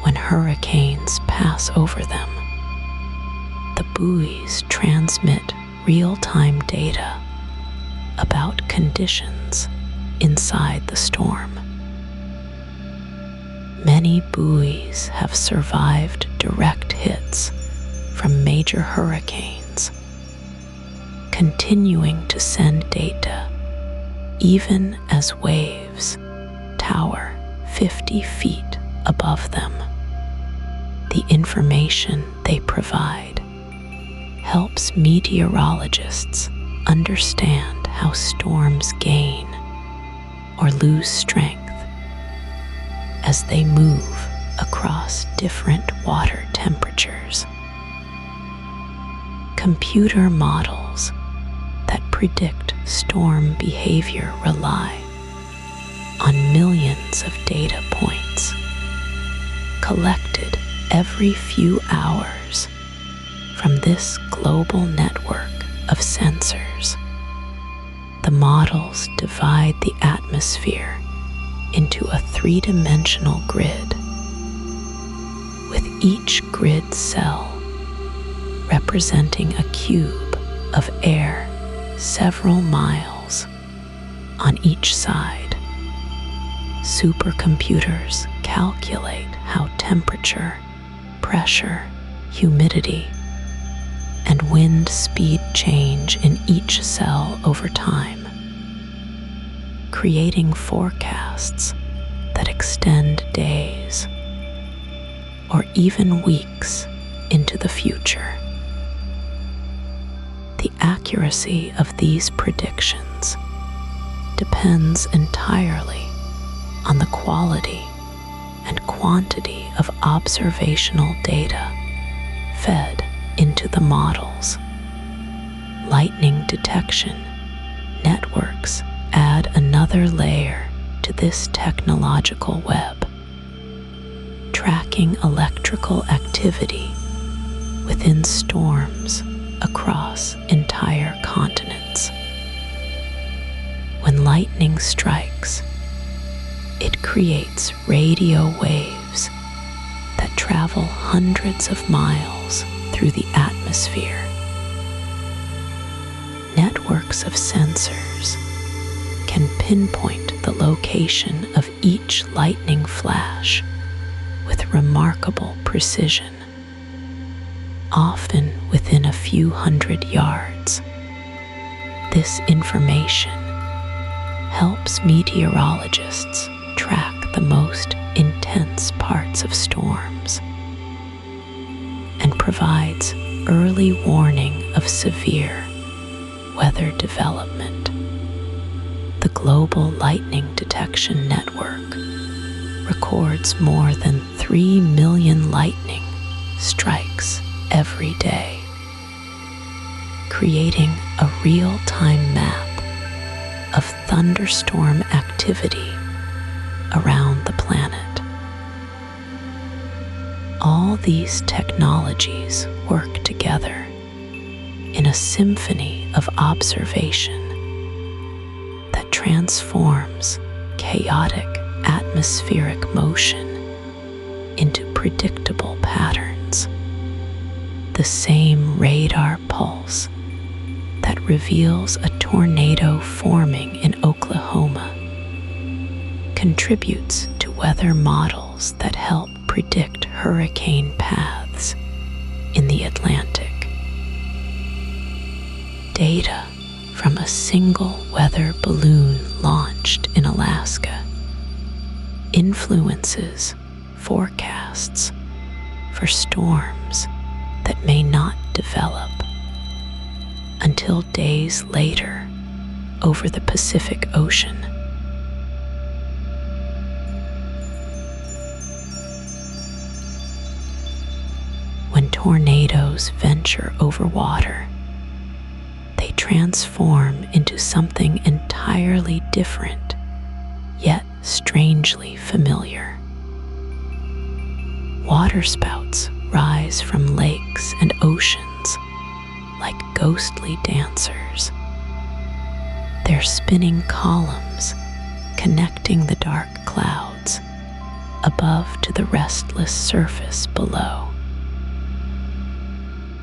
When hurricanes pass over them, the buoys transmit real-time data about conditions inside the storm. Many buoys have survived direct hits from major hurricanes, continuing to send data even as waves tower 50 feet above them. The information they provide helps meteorologists understand how storms gain or lose strength as they move across different water temperatures. Computer models that predict storm behavior rely on millions of data points collected every few hours from this global network of sensors. The models divide the atmosphere into a three-dimensional grid, with each grid cell representing a cube of air several miles on each side. Supercomputers calculate how temperature, pressure, humidity, and wind speed change in each cell over time, creating forecasts that extend days or even weeks into the future. The accuracy of these predictions depends entirely on the quality and quantity of observational data fed into the models. Lightning detection networks add another layer to this technological web, tracking electrical activity within storms across entire continents. When lightning strikes, it creates radio waves that travel hundreds of miles through the atmosphere. Networks of sensors can pinpoint the location of each lightning flash with remarkable precision, often within a few hundred yards. This information helps meteorologists track the most intense parts of storms and provides early warning of severe weather development. The Global Lightning Detection Network records more than 3 million lightning strikes every day, creating a real-time map of thunderstorm activity around the planet. All these technologies work together in a symphony of observation that transforms chaotic atmospheric motion into predictable patterns. The same radar pulse that reveals a tornado forming in Oklahoma contributes to weather models that help predict hurricane paths in the Atlantic. Data from a single weather balloon launched in Alaska influences forecasts for storms that may not develop until days later over the Pacific Ocean. When tornadoes venture over water, they transform into something entirely different, yet strangely familiar. Waterspouts rise from lakes and oceans like ghostly dancers, their spinning columns connecting the dark clouds above to the restless surface below.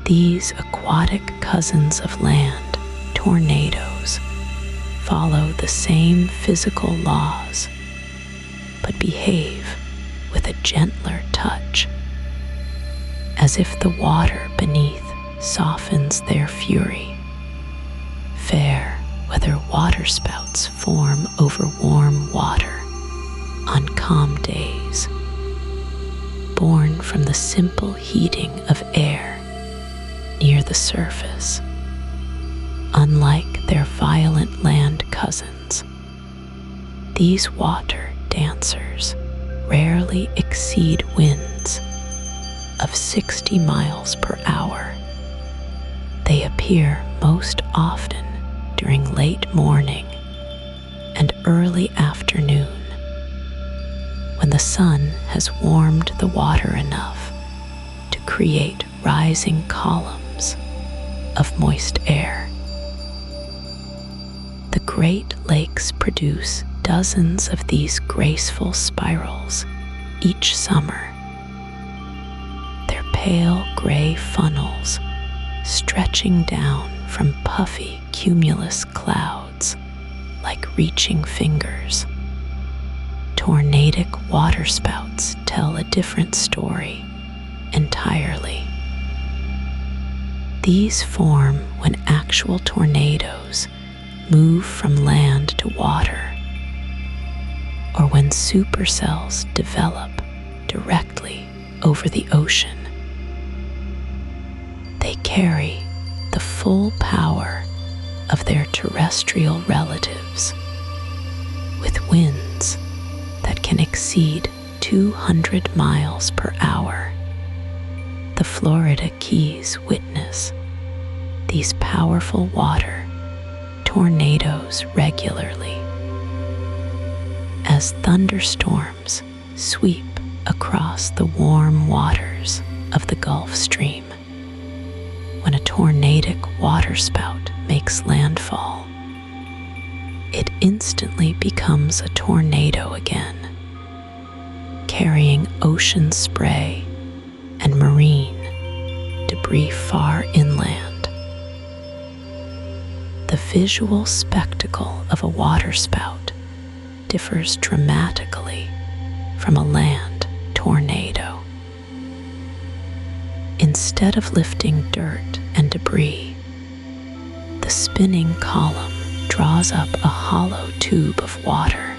These aquatic cousins of land, tornadoes, follow the same physical laws, but behave with a gentler touch, as if the water beneath softens their fury. Fair weather waterspouts form over warm water on calm days, born from the simple heating of air near the surface. Unlike their violent land cousins, these water dancers rarely exceed winds of 60 miles per hour. They appear most often during late morning and early afternoon, when the sun has warmed the water enough to create rising columns of moist air. The Great Lakes produce dozens of these graceful spirals each summer, their pale gray funnels stretching down from puffy cumulus clouds like reaching fingers. Tornadic waterspouts tell a different story entirely. These form when actual tornadoes move from land to water, or when supercells develop directly over the ocean. They carry the full power of their terrestrial relatives, with winds that can exceed 200 miles per hour. The Florida Keys witness these powerful water tornadoes regularly as thunderstorms sweep across the warm waters of the Gulf Stream. When a tornadic waterspout makes landfall, it instantly becomes a tornado again, carrying ocean spray and marine debris far inland. The visual spectacle of a waterspout differs dramatically from a land tornado. Instead of lifting dirt and debris, the spinning column draws up a hollow tube of water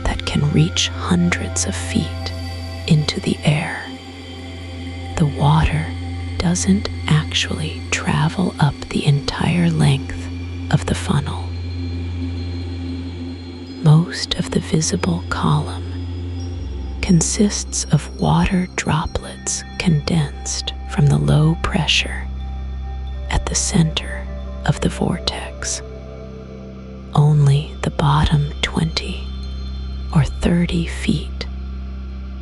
that can reach hundreds of feet into the air. The water doesn't actually travel up the entire length of the funnel. Most of the visible column consists of water droplets condensed from the low pressure at the center of the vortex. Only the bottom 20 or 30 feet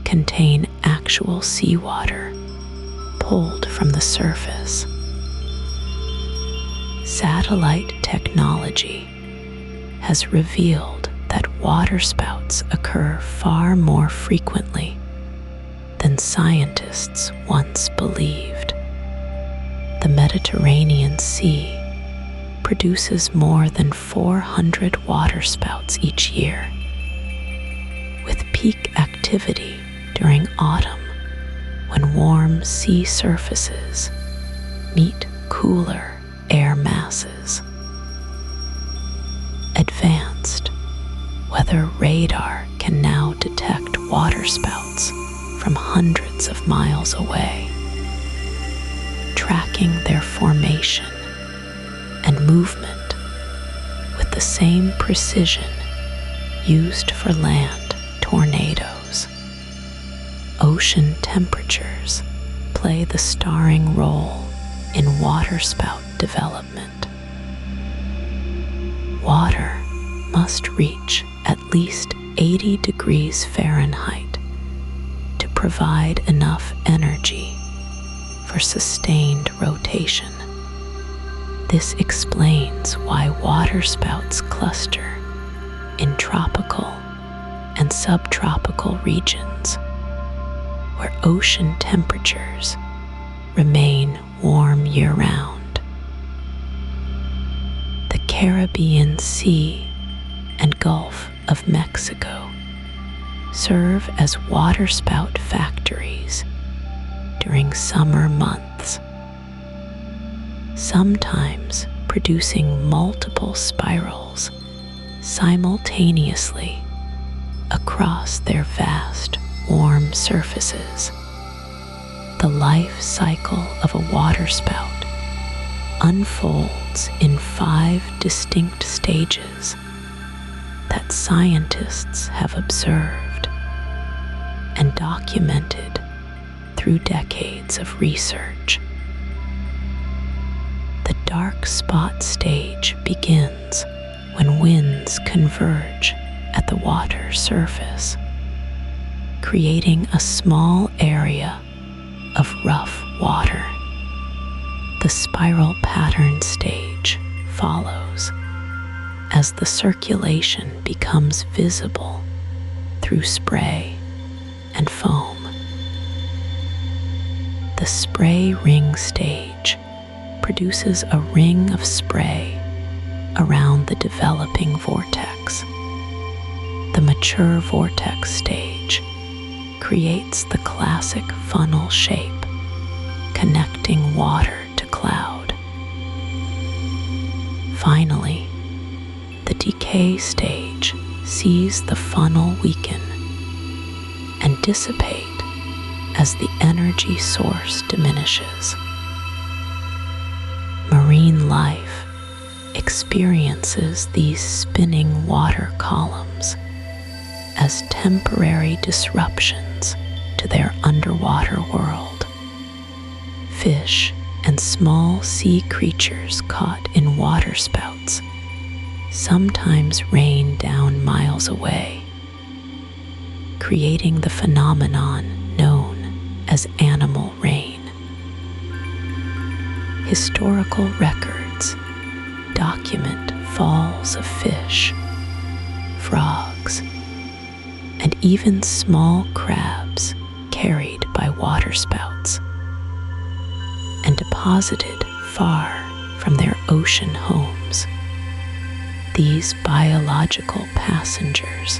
contain actual seawater pulled from the surface. Satellite technology has revealed that waterspouts occur far more frequently than scientists once believed. The Mediterranean Sea produces more than 400 waterspouts each year, with peak activity during autumn when warm sea surfaces meet cooler air masses. Advanced weather radar can now detect waterspouts from hundreds of miles away, tracking their formation and movement with the same precision used for land tornadoes. Ocean temperatures play the starring role in waterspout development. Water must reach at least 80 degrees Fahrenheit to provide enough energy for sustained rotation. This explains why waterspouts cluster in tropical and subtropical regions where ocean temperatures remain warm year-round. The Caribbean Sea and Gulf of Mexico serve as waterspout factories during summer months, sometimes producing multiple spirals simultaneously across their vast warm surfaces. The life cycle of a waterspout unfolds in 5 distinct stages that scientists have observed and documented through decades of research. The dark spot stage begins when winds converge at the water surface, creating a small area of rough water. The spiral pattern stage follows as the circulation becomes visible through spray and foam. The spray ring stage produces a ring of spray around the developing vortex. The mature vortex stage creates the classic funnel shape, connecting water to cloud. Finally, the decay stage sees the funnel weaken and dissipate as the energy source diminishes. Marine life experiences these spinning water columns as temporary disruptions to their underwater world. Fish and small sea creatures caught in waterspouts sometimes rain down miles away, creating the phenomenon known as animal rain. Historical records document falls of fish, frogs, and even small crabs carried by waterspouts and deposited far from their ocean homes. These biological passengers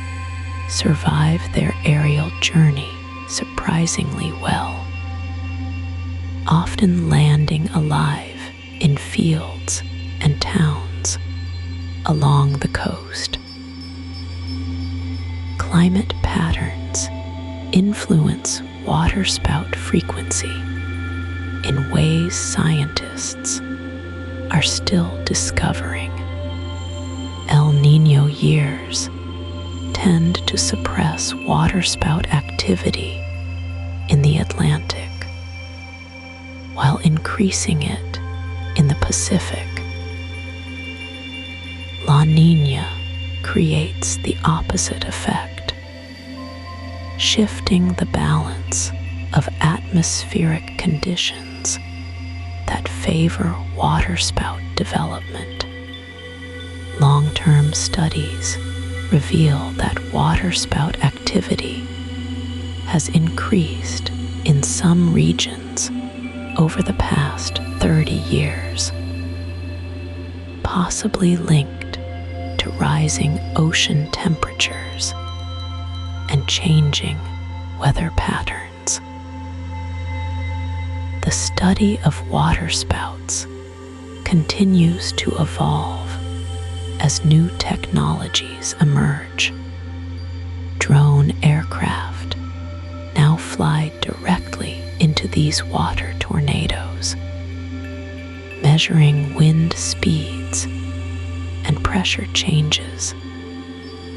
survive their aerial journey surprisingly well, often landing alive in fields and towns along the coast. Climate patterns influence waterspout frequency in ways scientists are still discovering. El Niño years tend to suppress waterspout activity in the Atlantic, while increasing it in the Pacific. La Niña creates the opposite effect, shifting the balance of atmospheric conditions that favor waterspout development. Long-term studies reveal that waterspout activity has increased in some regions over the past 30 years, possibly linked to rising ocean temperatures and changing weather patterns. The study of waterspouts continues to evolve as new technologies emerge. Drone aircraft now fly directly into these water tornadoes, measuring wind speeds and pressure changes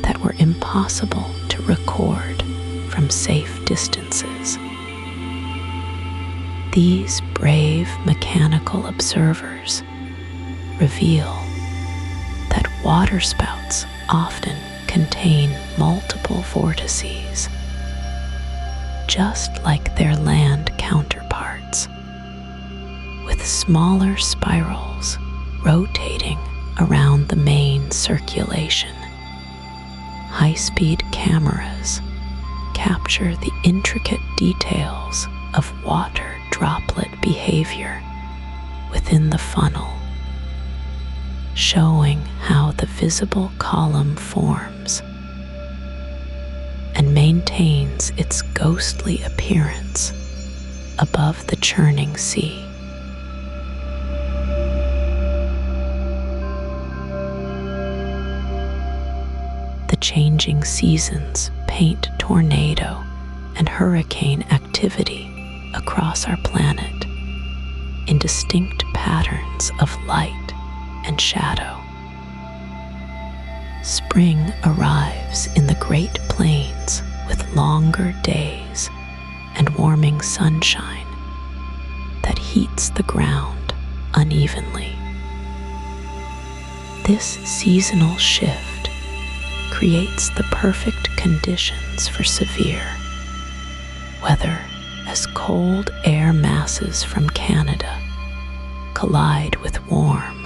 that were impossible to record from safe distances. These brave mechanical observers reveal that waterspouts often contain multiple vortices, just like their land counterparts, with smaller spirals rotating around the main circulation. High-speed cameras capture the intricate details of water droplet behavior within the funnel, showing how the visible column forms and maintains its ghostly appearance above the churning sea. The changing seasons paint tornado and hurricane activity across our planet in distinct patterns of light and shadow. Spring arrives in the Great Plains with longer days and warming sunshine that heats the ground unevenly. This seasonal shift creates the perfect conditions for severe weather as cold air masses from Canada collide with warm,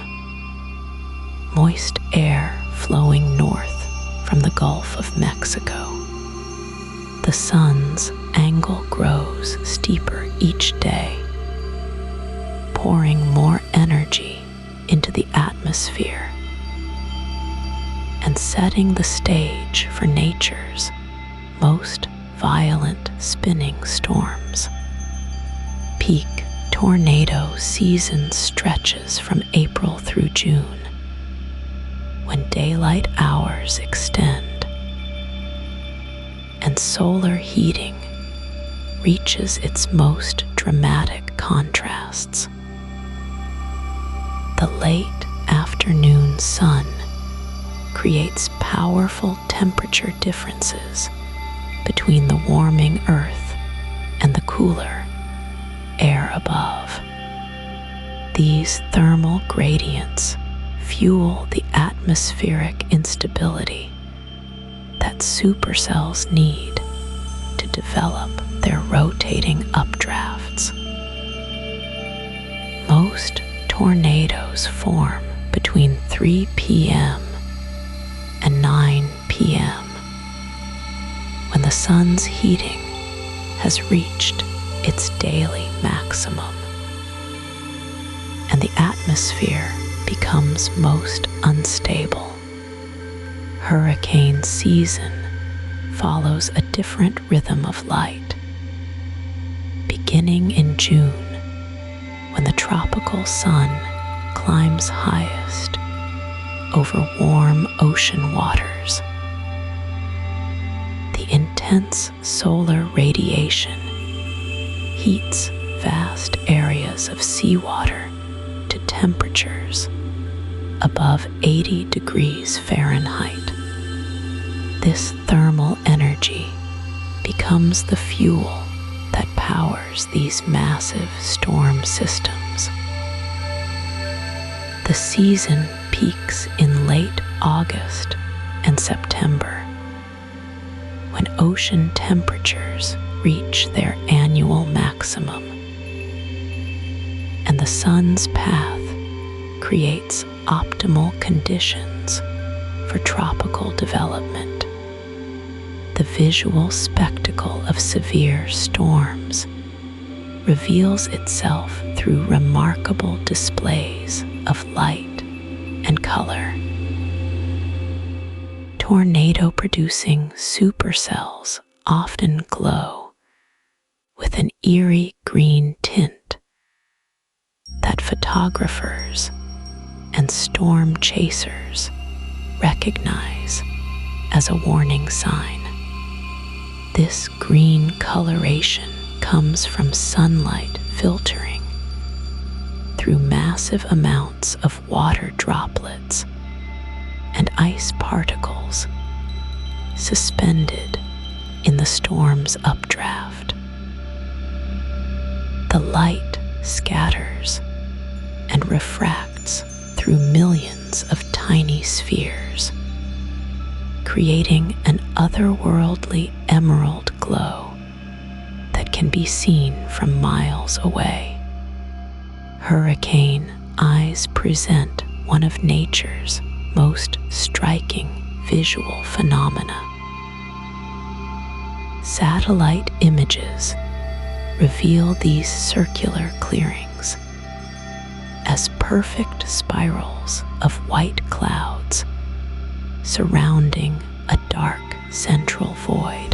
moist air flowing north from the Gulf of Mexico. The sun's angle grows steeper each day, pouring more energy into the atmosphere and setting the stage for nature's most violent spinning storms. Peak tornado season stretches from April through June, when daylight hours extend and solar heating reaches its most dramatic contrasts. The late afternoon sun creates powerful temperature differences between the warming earth and the cooler air above. These thermal gradients fuel the atmospheric instability that supercells need to develop their rotating updrafts. Most tornadoes form between 3 p.m. and 9 p.m. when the sun's heating has reached its daily maximum and the atmosphere becomes most unstable. Hurricane season follows a different rhythm of light, beginning in June when the tropical sun climbs highest over warm ocean waters. The intense solar radiation heats vast areas of seawater to temperatures above 80 degrees Fahrenheit. This thermal energy becomes the fuel that powers these massive storm systems. The season peaks in late August and September, when ocean temperatures reach their annual maximum, and the sun's path creates optimal conditions for tropical development. The visual spectacle of severe storms reveals itself through remarkable displays of light and color. Tornado-producing supercells often glow with an eerie green tint that photographers and storm chasers recognize as a warning sign. This green coloration comes from sunlight filtering through massive amounts of water droplets and ice particles suspended in the storm's updraft. The light scatters and refracts through millions of tiny spheres, creating an otherworldly emerald glow that can be seen from miles away. Hurricane eyes present one of nature's most striking visual phenomena. Satellite images reveal these circular clearings as perfect spirals of white clouds surrounding a dark central void.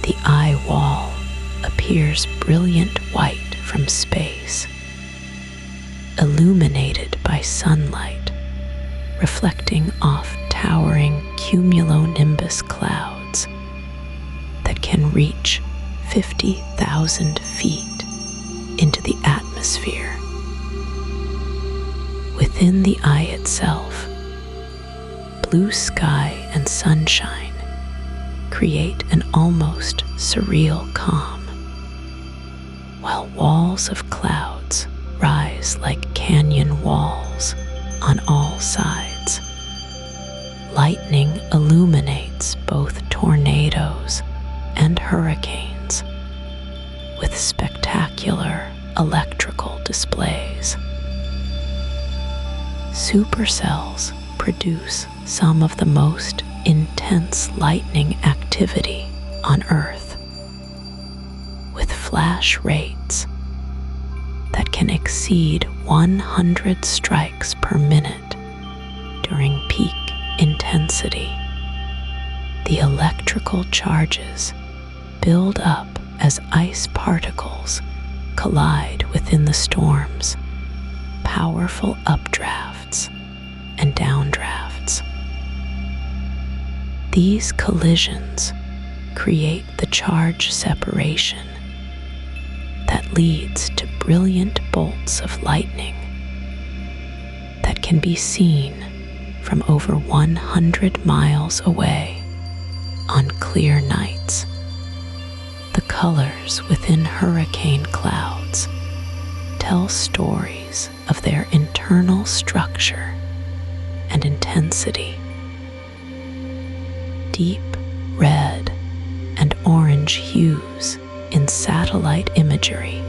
The eye wall appears brilliant white from space, illuminated by sunlight, reflecting off towering cumulonimbus clouds that can reach 50,000 feet into the atmosphere. Within the eye itself, blue sky and sunshine create an almost surreal calm, while walls of clouds rise like canyon walls on all sides. Lightning illuminates both tornadoes and hurricanes with spectacular electrical displays. Supercells produce some of the most intense lightning activity on Earth, with flash rates that can exceed 100 strikes per minute during peak intensity. The electrical charges build up as ice particles collide within the storm's powerful updrafts and downdrafts. These collisions create the charge separation that leads to brilliant bolts of lightning that can be seen from over 100 miles away on clear nights. The colors within hurricane clouds tell stories of their internal structure and intensity. Deep red and orange hues in satellite imagery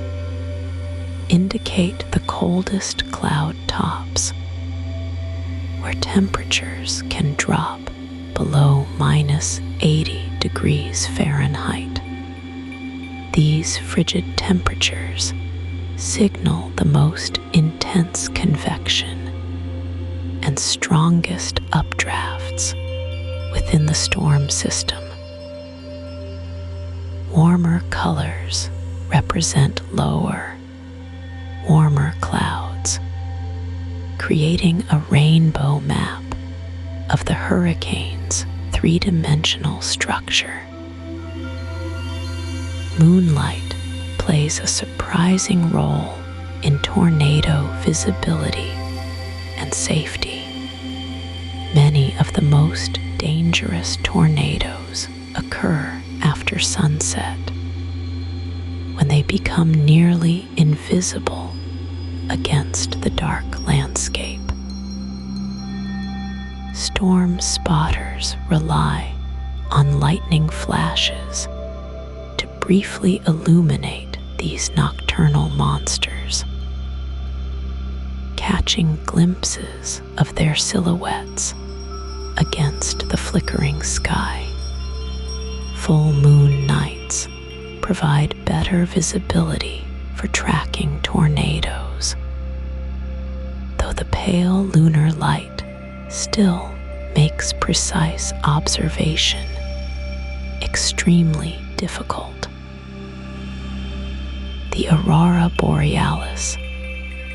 indicate the coldest cloud tops, where temperatures can drop below -80 degrees Fahrenheit. These frigid temperatures signal the most intense convection and strongest updrafts within the storm system. Warmer colors represent lower, warmer clouds, creating a rainbow map of the hurricane's three-dimensional structure. Moonlight plays a surprising role in tornado visibility and safety. Many of the most dangerous tornadoes occur after sunset, when they become nearly invisible against the dark landscape. Storm spotters rely on lightning flashes to briefly illuminate these nocturnal monsters, catching glimpses of their silhouettes against the flickering sky. Full moon nights provide better visibility for tracking tornadoes, though the pale lunar light still makes precise observation extremely difficult. The aurora borealis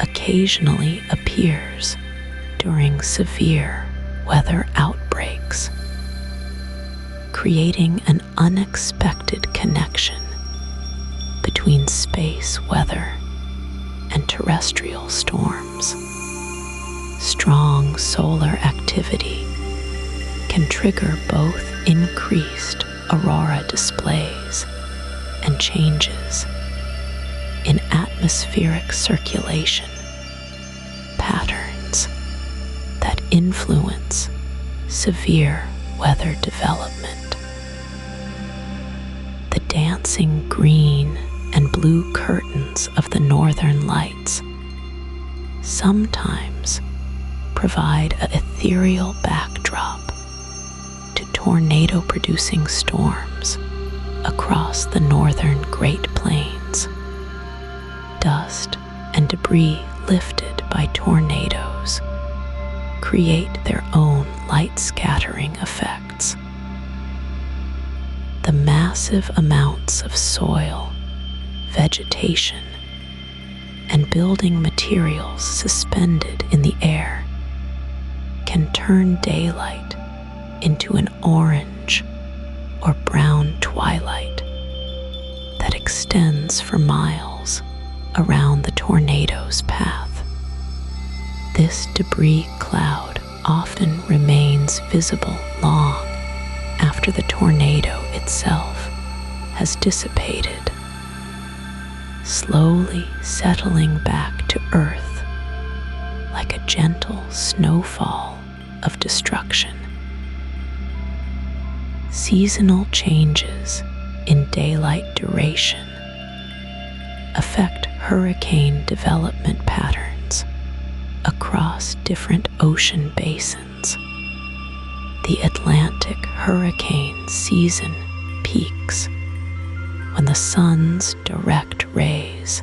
occasionally appears during severe weather outbreaks, creating an unexpected connection between space weather and terrestrial storms. Strong solar activity can trigger both increased aurora displays and changes in atmospheric circulation patterns that influence severe weather development. The dancing green and blue curtains of the northern lights sometimes provide an ethereal backdrop to tornado-producing storms across the northern Great Plains. Dust and debris lifted by tornadoes create their own light-scattering effects. The massive amounts of soil, vegetation, and building materials suspended in the air can turn daylight into an orange or brown twilight that extends for miles around the tornado's path. This debris cloud often remains visible long after the tornado itself has dissipated, slowly settling back to earth like a gentle snowfall of destruction. Seasonal changes in daylight duration affect hurricane development patterns across different ocean basins. The Atlantic hurricane season peaks when the sun's direct rays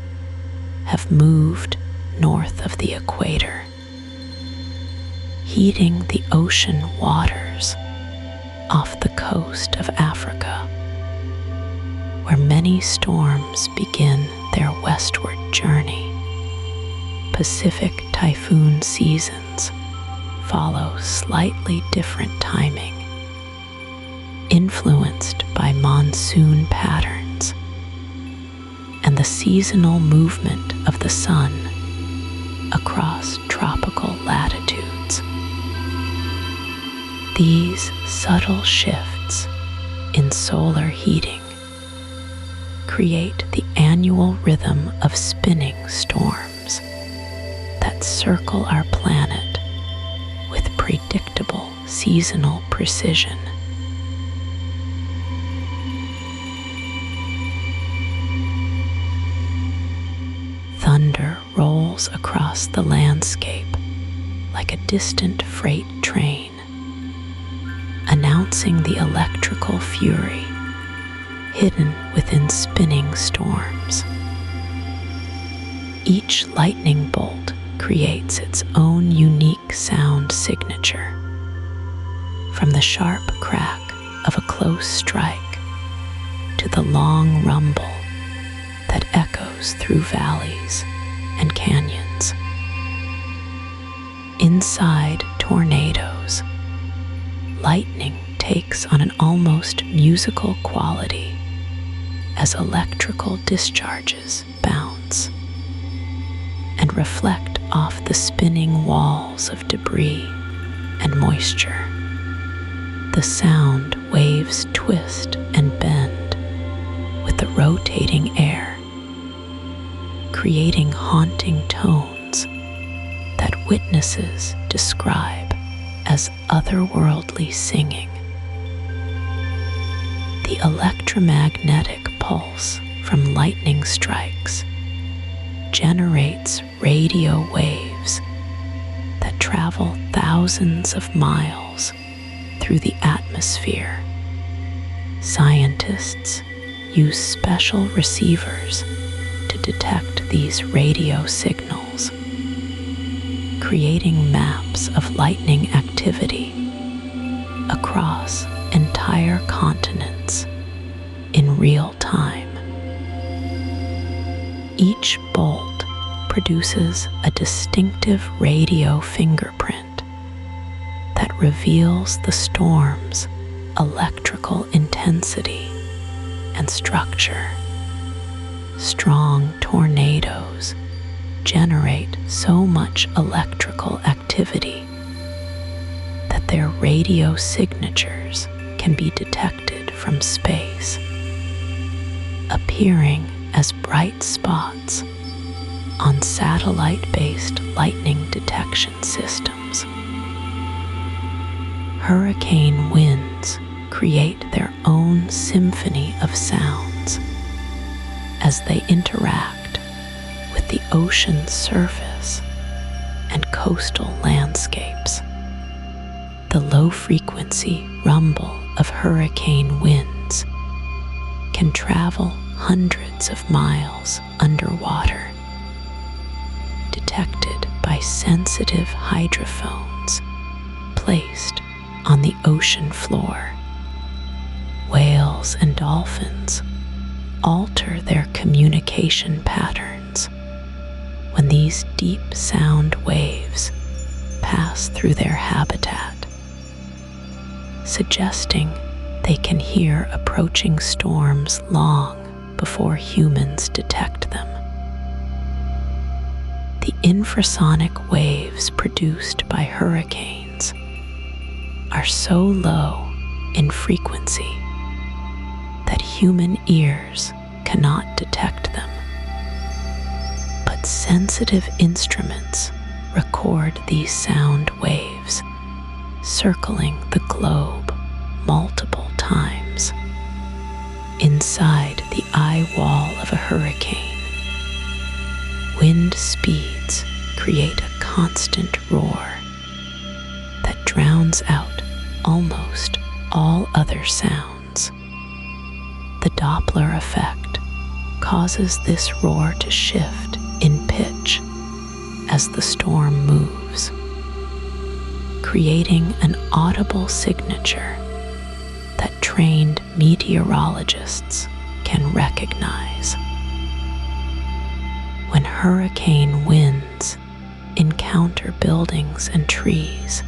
have moved north of the equator, heating the ocean waters off the coast of Africa, where many storms begin their westward journey. Pacific typhoon seasons follow slightly different timing, influenced by monsoon patterns and the seasonal movement of the sun across tropical latitudes. These subtle shifts in solar heating create the annual rhythm of spinning storms that circle our planet with predictable seasonal precision. Thunder rolls across the landscape like a distant freight train, announcing the electrical fury hidden within spinning storms. Each lightning bolt creates its own unique sound signature, from the sharp crack of a close strike to the long rumble that echoes through valleys and canyons. Inside tornadoes, lightning takes on an almost musical quality as electrical discharges bounce and reflect off the spinning walls of debris and moisture. The sound waves twist and bend with the rotating air, creating haunting tones that witnesses describe as otherworldly singing. The electromagnetic pulse from lightning strikes generates radio waves that travel thousands of miles through the atmosphere. Scientists use special receivers to detect these radio signals, creating maps of lightning activity across entire continents in real time. Each bolt produces a distinctive radio fingerprint that reveals the storm's electrical intensity and structure. Strong tornadoes generate so much electrical activity that their radio signatures can be detected from space, appearing as bright spots on satellite-based lightning detection systems. Hurricane winds create their own symphony of sounds as they interact with the ocean's surface and coastal landscapes. The low-frequency rumble of hurricane winds can travel hundreds of miles underwater, detected by sensitive hydrophones placed on the ocean floor. Whales and dolphins alter their communication patterns when these deep sound waves pass through their habitat, suggesting they can hear approaching storms long before humans detect them. The infrasonic waves produced by hurricanes are so low in frequency that human ears cannot detect them. But sensitive instruments record these sound waves, circling the globe multiple times. Inside the eye wall of a hurricane, wind speeds create a constant roar that drowns out almost all other sounds. The Doppler effect causes this roar to shift in pitch as the storm moves, creating an audible signature that trained meteorologists can recognize. When hurricane winds encounter buildings and trees,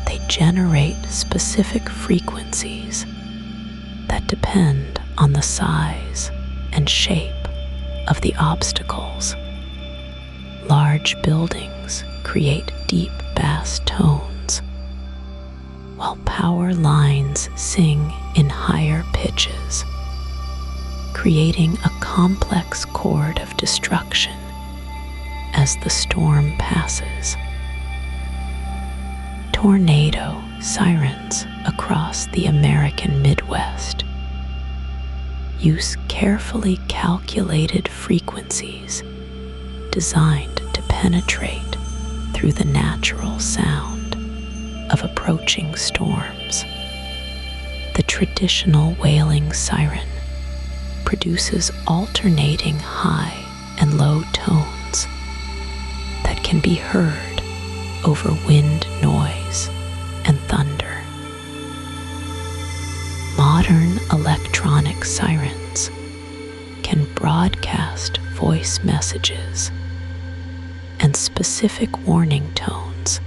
they generate specific frequencies that depend on the size and shape of the obstacles. Large buildings create deep bass tones, while power lines sing in higher pitches, creating a complex chord of destruction as the storm passes. Tornado sirens across the American Midwest use carefully calculated frequencies designed to penetrate through the natural sound of approaching storms. The traditional wailing siren produces alternating high and low tones that can be heard over wind noise and thunder. Modern electronic sirens can broadcast voice messages and specific warning tones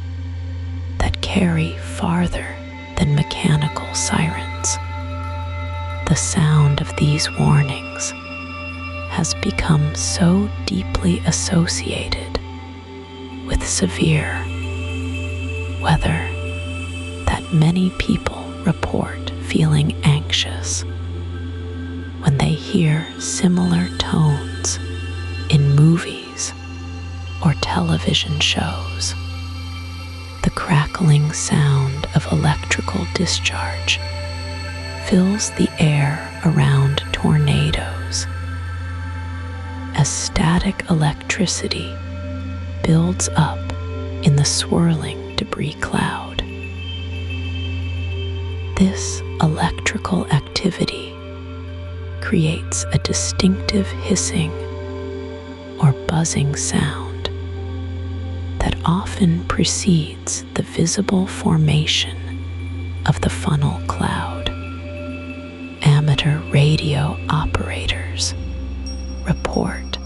that carry farther than mechanical sirens. The sound of these warnings has become so deeply associated with severe weather that many people report feeling anxious when they hear similar tones in movies or television shows. The crackling sound of electrical discharge fills the air around tornadoes as static electricity builds up in the swirling debris cloud. This electrical activity creates a distinctive hissing or buzzing sound that often precedes the visible formation of the funnel cloud. Amateur radio operators report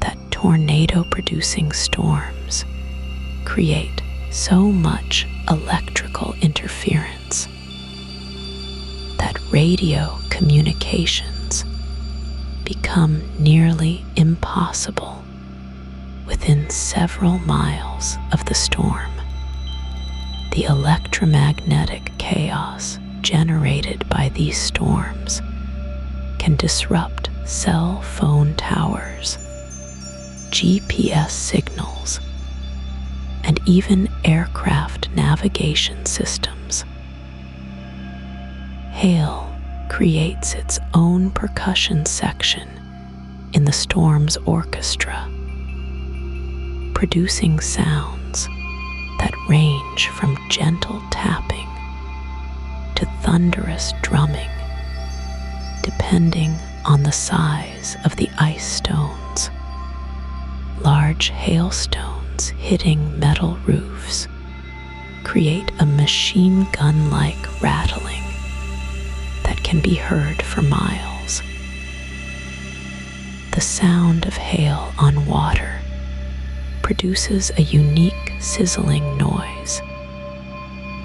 that tornado-producing storms create so much electrical interference that radio communications become nearly impossible within several miles of the storm. The electromagnetic chaos generated by these storms can disrupt cell phone towers, GPS signals, and even aircraft navigation systems. Hail creates its own percussion section in the storm's orchestra, producing sounds that range from gentle tapping to thunderous drumming, depending on the size of the ice stones. Large hailstones hitting metal roofs create a machine gun-like rattling that can be heard for miles. The sound of hail on water produces a unique sizzling noise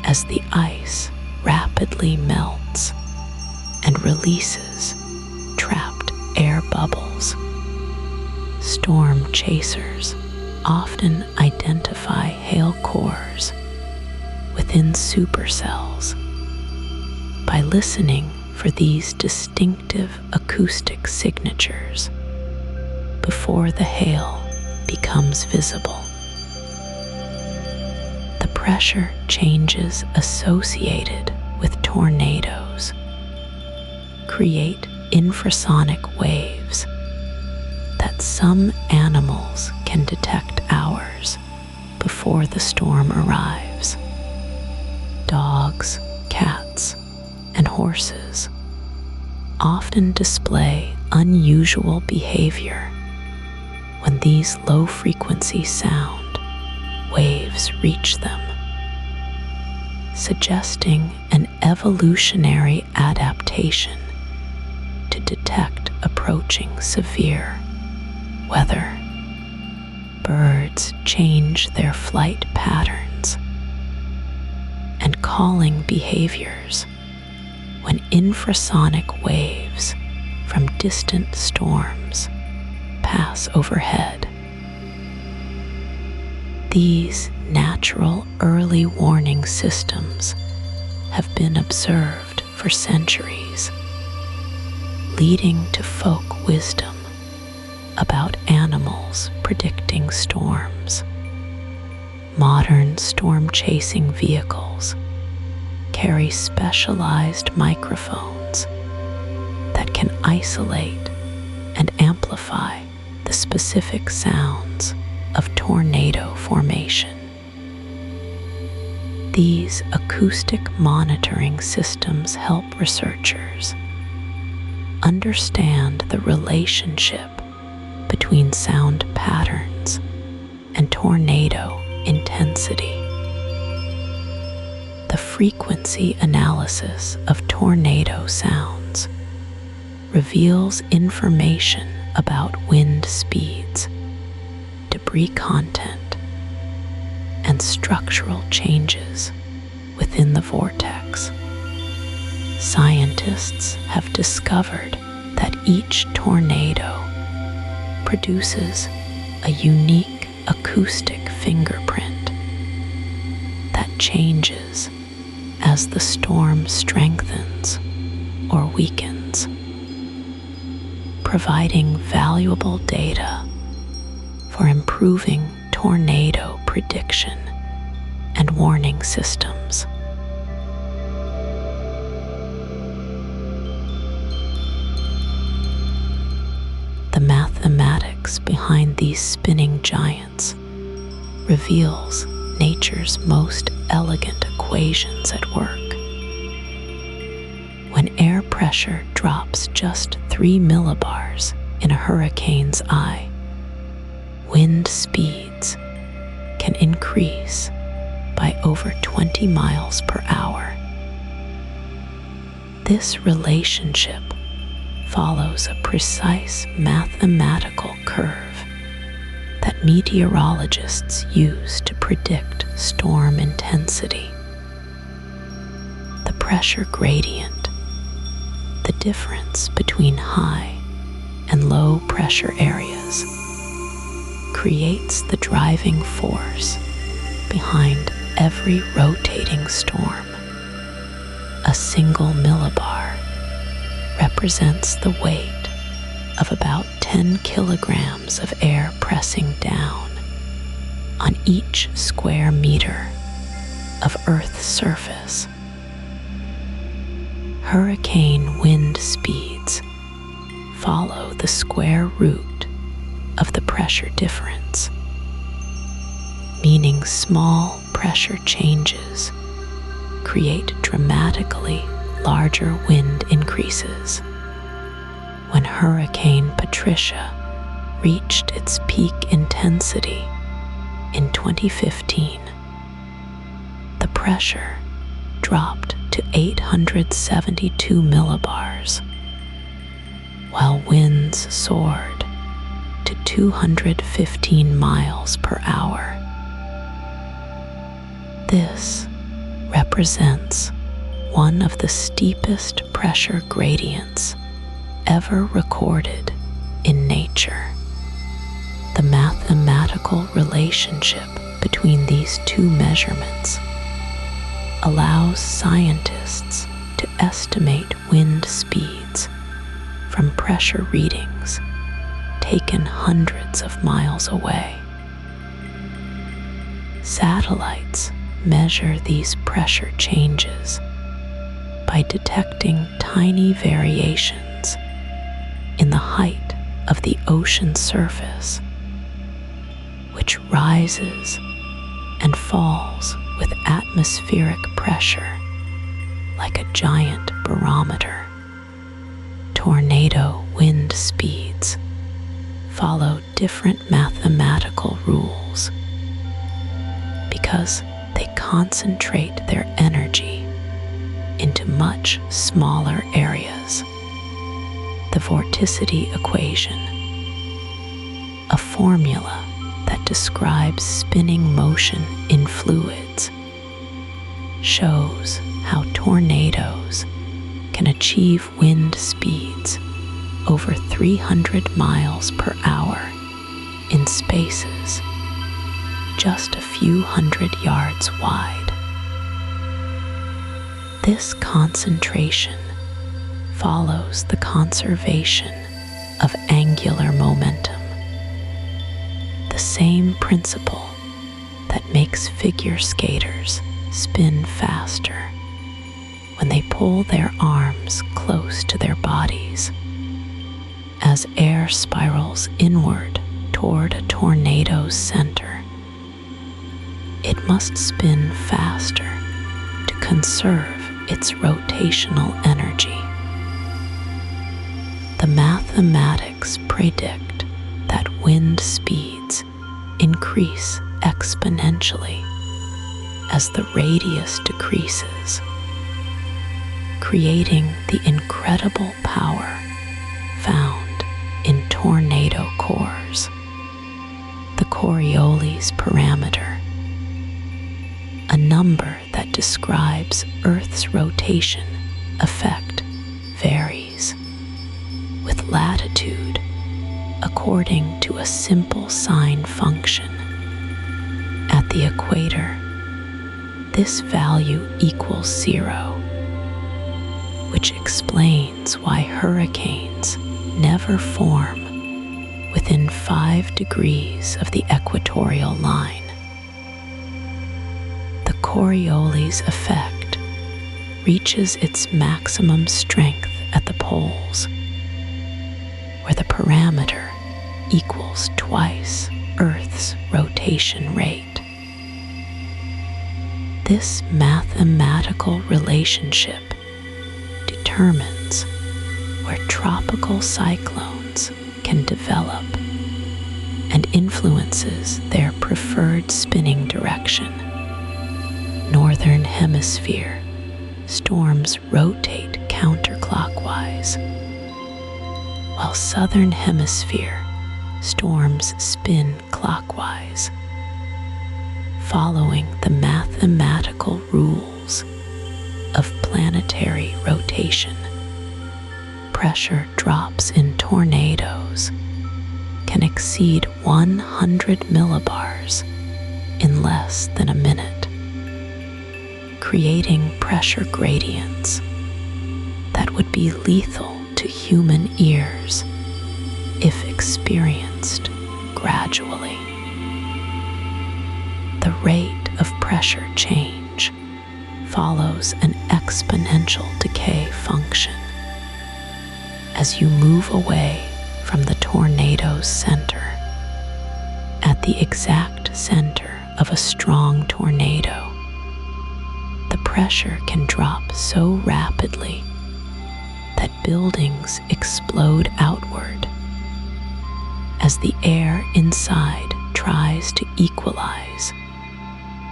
as the ice rapidly melts and releases trapped air bubbles. Storm chasers often identify hail cores within supercells by listening for these distinctive acoustic signatures before the hail becomes visible. The pressure changes associated with tornadoes create infrasonic waves that some animals can detect hours before the storm arrives. Dogs, cats, and horses often display unusual behavior when these low-frequency sound waves reach them, suggesting an evolutionary adaptation to detect approaching severe weather. Birds change their flight patterns and calling behaviors when infrasonic waves from distant storms pass overhead. These natural early warning systems have been observed for centuries, leading to folk wisdom about animals predicting storms. Modern storm-chasing vehicles carry specialized microphones that can isolate and amplify the specific sounds of tornado formation. These acoustic monitoring systems help researchers understand the relationship between sound patterns and tornado intensity. The frequency analysis of tornado sounds reveals information about wind speeds, debris content, and structural changes within the vortex. Scientists have discovered that each tornado produces a unique acoustic fingerprint that changes as the storm strengthens or weakens, providing valuable data for improving tornado prediction and warning systems. The mathematics behind these spinning giants reveals nature's most elegant equations at work. When air pressure drops just 3 millibars in a hurricane's eye, wind speeds can increase by over 20 miles per hour. This relationship follows a precise mathematical curve that meteorologists use to predict storm intensity. The pressure gradient, the difference between high and low pressure areas, creates the driving force behind every rotating storm. A single millibar represents the weight of about 10 kilograms of air pressing down on each square meter of Earth's surface. Hurricane wind speeds follow the square root of the pressure difference, meaning small pressure changes create dramatically larger wind increases. When Hurricane Patricia reached its peak intensity in 2015, the pressure dropped to 872 millibars, while winds soared to 215 miles per hour. This represents one of the steepest pressure gradients ever recorded in nature. The mathematical relationship between these two measurements allows scientists to estimate wind speeds from pressure readings taken hundreds of miles away. Satellites measure these pressure changes by detecting tiny variations in the height of the ocean surface, which rises and falls with atmospheric pressure like a giant barometer. Tornado wind speeds follow different mathematical rules because they concentrate their energy into much smaller areas. The vorticity equation, a formula that describes spinning motion in fluids, shows how tornadoes can achieve wind speeds over 300 miles per hour in spaces just a few hundred yards wide. This concentration follows the conservation of angular momentum, the same principle that makes figure skaters spin faster when they pull their arms close to their bodies. As air spirals inward toward a tornado's center, it must spin faster to conserve its rotational energy. The mathematics predict that wind speeds increase exponentially as the radius decreases, creating the incredible power found in tornado cores. The Coriolis parameter, a number that describes Earth's rotation effect, varies with latitude according to a simple sine function. At the equator, this value equals 0, which explains why hurricanes never form within 5 degrees of the equatorial line. The Coriolis effect reaches its maximum strength at the poles, where the parameter equals twice Earth's rotation rate. This mathematical relationship determines determines where tropical cyclones can develop and influences their preferred spinning direction. Northern Hemisphere storms rotate counterclockwise, while Southern Hemisphere storms spin clockwise. Following the mathematical rules of planetary rotation, pressure drops in tornadoes can exceed 100 millibars in less than a minute, creating pressure gradients that would be lethal to human ears if experienced gradually. The rate of pressure change follows an exponential decay function. As you move away from the tornado's center, at the exact center of a strong tornado, the pressure can drop so rapidly that buildings explode outward as the air inside tries to equalize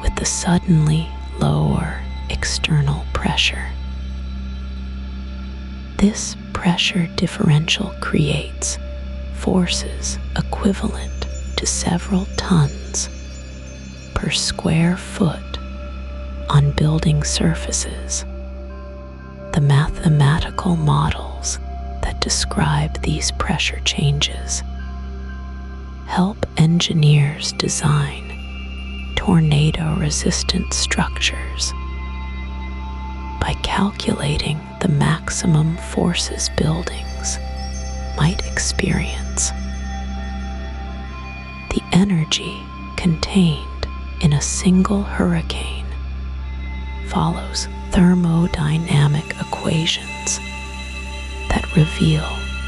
with the suddenly lower external pressure. This pressure differential creates forces equivalent to several tons per square foot on building surfaces. The mathematical models that describe these pressure changes help engineers design tornado-resistant structures by calculating the maximum forces buildings might experience. The energy contained in a single hurricane follows thermodynamic equations that reveal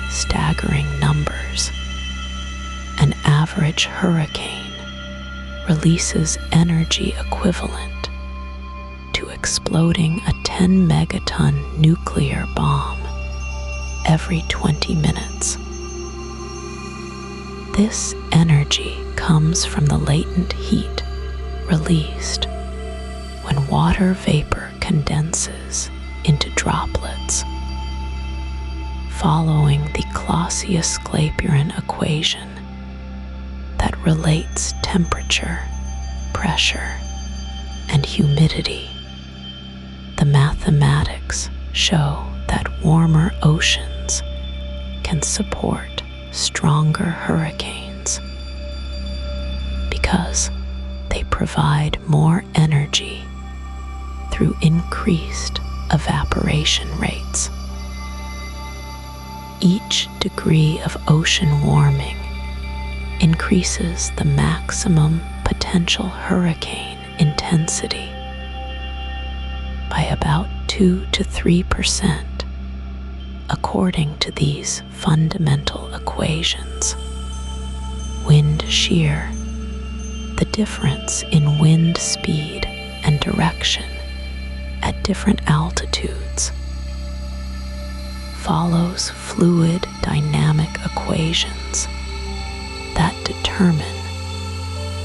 staggering numbers. An average hurricane releases energy equivalent to exploding a 10 megaton nuclear bomb every 20 minutes. This energy comes from the latent heat released when water vapor condenses into droplets. Following the Clausius-Clapeyron equation that relates temperature, pressure, and humidity, the mathematics show that warmer oceans can support stronger hurricanes because they provide more energy through increased evaporation rates. Each degree of ocean warming increases the maximum potential hurricane intensity by about 2 to 3%, according to these fundamental equations. Wind shear, the difference in wind speed and direction at different altitudes, follows fluid dynamic equations that determine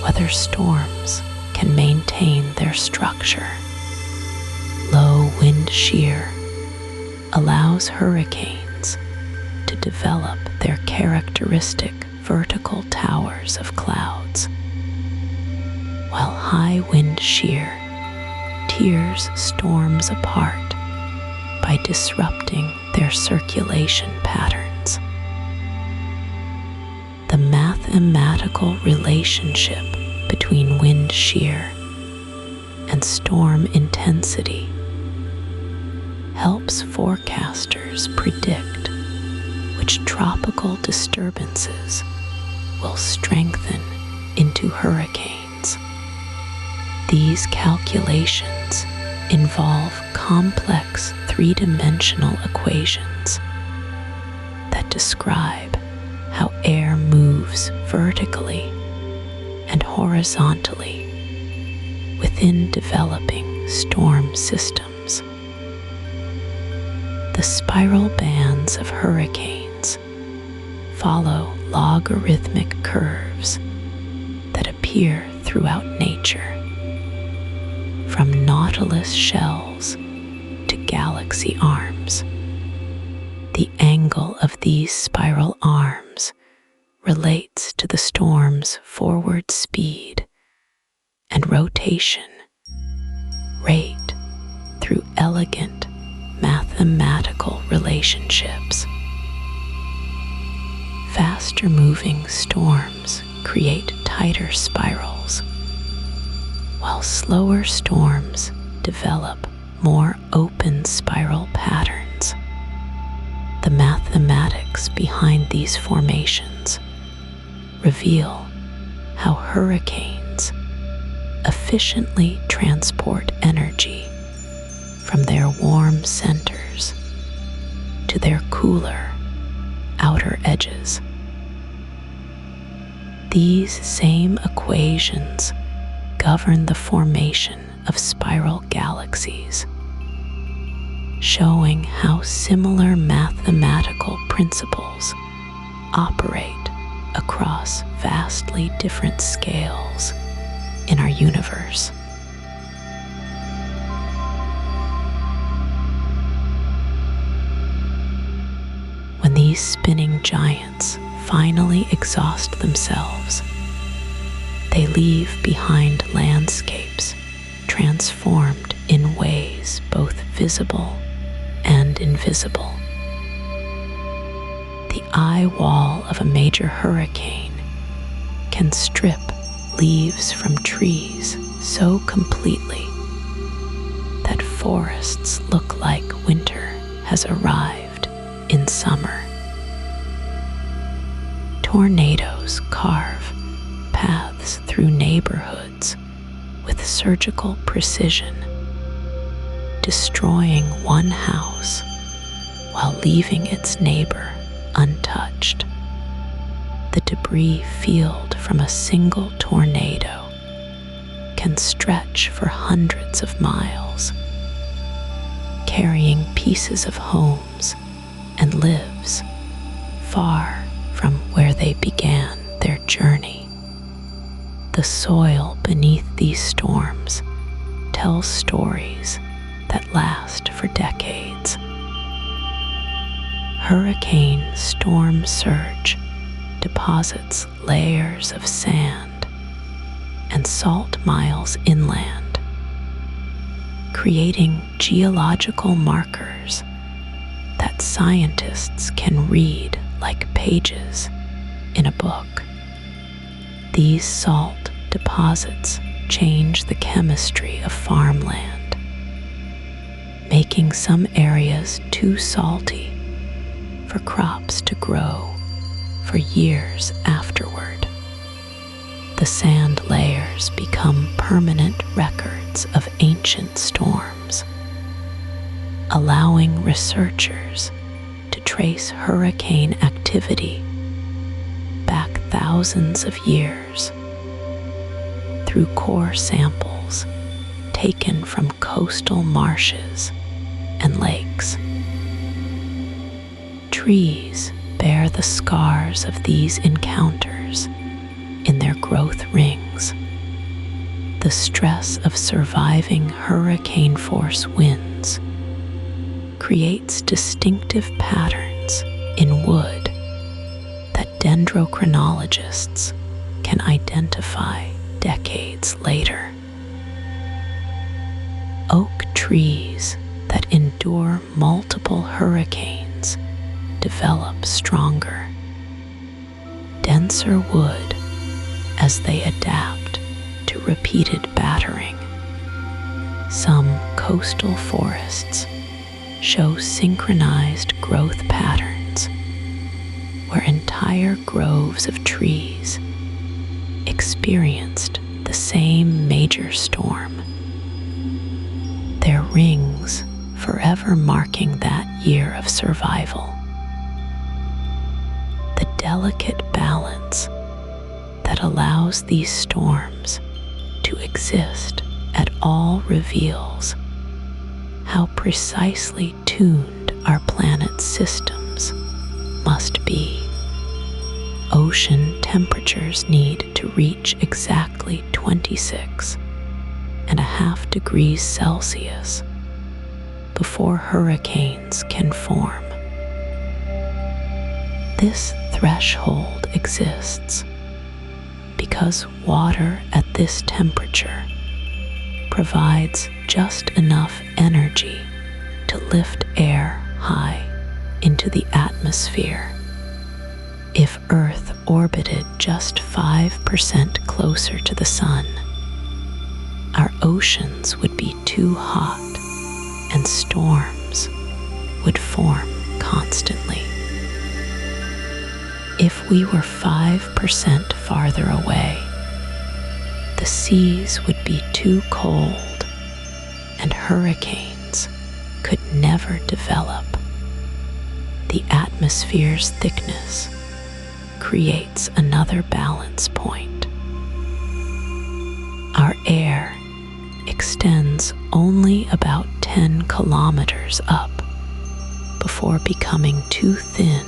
whether storms can maintain their structure. Low wind shear allows hurricanes to develop their characteristic vertical towers of clouds, while high wind shear tears storms apart by disrupting their circulation patterns. The mathematical relationship between wind shear and storm intensity helps forecasters predict which tropical disturbances will strengthen into hurricanes. These calculations involve complex three-dimensional equations that describe how air moves vertically and horizontally within developing storm systems. The spiral bands of hurricanes follow logarithmic curves that appear throughout nature, from nautilus shells to galaxy arms. The angle of these spiral arms relates to the storm's forward speed and rotation, rate through elegant mathematical relationships. Faster moving storms create tighter spirals, while slower storms develop more open spiral patterns. The mathematics behind these formations reveal how hurricanes efficiently transport energy from their warm centers to their cooler outer edges. These same equations govern the formation of spiral galaxies, showing how similar mathematical principles operate across vastly different scales in our universe. When these spinning giants finally exhaust themselves, they leave behind landscapes transformed in ways both visible and invisible. The eye wall of a major hurricane can strip leaves from trees so completely that forests look like winter has arrived in summer. Tornadoes carve paths through neighborhoods with surgical precision, destroying one house while leaving its neighbor untouched. The debris field from a single tornado can stretch for hundreds of miles, carrying pieces of homes and lives far from where they began their journey. The soil beneath these storms tells stories that last for decades. Hurricane storm surge deposits layers of sand and salt miles inland, creating geological markers that scientists can read like pages in a book. These salt deposits change the chemistry of farmland, making some areas too salty for crops to grow for years afterward. The sand layers become permanent records of ancient storms, allowing researchers to trace hurricane activity back thousands of years through core samples taken from coastal marshes and lakes. Trees bear the scars of these encounters in their growth rings. The stress of surviving hurricane-force winds creates distinctive patterns in wood that dendrochronologists can identify decades later. Oak trees that endure multiple hurricanes develop stronger, denser wood as they adapt to repeated battering. Some coastal forests show synchronized growth patterns where entire groves of trees experienced the same major storm, their rings forever marking that year of survival. The delicate balance that allows these storms to exist at all reveals how precisely tuned our planet's systems must be. Ocean temperatures need to reach exactly 26.5 degrees Celsius before hurricanes can form. This threshold exists because water at this temperature provides just enough energy to lift air high into the atmosphere. If Earth orbited just 5% closer to the Sun, our oceans would be too hot and storms would form constantly. If we were 5% farther away, the seas would be too cold and hurricanes could never develop. The atmosphere's thickness creates another balance point. Our air extends only about 10 kilometers up before becoming too thin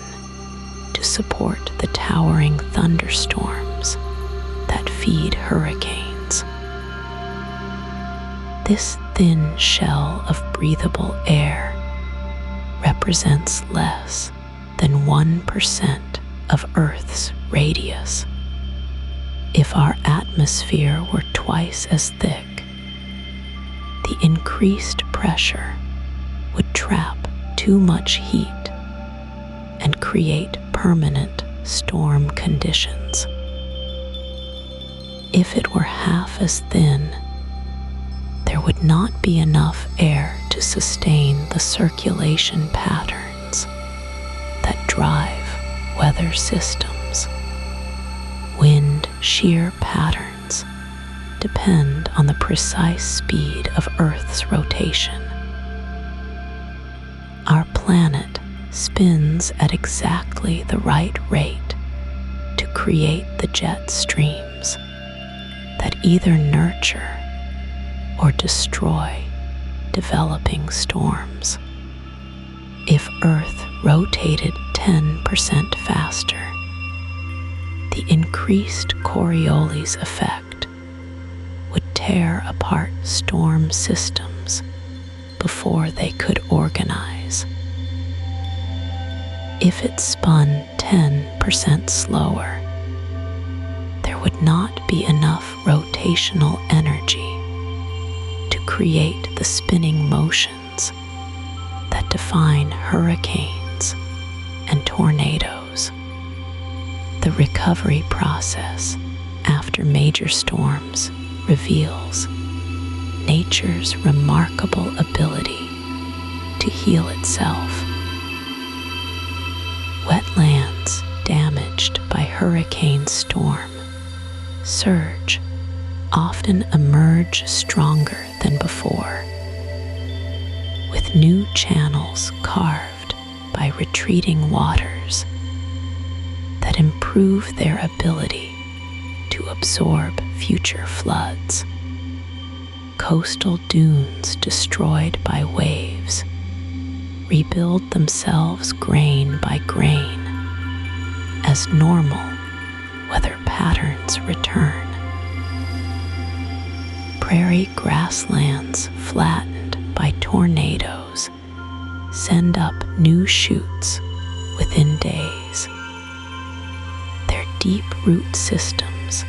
to support the towering thunderstorms that feed hurricanes. This thin shell of breathable air represents less than 1% of Earth's radius. If our atmosphere were twice as thick, the increased pressure would trap too much heat and create permanent storm conditions. If it were half as thin, there would not be enough air to sustain the circulation patterns that drive weather systems. Wind shear patterns depend on the precise speed of Earth's rotation. Our planet spins at exactly the right rate to create the jet streams that either nurture or destroy developing storms. If Earth rotated 10% faster, the increased Coriolis effect would tear apart storm systems before they could organize. If it spun 10% slower, there would not be enough rotational energy to create the spinning motions that define hurricanes and tornadoes. The recovery process after major storms reveals nature's remarkable ability to heal itself. Wetlands damaged by hurricane storm surge often emerge stronger than before, with new channels carved by retreating waters that improve their ability to absorb future floods. Coastal dunes destroyed by waves rebuild themselves grain by grain as normal weather patterns return. Prairie grasslands flattened by tornadoes send up new shoots within days. Their deep root systems,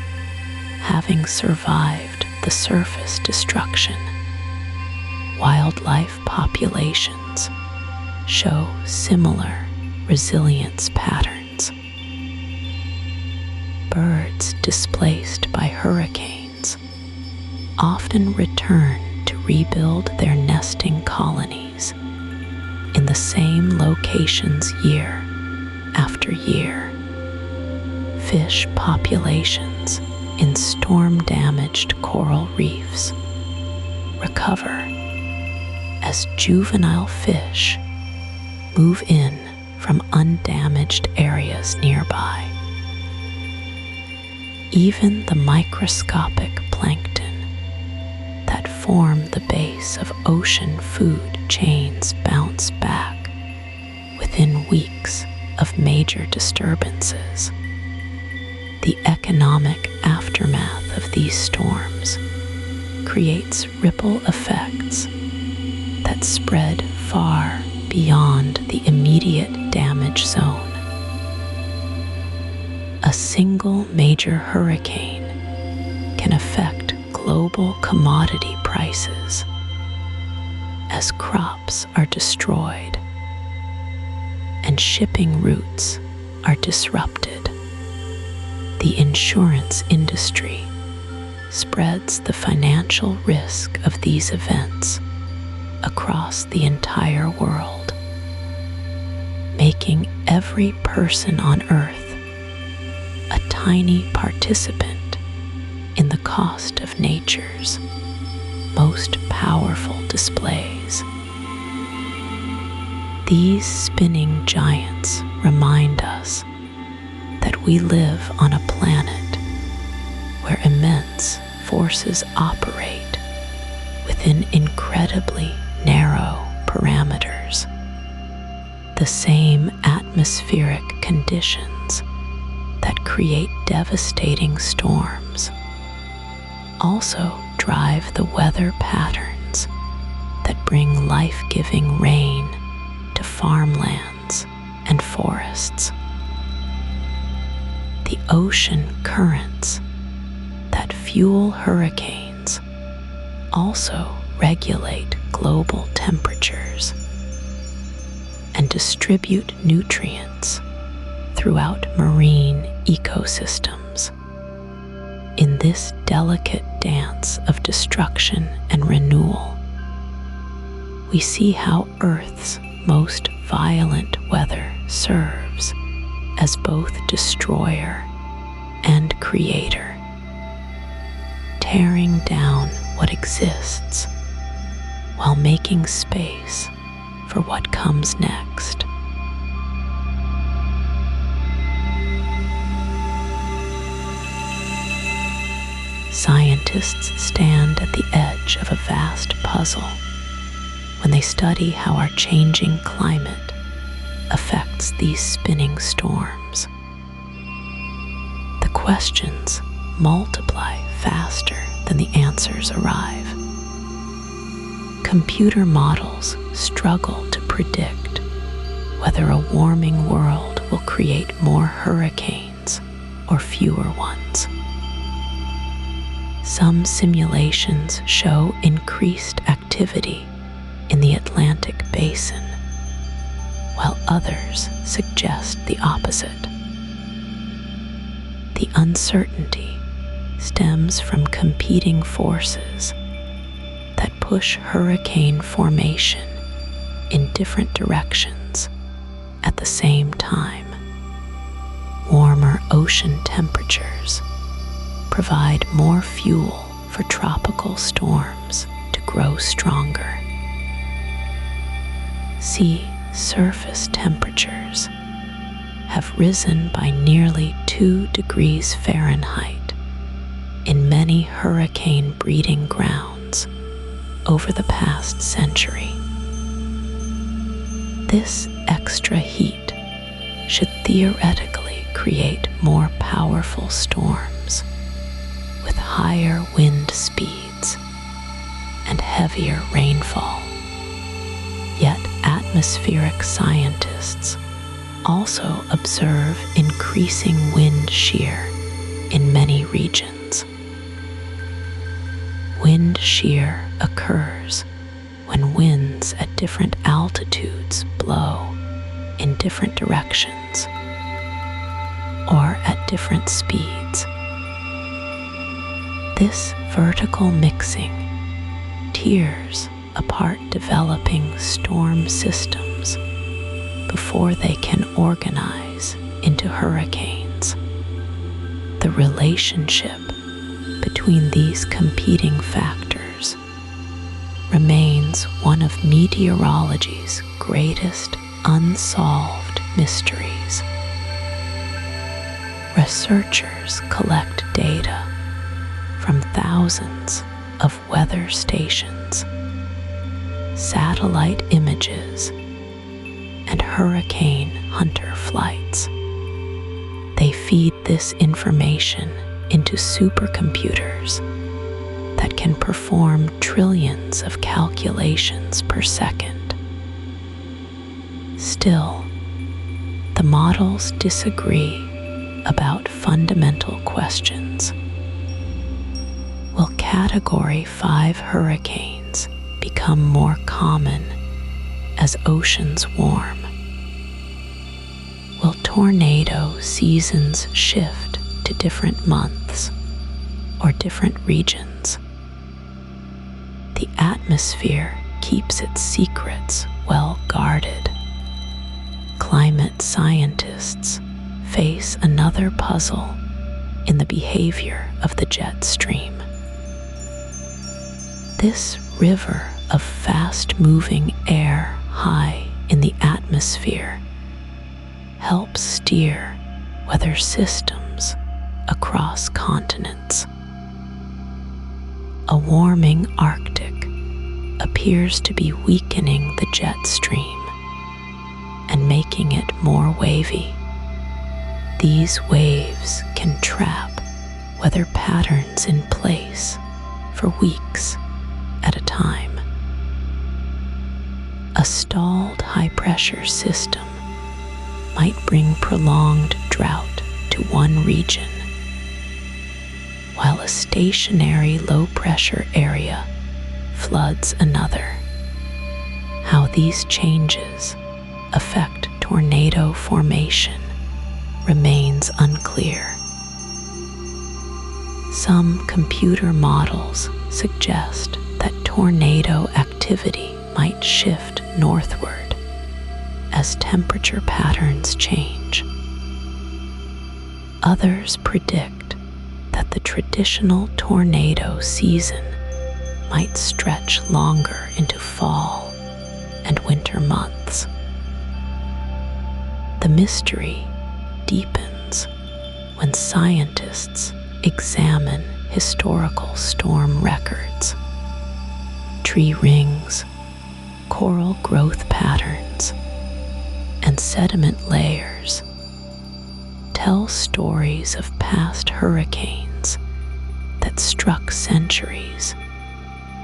having survived the surface destruction, wildlife populations show similar resilience patterns. Birds displaced by hurricanes often return to rebuild their nesting colonies in the same locations year after year. Fish populations in storm-damaged coral reefs recover as juvenile fish move in from undamaged areas nearby. Even the microscopic plankton that form the base of ocean food chains bounce back weeks of major disturbances. The economic aftermath of these storms creates ripple effects that spread far beyond the immediate damage zone. A single major hurricane can affect global commodity prices as crops are destroyed and shipping routes are disrupted. The insurance industry spreads the financial risk of these events across the entire world, making every person on Earth a tiny participant in the cost of nature's most powerful displays. These spinning giants remind us that we live on a planet where immense forces operate within incredibly narrow parameters. The same atmospheric conditions that create devastating storms also drive the weather patterns that bring life-giving rain to farmlands and forests. The ocean currents that fuel hurricanes also regulate global temperatures and distribute nutrients throughout marine ecosystems. In this delicate dance of destruction and renewal, we see how Earth's most violent weather serves as both destroyer and creator, tearing down what exists while making space for what comes next. Scientists stand at the edge of a vast puzzle when they study how our changing climate affects these spinning storms. The questions multiply faster than the answers arrive. Computer models struggle to predict whether a warming world will create more hurricanes or fewer ones. Some simulations show increased activity in the Atlantic basin, while others suggest the opposite. The uncertainty stems from competing forces that push hurricane formation in different directions at the same time. Warmer ocean temperatures provide more fuel for tropical storms to grow stronger. Sea surface temperatures have risen by nearly 2 degrees Fahrenheit in many hurricane breeding grounds over the past century. This extra heat should theoretically create more powerful storms with higher wind speeds and heavier rainfall. Yet atmospheric scientists also observe increasing wind shear in many regions. Wind shear occurs when winds at different altitudes blow in different directions or at different speeds. This vertical mixing tears apart developing storm systems before they can organize into hurricanes. The relationship between these competing factors remains one of meteorology's greatest unsolved mysteries. Researchers collect data from thousands of weather stations, satellite images, and hurricane hunter flights. They feed this information into supercomputers that can perform trillions of calculations per second. Still, the models disagree about fundamental questions. Will Category 5 hurricanes become more common as oceans warm? Will tornado seasons shift to different months or different regions? The atmosphere keeps its secrets well guarded. Climate scientists face another puzzle in the behavior of the jet stream. This river of fast-moving air high in the atmosphere helps steer weather systems across continents. A warming Arctic appears to be weakening the jet stream and making it more wavy. These waves can trap weather patterns in place for weeks at a time. A stalled high-pressure system might bring prolonged drought to one region, while a stationary low-pressure area floods another. How these changes affect tornado formation remains unclear. Some computer models suggest that tornado activity might shift northward as temperature patterns change. Others predict that the traditional tornado season might stretch longer into fall and winter months. The mystery deepens when scientists examine historical storm records. Tree rings, coral growth patterns, and sediment layers tell stories of past hurricanes that struck centuries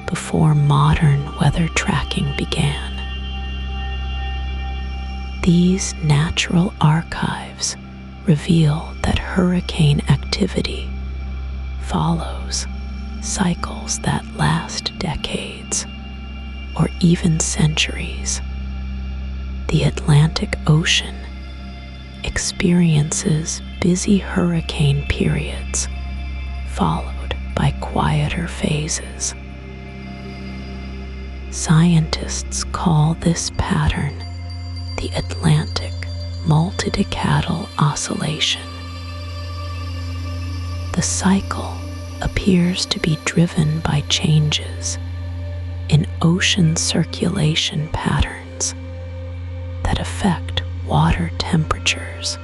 before modern weather tracking began. These natural archives reveal that hurricane activity follows cycles that last decades or even centuries. The Atlantic Ocean experiences busy hurricane periods followed by quieter phases. Scientists call this pattern the Atlantic multidecadal oscillation. The cycle appears to be driven by changes in ocean circulation patterns that affect water temperatures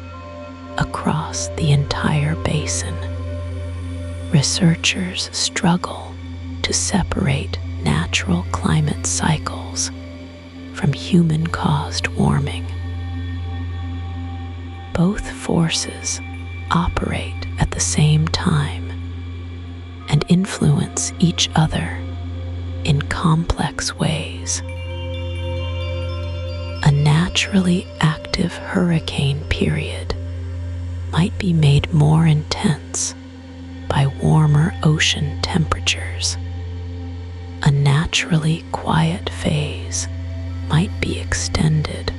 across the entire basin. Researchers struggle to separate natural climate cycles from human-caused warming. Both forces operate at the same time and influence each other in complex ways. A naturally active hurricane period might be made more intense by warmer ocean temperatures. A naturally quiet phase might be extended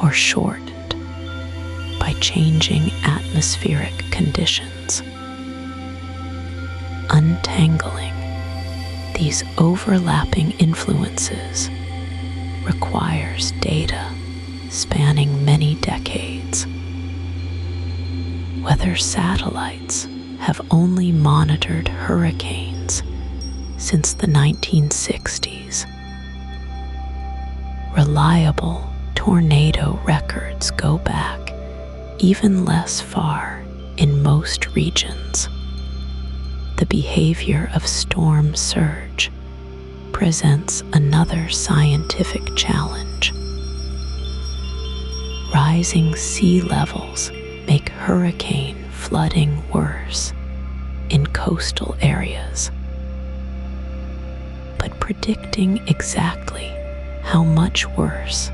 or shortened by changing atmospheric conditions. Untangling these overlapping influences requires data spanning many decades. Weather satellites have only monitored hurricanes since the 1960s. Reliable tornado records go back even less far in most regions. The behavior of storm surge presents another scientific challenge. rising sea levels make hurricane flooding worse in coastal areas. But predicting exactly how much worse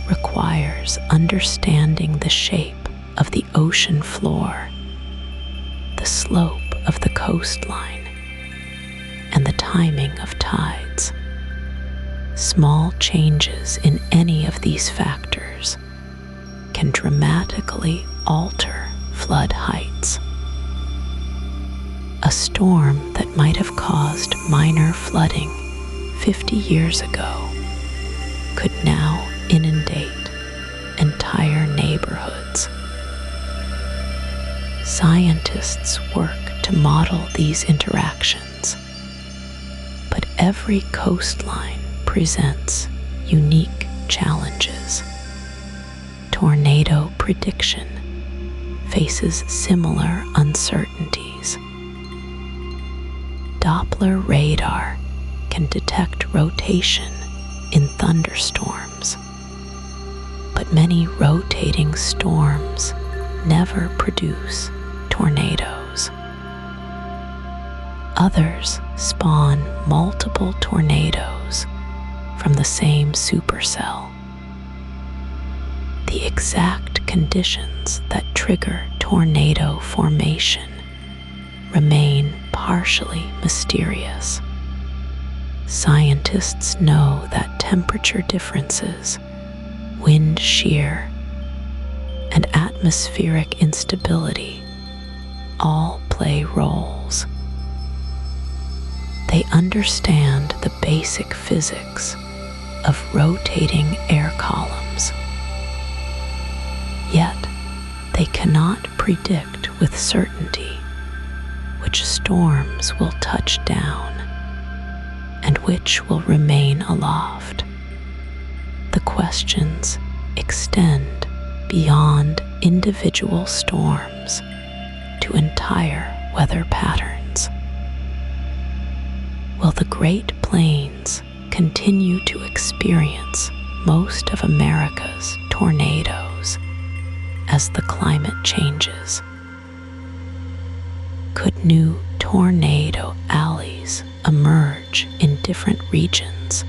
requires understanding the shape of the ocean floor, the slope of the coastline, and the timing of tides. Small changes in any of these factors can dramatically alter flood heights. A storm that might have caused minor flooding 50 years ago could now inundate entire neighborhoods. Scientists work to model these interactions, but every coastline presents unique challenges. Tornado prediction faces similar uncertainties. Doppler radar can detect rotation in thunderstorms, but many rotating storms never produce tornadoes. Others spawn multiple tornadoes from the same supercell. The exact conditions that trigger tornado formation remain partially mysterious. Scientists know that temperature differences, wind shear, and atmospheric instability all play roles. They understand the basic physics of rotating air columns. Yet, they cannot predict with certainty which storms will touch down and which will remain aloft. The questions extend beyond individual storms to entire weather patterns. Will the Great Plains continue to experience most of America's tornadoes as the climate changes? Could new tornado alleys emerge in different regions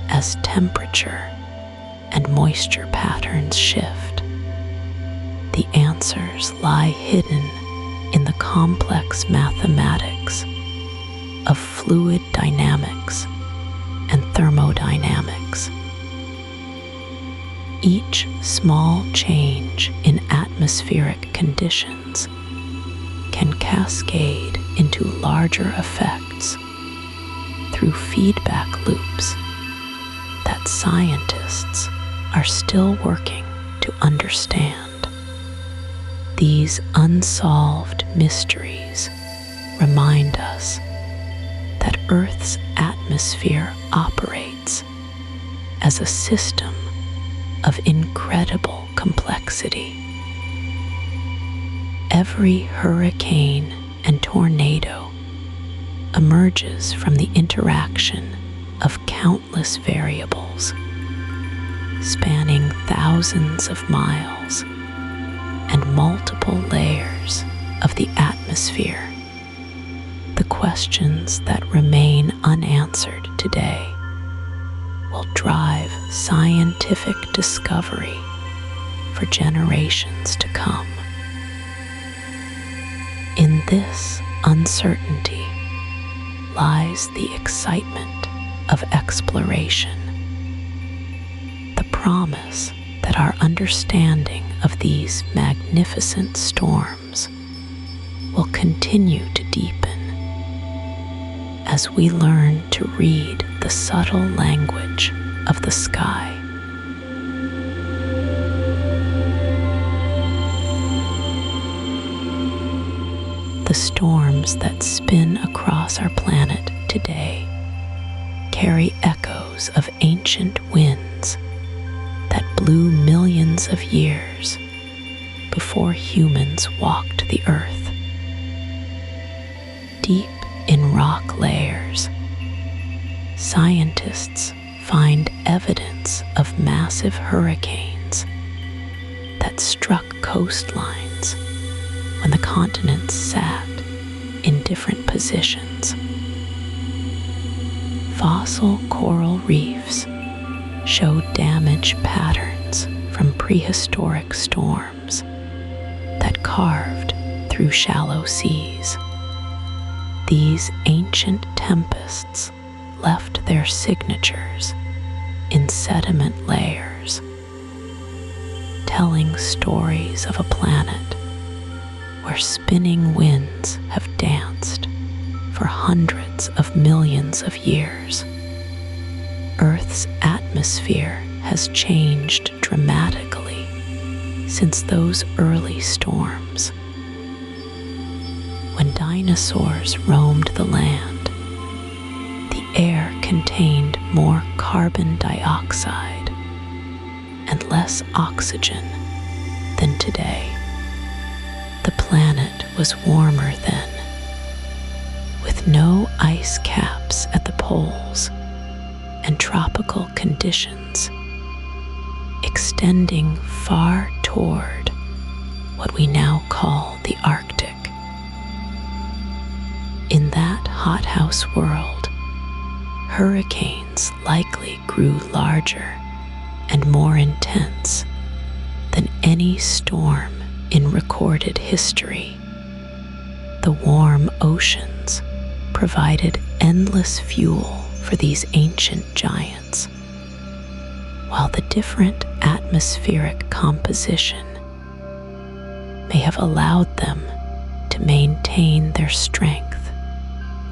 as temperature and moisture patterns shift? The answers lie hidden in the complex mathematics of fluid dynamics and thermodynamics. Each small change in atmospheric conditions can cascade into larger effects through feedback loops that scientists are still working to understand. These unsolved mysteries remind us that Earth's atmosphere operates as a system of incredible complexity. Every hurricane and tornado emerges from the interaction of countless variables, spanning thousands of miles and multiple layers of the atmosphere. The questions that remain unanswered today will drive scientific discovery for generations to come. In this uncertainty lies the excitement of exploration, the promise that our understanding of these magnificent storms will continue to deepen as we learn to read the subtle language of the sky. The storms that spin across our planet today carry echoes of ancient winds that blew millions of years before humans walked the earth. Deep in rock layers, scientists find evidence of massive hurricanes that struck coastlines when the continents sat in different positions. Fossil coral reefs show damage patterns from prehistoric storms that carved through shallow seas. These ancient tempests left their signatures in sediment layers, telling stories of a planet where spinning winds have danced for hundreds of millions of years. Earth's atmosphere has changed dramatically since those early storms. When dinosaurs roamed the land, the air contained more carbon dioxide and less oxygen than today. The planet was warmer then, with no ice caps at the poles and tropical conditions extending far toward what we now call the Arctic. In that hothouse world, hurricanes likely grew larger and more intense than any storm in recorded history. The warm oceans provided endless fuel for these ancient giants, while the different atmospheric composition may have allowed them to maintain their strength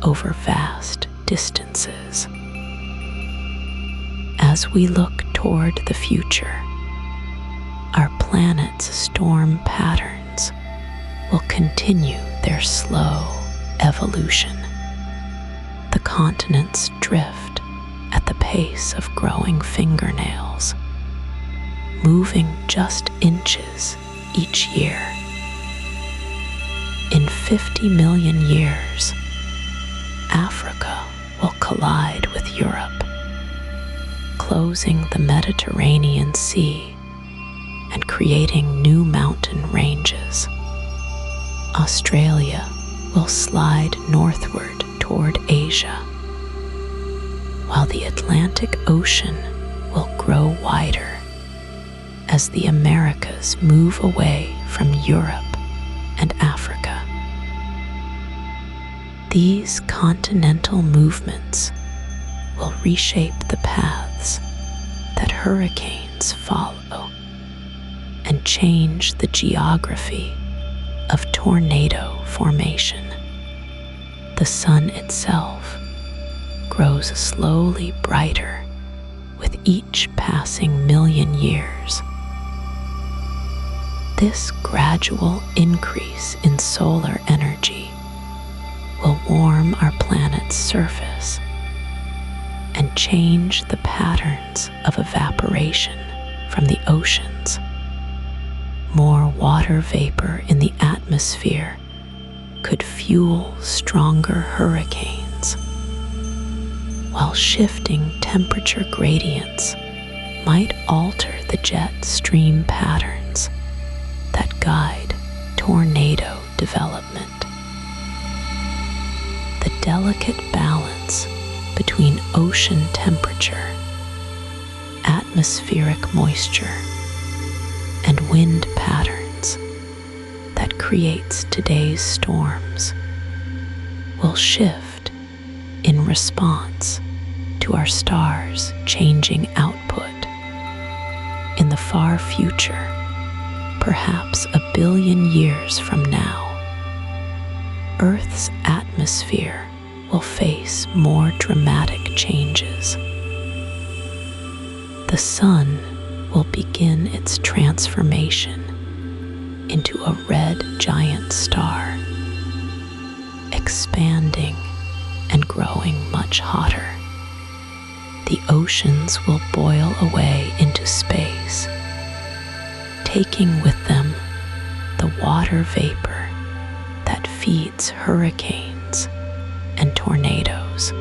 over vast distances. As we look toward the future, our planet's storm patterns will continue their slow evolution. The continents drift at the pace of growing fingernails, moving just inches each year. In 50 million years, Africa will collide with Europe, closing the Mediterranean Sea and creating new mountain ranges. Australia will slide northward toward Asia, while the Atlantic Ocean will grow wider as the Americas move away from Europe and Africa. These continental movements will reshape the paths that hurricanes follow and change the geography of tornado formation. The sun itself grows slowly brighter with each passing million years. This gradual increase in solar energy will warm our planet's surface and change the patterns of evaporation from the oceans. More water vapor in the atmosphere could fuel stronger hurricanes, while shifting temperature gradients might alter the jet stream patterns that guide tornado development. The delicate balance between ocean temperature, atmospheric moisture, and wind patterns that creates today's storms will shift in response to our star's changing output. In the far future, perhaps 1 billion years from now, Earth's atmosphere will face more dramatic changes. The sun will begin its transformation into a red giant star, expanding and growing much hotter. The oceans will boil away into space, taking with them the water vapor that feeds hurricanes and tornadoes.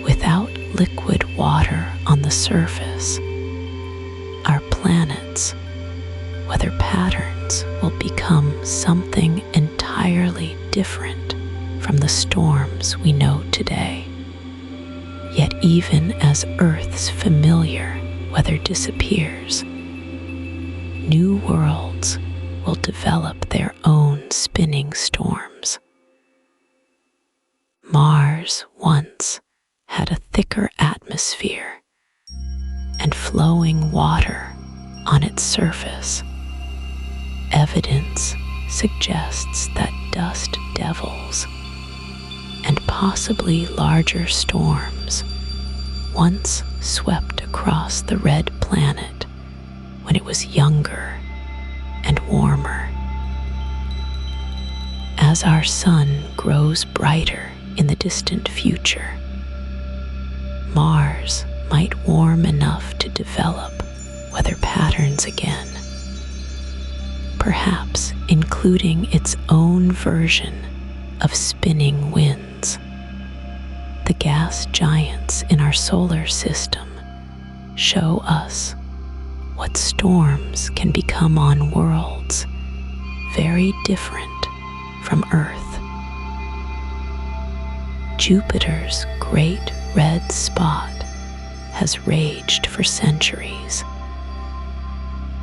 Without liquid water on the surface, our planet's whether patterns will become something entirely different from the storms we know today. Yet even as Earth's familiar weather disappears, new worlds will develop their own spinning storms. Mars once had a thicker atmosphere and flowing water on its surface. Evidence suggests that dust devils and possibly larger storms once swept across the red planet when it was younger and warmer. As our sun grows brighter in the distant future, Mars might warm enough to develop weather patterns again, perhaps including its own version of spinning winds. The gas giants in our solar system show us what storms can become on worlds very different from Earth. Jupiter's great red spot has raged for centuries,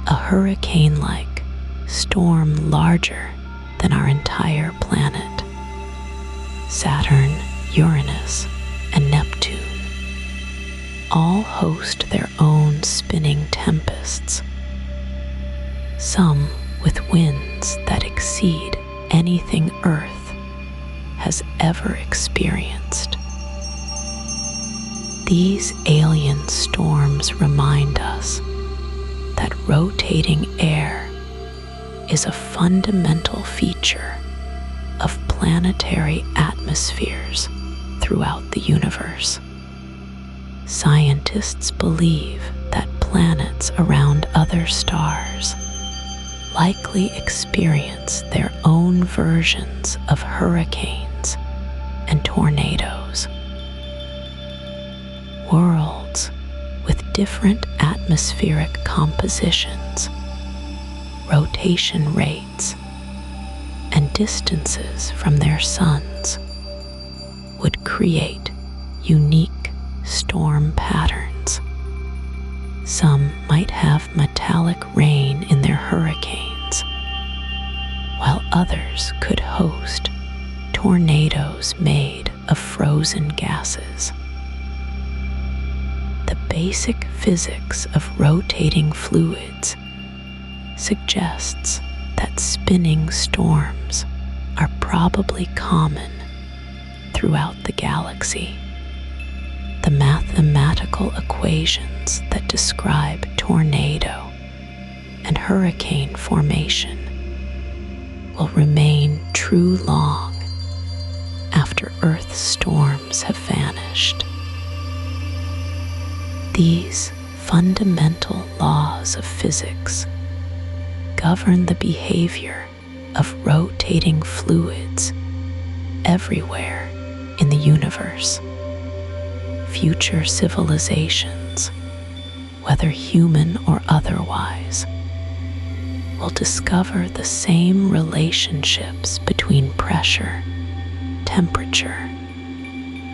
a hurricane-like storm larger than our entire planet. Saturn, Uranus, and Neptune all host their own spinning tempests, some with winds that exceed anything Earth has ever experienced. These alien storms remind us that rotating air is a fundamental feature of planetary atmospheres throughout the universe. Scientists believe that planets around other stars likely experience their own versions of hurricanes and tornadoes. Worlds with different atmospheric compositions, rotation rates, and distances from their suns would create unique storm patterns. Some might have metallic rain in their hurricanes, while others could host tornadoes made of frozen gases. The basic physics of rotating fluids suggests that spinning storms are probably common throughout the galaxy. The mathematical equations that describe tornado and hurricane formation will remain true long after Earth's storms have vanished. These fundamental laws of physics govern the behavior of rotating fluids everywhere in the universe. Future civilizations, whether human or otherwise, will discover the same relationships between pressure, temperature,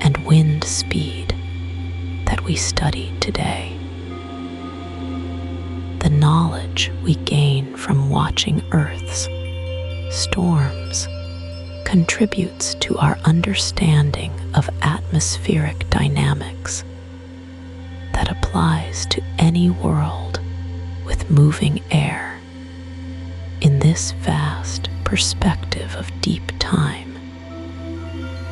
and wind speed that we study today. The knowledge we gain from watching Earth's storms contributes to our understanding of atmospheric dynamics that applies to any world with moving air. In this vast perspective of deep time,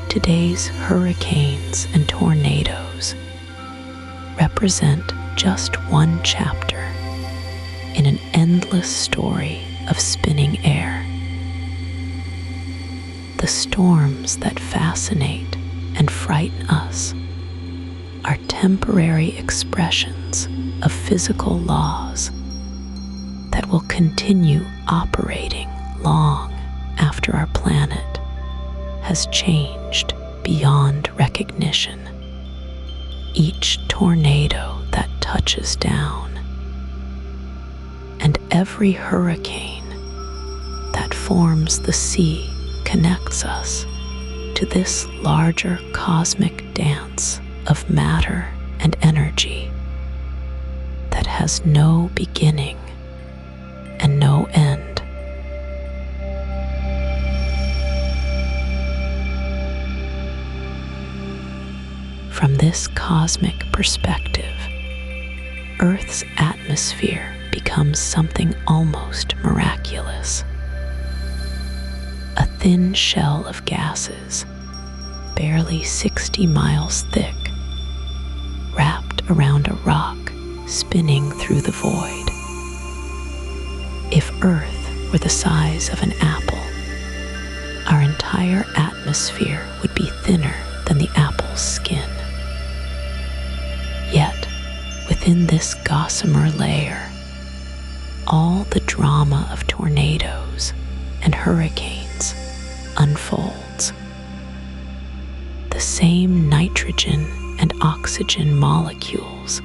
today's hurricanes and tornadoes represent just one chapter in an endless story of spinning air. The storms that fascinate and frighten us are temporary expressions of physical laws that will continue operating long after our planet has changed beyond recognition. Each tornado that touches down and every hurricane that forms the sea connects us to this larger cosmic dance of matter and energy that has no beginning and no end. From this cosmic perspective, Earth's atmosphere becomes something almost miraculous. A thin shell of gases, barely 60 miles thick, wrapped around a rock spinning through the void. If Earth were the size of an apple, our entire atmosphere would be thinner than the apple's skin. Yet, within this gossamer layer, all the drama of tornadoes and hurricanes unfolds. The same nitrogen and oxygen molecules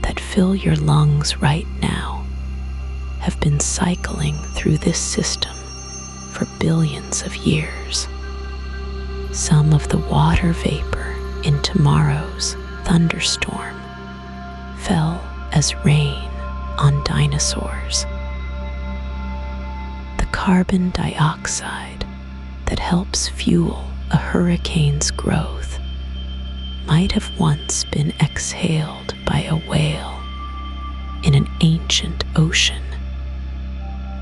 that fill your lungs right now have been cycling through this system for billions of years. Some of the water vapor in tomorrow's thunderstorm fell as rain on dinosaurs. The carbon dioxide that helps fuel a hurricane's growth might have once been exhaled by a whale in an ancient ocean.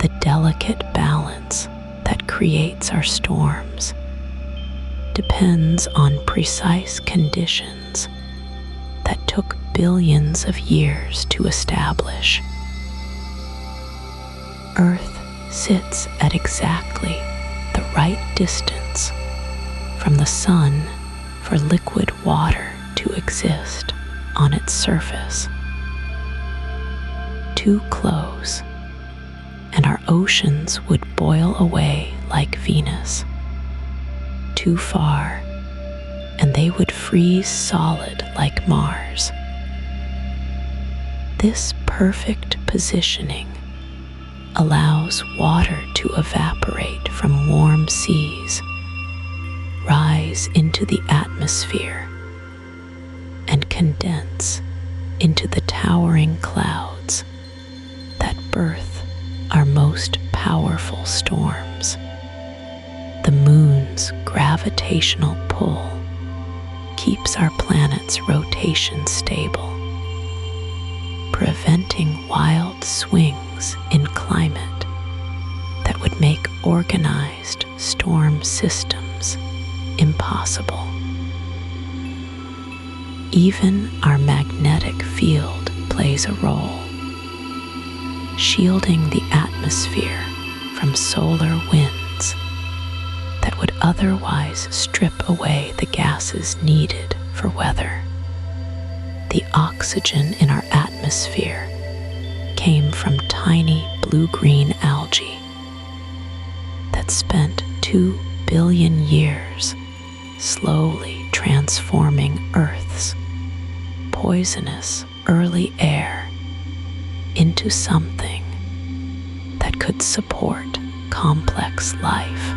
The delicate balance that creates our storms depends on precise conditions that took billions of years to establish. Earth sits at exactly the right distance from the sun for liquid water to exist on its surface. Too close, and our oceans would boil away like Venus. Too far, and they would freeze solid like Mars. This perfect positioning allows water to evaporate from warm seas, rise into the atmosphere, and condense into the towering clouds that birth our most powerful storms. The moon's gravitational pull keeps our planet's rotation stable, preventing wild swings in climate that would make organized storm systems impossible. Even our magnetic field plays a role, shielding the atmosphere from solar winds that would otherwise strip away the gases needed for weather. The oxygen in our atmosphere came from tiny blue-green algae that spent 2 billion years slowly transforming Earth's poisonous early air into something that could support complex life.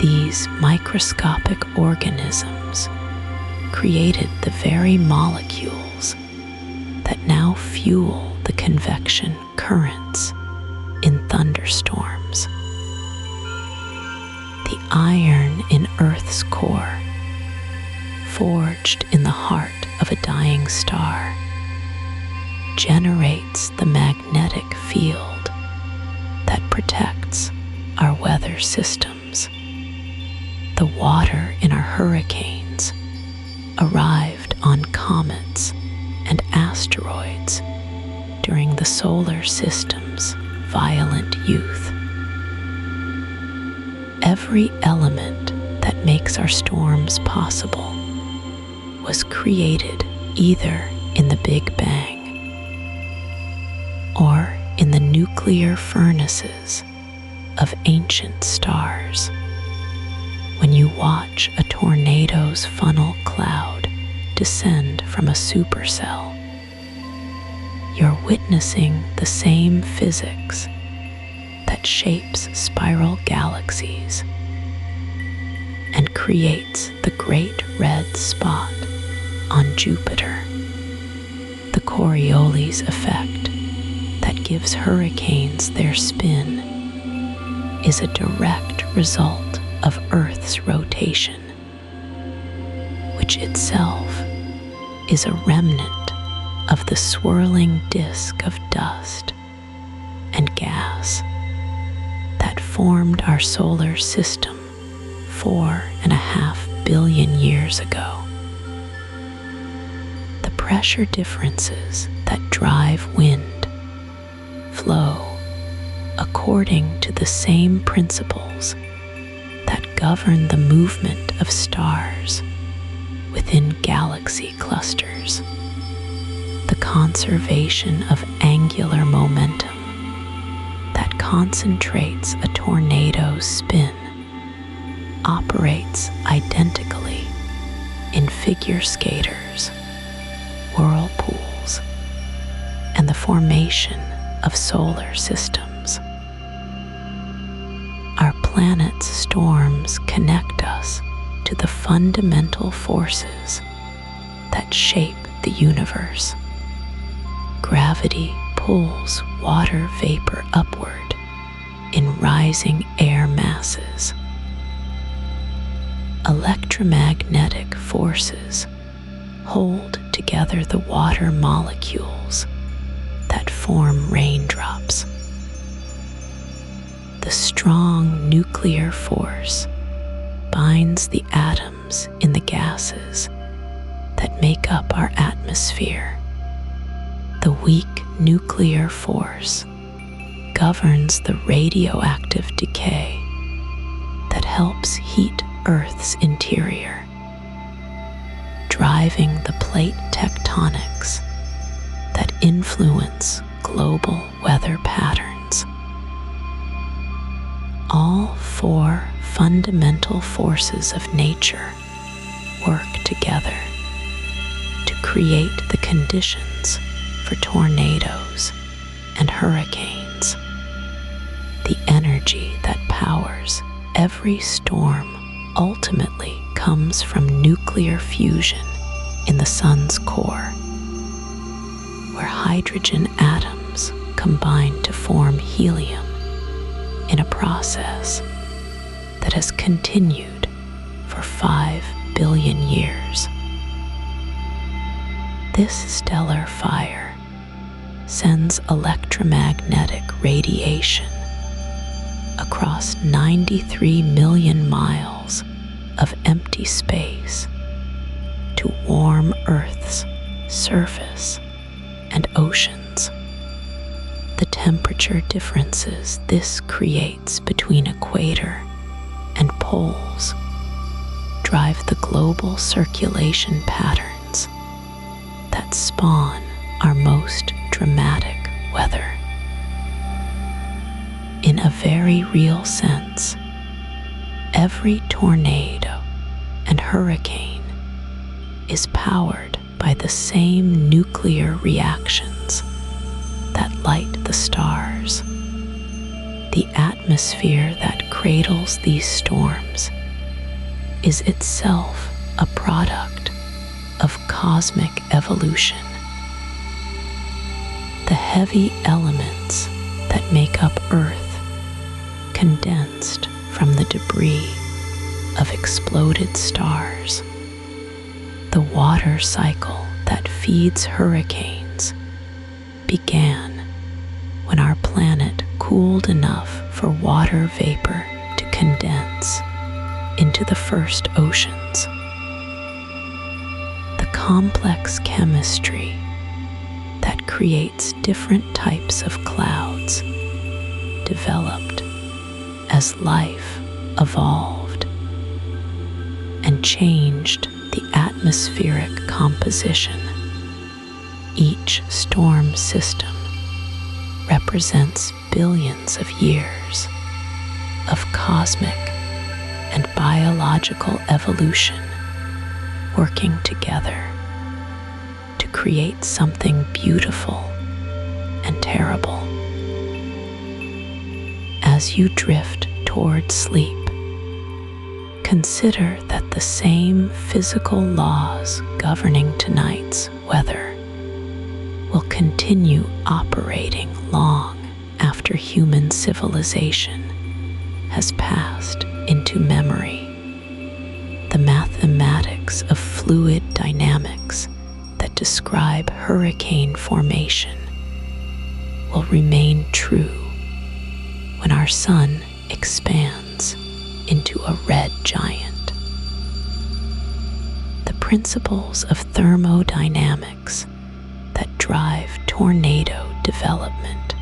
These microscopic organisms created the very molecules that now fuel the convection currents in thunderstorms. The iron in Earth's core, forged in the heart of a dying star, generates the magnetic field that protects our weather systems. The water in our hurricanes arrived on comets and asteroids during the solar system's violent youth. Every element that makes our storms possible was created either in the Big Bang or in the nuclear furnaces of ancient stars. When you watch a tornado's funnel cloud descend from a supercell, you're witnessing the same physics that shapes spiral galaxies and creates the Great Red Spot on Jupiter. The Coriolis effect that gives hurricanes their spin is a direct result of Earth's rotation, which itself is a remnant of the swirling disk of dust and gas that formed our solar system 4.5 billion years ago. The pressure differences that drive wind flow according to the same principles that govern the movement of stars within galaxy clusters. The conservation of angular momentum that concentrates a tornado's spin operates identically in figure skaters, whirlpools, and the formation of solar systems. Our planet's storms connect us to the fundamental forces that shape the universe. Gravity pulls water vapor upward in rising air masses. Electromagnetic forces hold together the water molecules that form raindrops. The strong nuclear force binds the atoms in the gases that make up our atmosphere. The weak nuclear force governs the radioactive decay that helps heat Earth's interior, driving the plate tectonics that influence global weather patterns. All four fundamental forces of nature work together to create the conditions for tornadoes and hurricanes. The energy that powers every storm ultimately comes from nuclear fusion in the sun's core, where hydrogen atoms combine to form helium in a process that has continued for 5 billion years. This stellar fire sends electromagnetic radiation across 93 million miles of empty space to warm Earth's surface and oceans. The temperature differences this creates between equator and poles drive the global circulation patterns that spawn our most dramatic weather. In a very real sense, every tornado and hurricane is powered by the same nuclear reactions that light the stars. The atmosphere that cradles these storms is itself a product of cosmic evolution. The heavy elements that make up Earth condensed from the debris of exploded stars. The water cycle that feeds hurricanes began when our planet cooled enough for water vapor to condense into the first oceans. The complex chemistry that creates different types of clouds developed as life evolved and changed the atmospheric composition. Each storm system represents billions of years of cosmic and biological evolution working together to create something beautiful and terrible. As you drift toward sleep, consider that the same physical laws governing tonight's weather will continue operating long after human civilization has passed into memory. The mathematics of fluid dynamics that describe hurricane formation will remain true when our sun expands into a red giant. The principles of thermodynamics that drive tornado development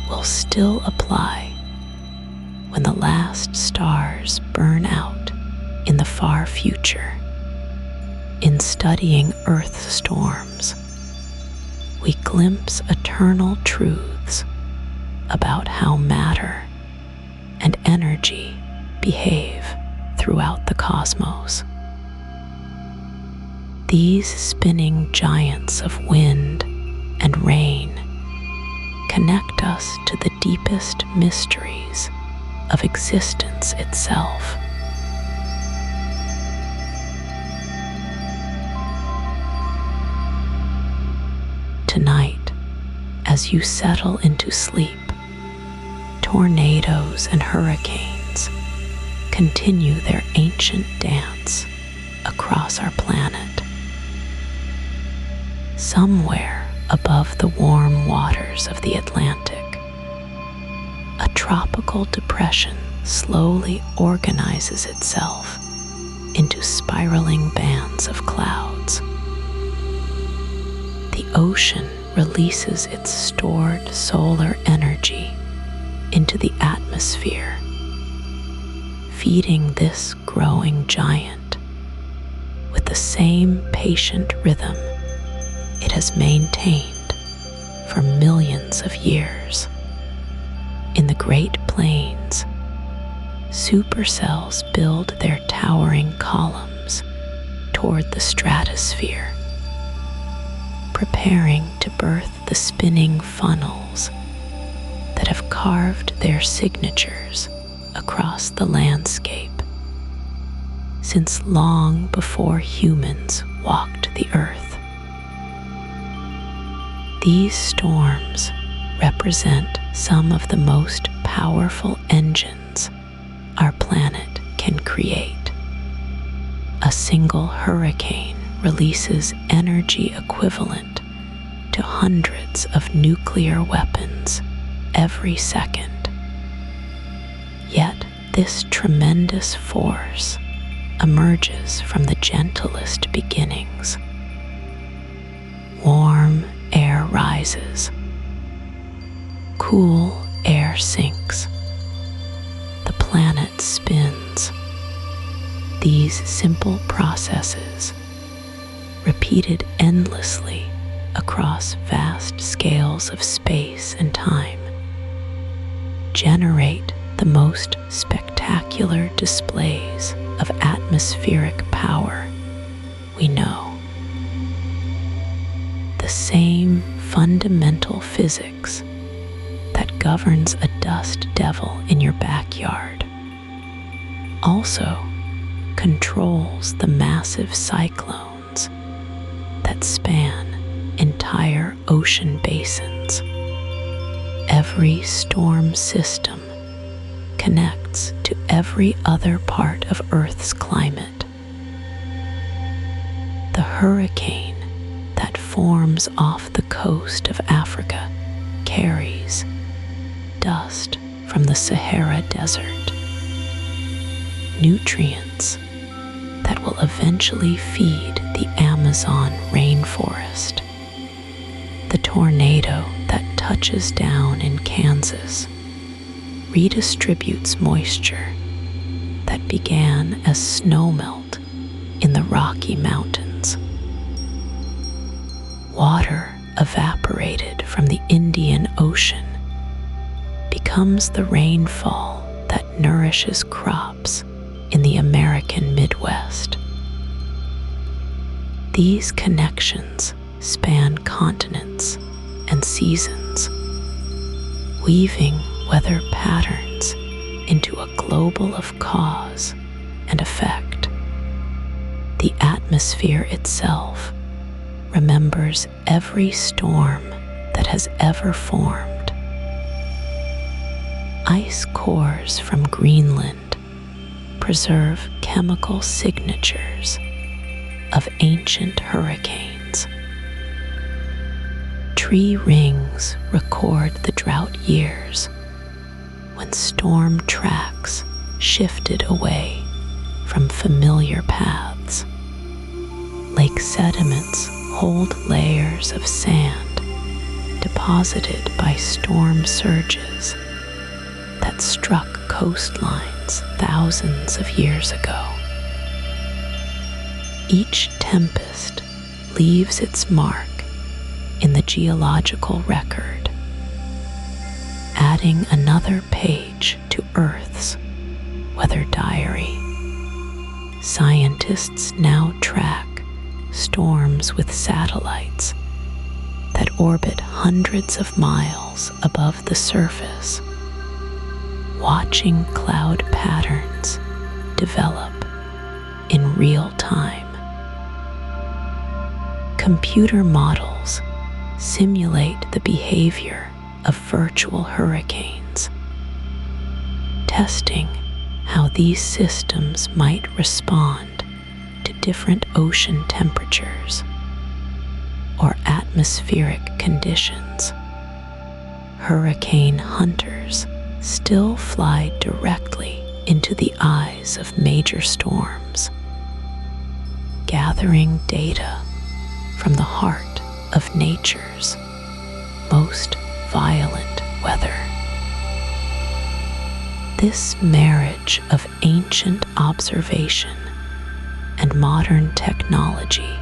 will still apply when the last stars burn out in the far future. In studying Earth storms, we glimpse eternal truths about how matter and energy behave throughout the cosmos. These spinning giants of wind and rain connect us to the deepest mysteries of existence itself. Tonight, as you settle into sleep, tornadoes and hurricanes continue their ancient dance across our planet. Somewhere above the warm waters of the Atlantic, a tropical depression slowly organizes itself into spiraling bands of clouds. The ocean releases its stored solar energy into the atmosphere, feeding this growing giant with the same patient rhythm it has maintained for millions of years. In the Great Plains, supercells build their towering columns toward the stratosphere, preparing to birth the spinning funnels that have carved their signatures across the landscape since long before humans walked the earth. These storms represent some of the most powerful engines our planet can create. A single hurricane releases energy equivalent to hundreds of nuclear weapons every second. Yet this tremendous force emerges from the gentlest beginnings. Warm air rises, cool air sinks, the planet spins. These simple processes, repeated endlessly across vast scales of space and time, generate the most spectacular displays of atmospheric power we know. The same fundamental physics that governs a dust devil in your backyard also controls the massive cyclones that span entire ocean basins. Every storm system connects to every other part of Earth's climate. The hurricane that forms off the coast of Africa carries dust from the Sahara Desert, nutrients that will eventually feed the Amazon rainforest. The tornado that touches down in Kansas redistributes moisture that began as snowmelt in the Rocky Mountains. Water evaporated from the Indian Ocean becomes the rainfall that nourishes crops in the American Midwest. These connections span continents and seasons, weaving weather patterns into a global of cause and effect. The atmosphere itself remembers every storm that has ever formed. Ice cores from Greenland preserve chemical signatures of ancient hurricanes. Tree rings record the drought years when storm tracks shifted away from familiar paths. Lake sediments hold layers of sand deposited by storm surges that struck coastlines thousands of years ago. Each tempest leaves its mark in the geological record, adding another page to Earth's weather diary. Scientists now track storms with satellites that orbit hundreds of miles above the surface, watching cloud patterns develop in real time. Computer models simulate the behavior of virtual hurricanes, testing how these systems might respond to different ocean temperatures or atmospheric conditions. Hurricane hunters still fly directly into the eyes of major storms, gathering data from the heart of nature's most violent weather. This marriage of ancient observation and modern technology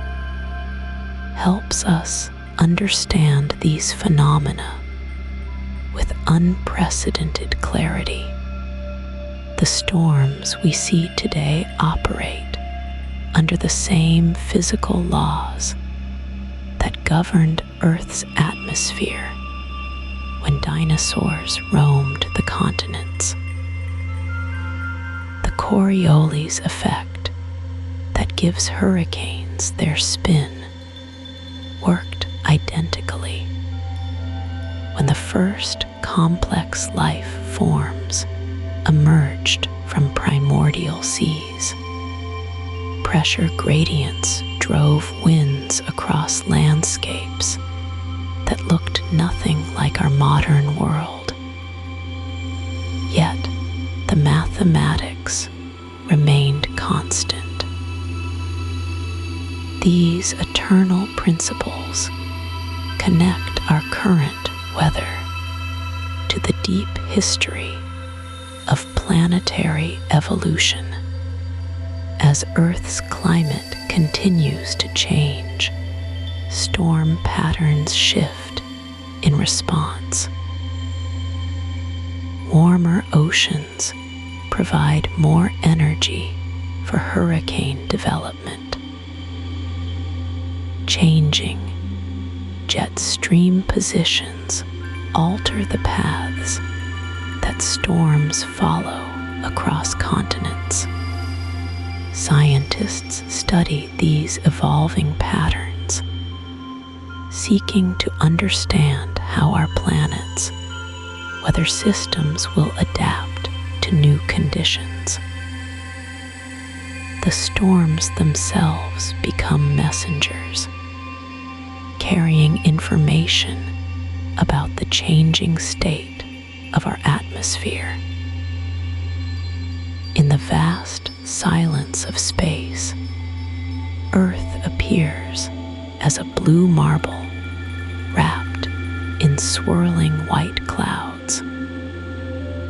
helps us understand these phenomena with unprecedented clarity. The storms we see today operate under the same physical laws that governed Earth's atmosphere when dinosaurs roamed the continents. The Coriolis effect that gives hurricanes their spin worked identically when the first complex life forms emerged from primordial seas. Pressure gradients drove winds across landscapes that looked nothing like our modern world. Yet the mathematics remained constant. These eternal principles connect our current weather to the deep history of planetary evolution. As Earth's climate continues to change, storm patterns shift in response. Warmer oceans provide more energy for hurricane development. Changing jet stream positions alter the paths that storms follow across continents. Scientists study these evolving patterns, seeking to understand how our planet's weather systems will adapt to new conditions. The storms themselves become messengers, carrying information about the changing state of our atmosphere. In the vast silence of space, Earth appears as a blue marble wrapped in swirling white clouds.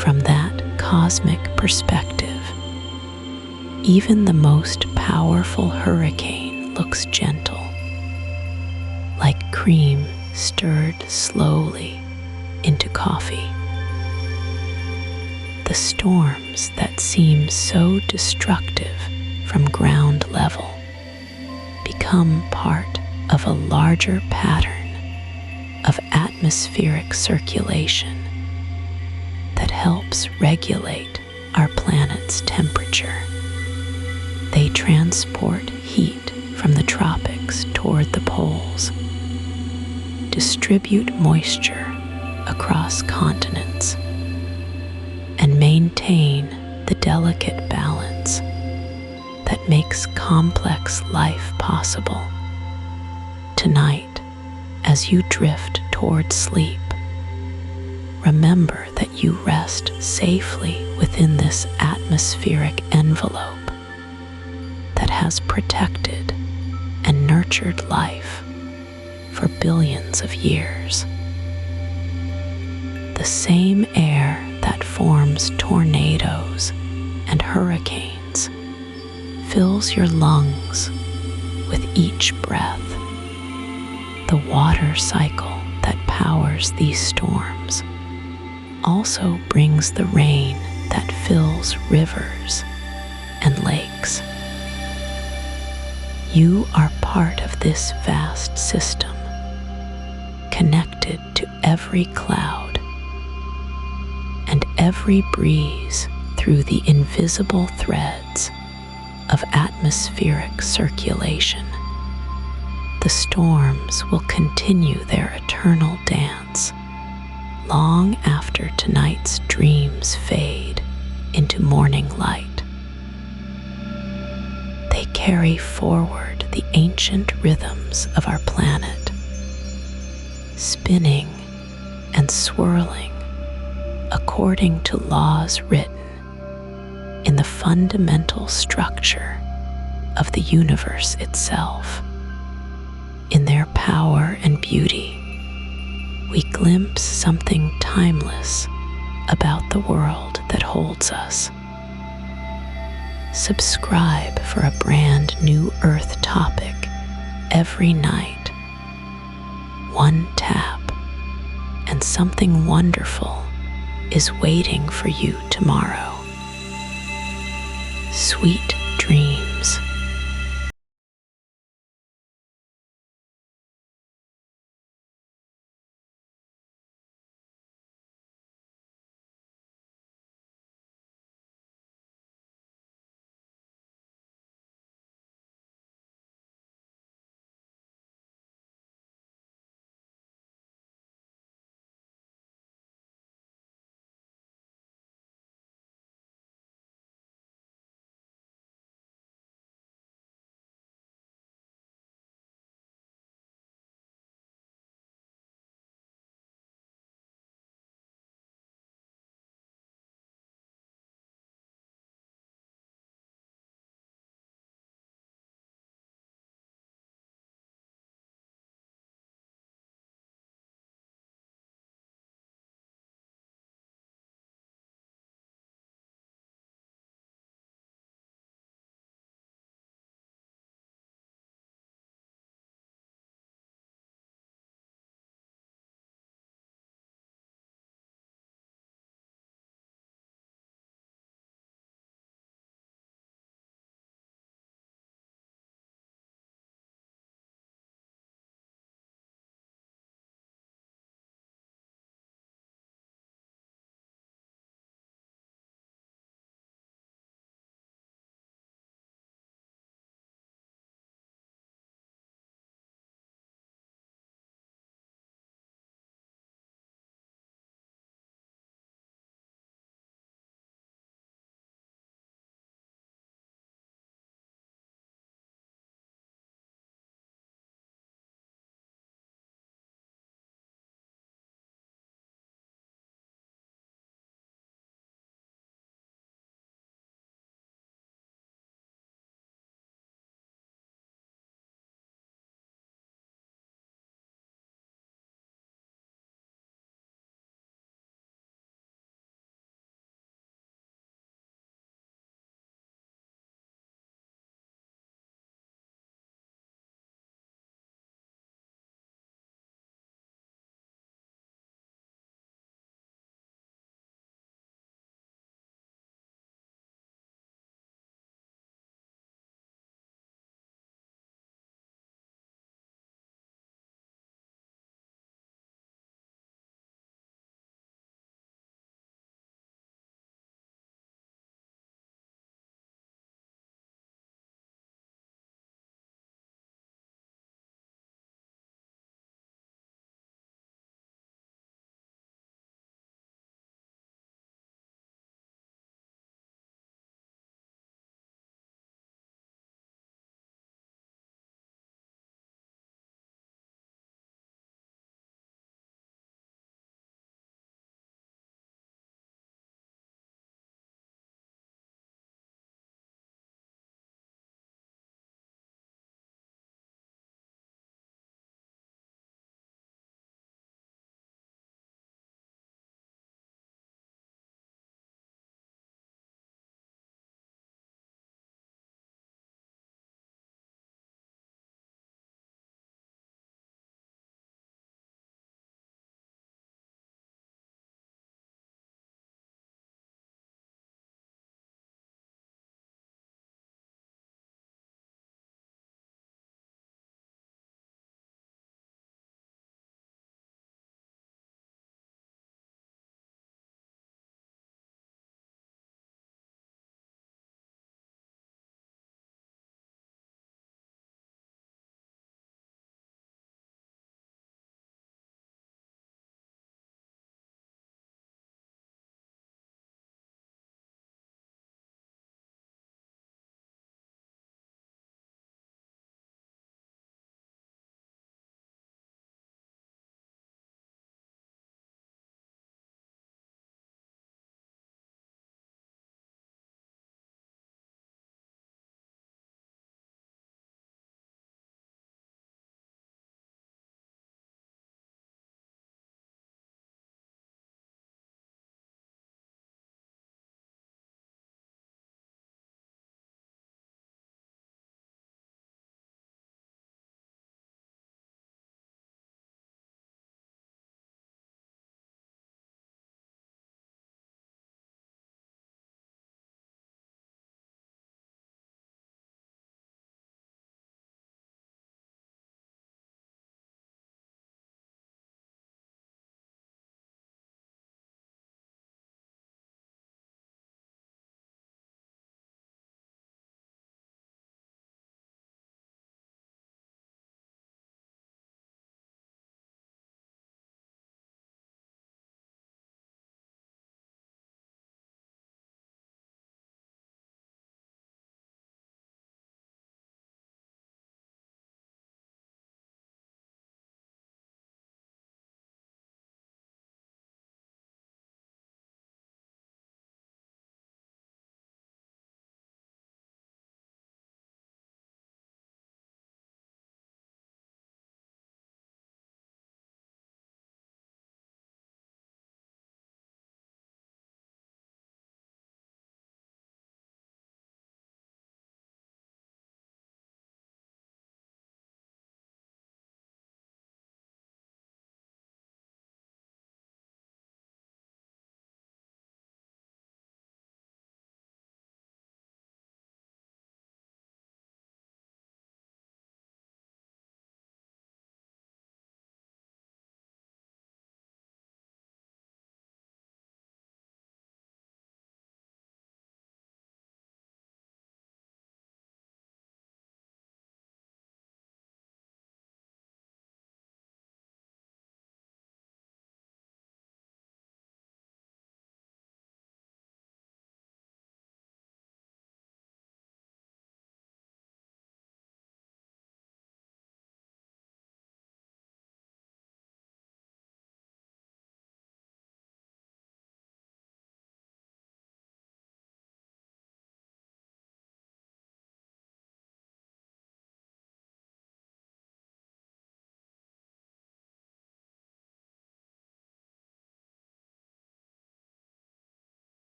From that cosmic perspective, even the most powerful hurricane looks gentle, like cream stirred slowly into coffee. The storms that seem so destructive from ground level become part of a larger pattern of atmospheric circulation that helps regulate our planet's temperature. They transport heat from the tropics toward the poles, distribute moisture across continents, and maintain the delicate balance that makes complex life possible. Tonight, as you drift toward sleep, remember that you rest safely within this atmospheric envelope that has protected and nurtured life for billions of years. The same air that forms tornadoes and hurricanes fills your lungs with each breath. The water cycle that powers these storms also brings the rain that fills rivers and lakes. You are part of this vast system, connected to every cloud and every breeze through the invisible threads of atmospheric circulation. The storms will continue their eternal dance long after tonight's dreams fade into morning light. They carry forward the ancient rhythms of our planet, spinning and swirling according to laws written in the fundamental structure of the universe itself. In their power and beauty, we glimpse something timeless about the world that holds us. Subscribe for a brand new Earth topic every night. One tap, and something wonderful is waiting for you tomorrow. Sweet dreams.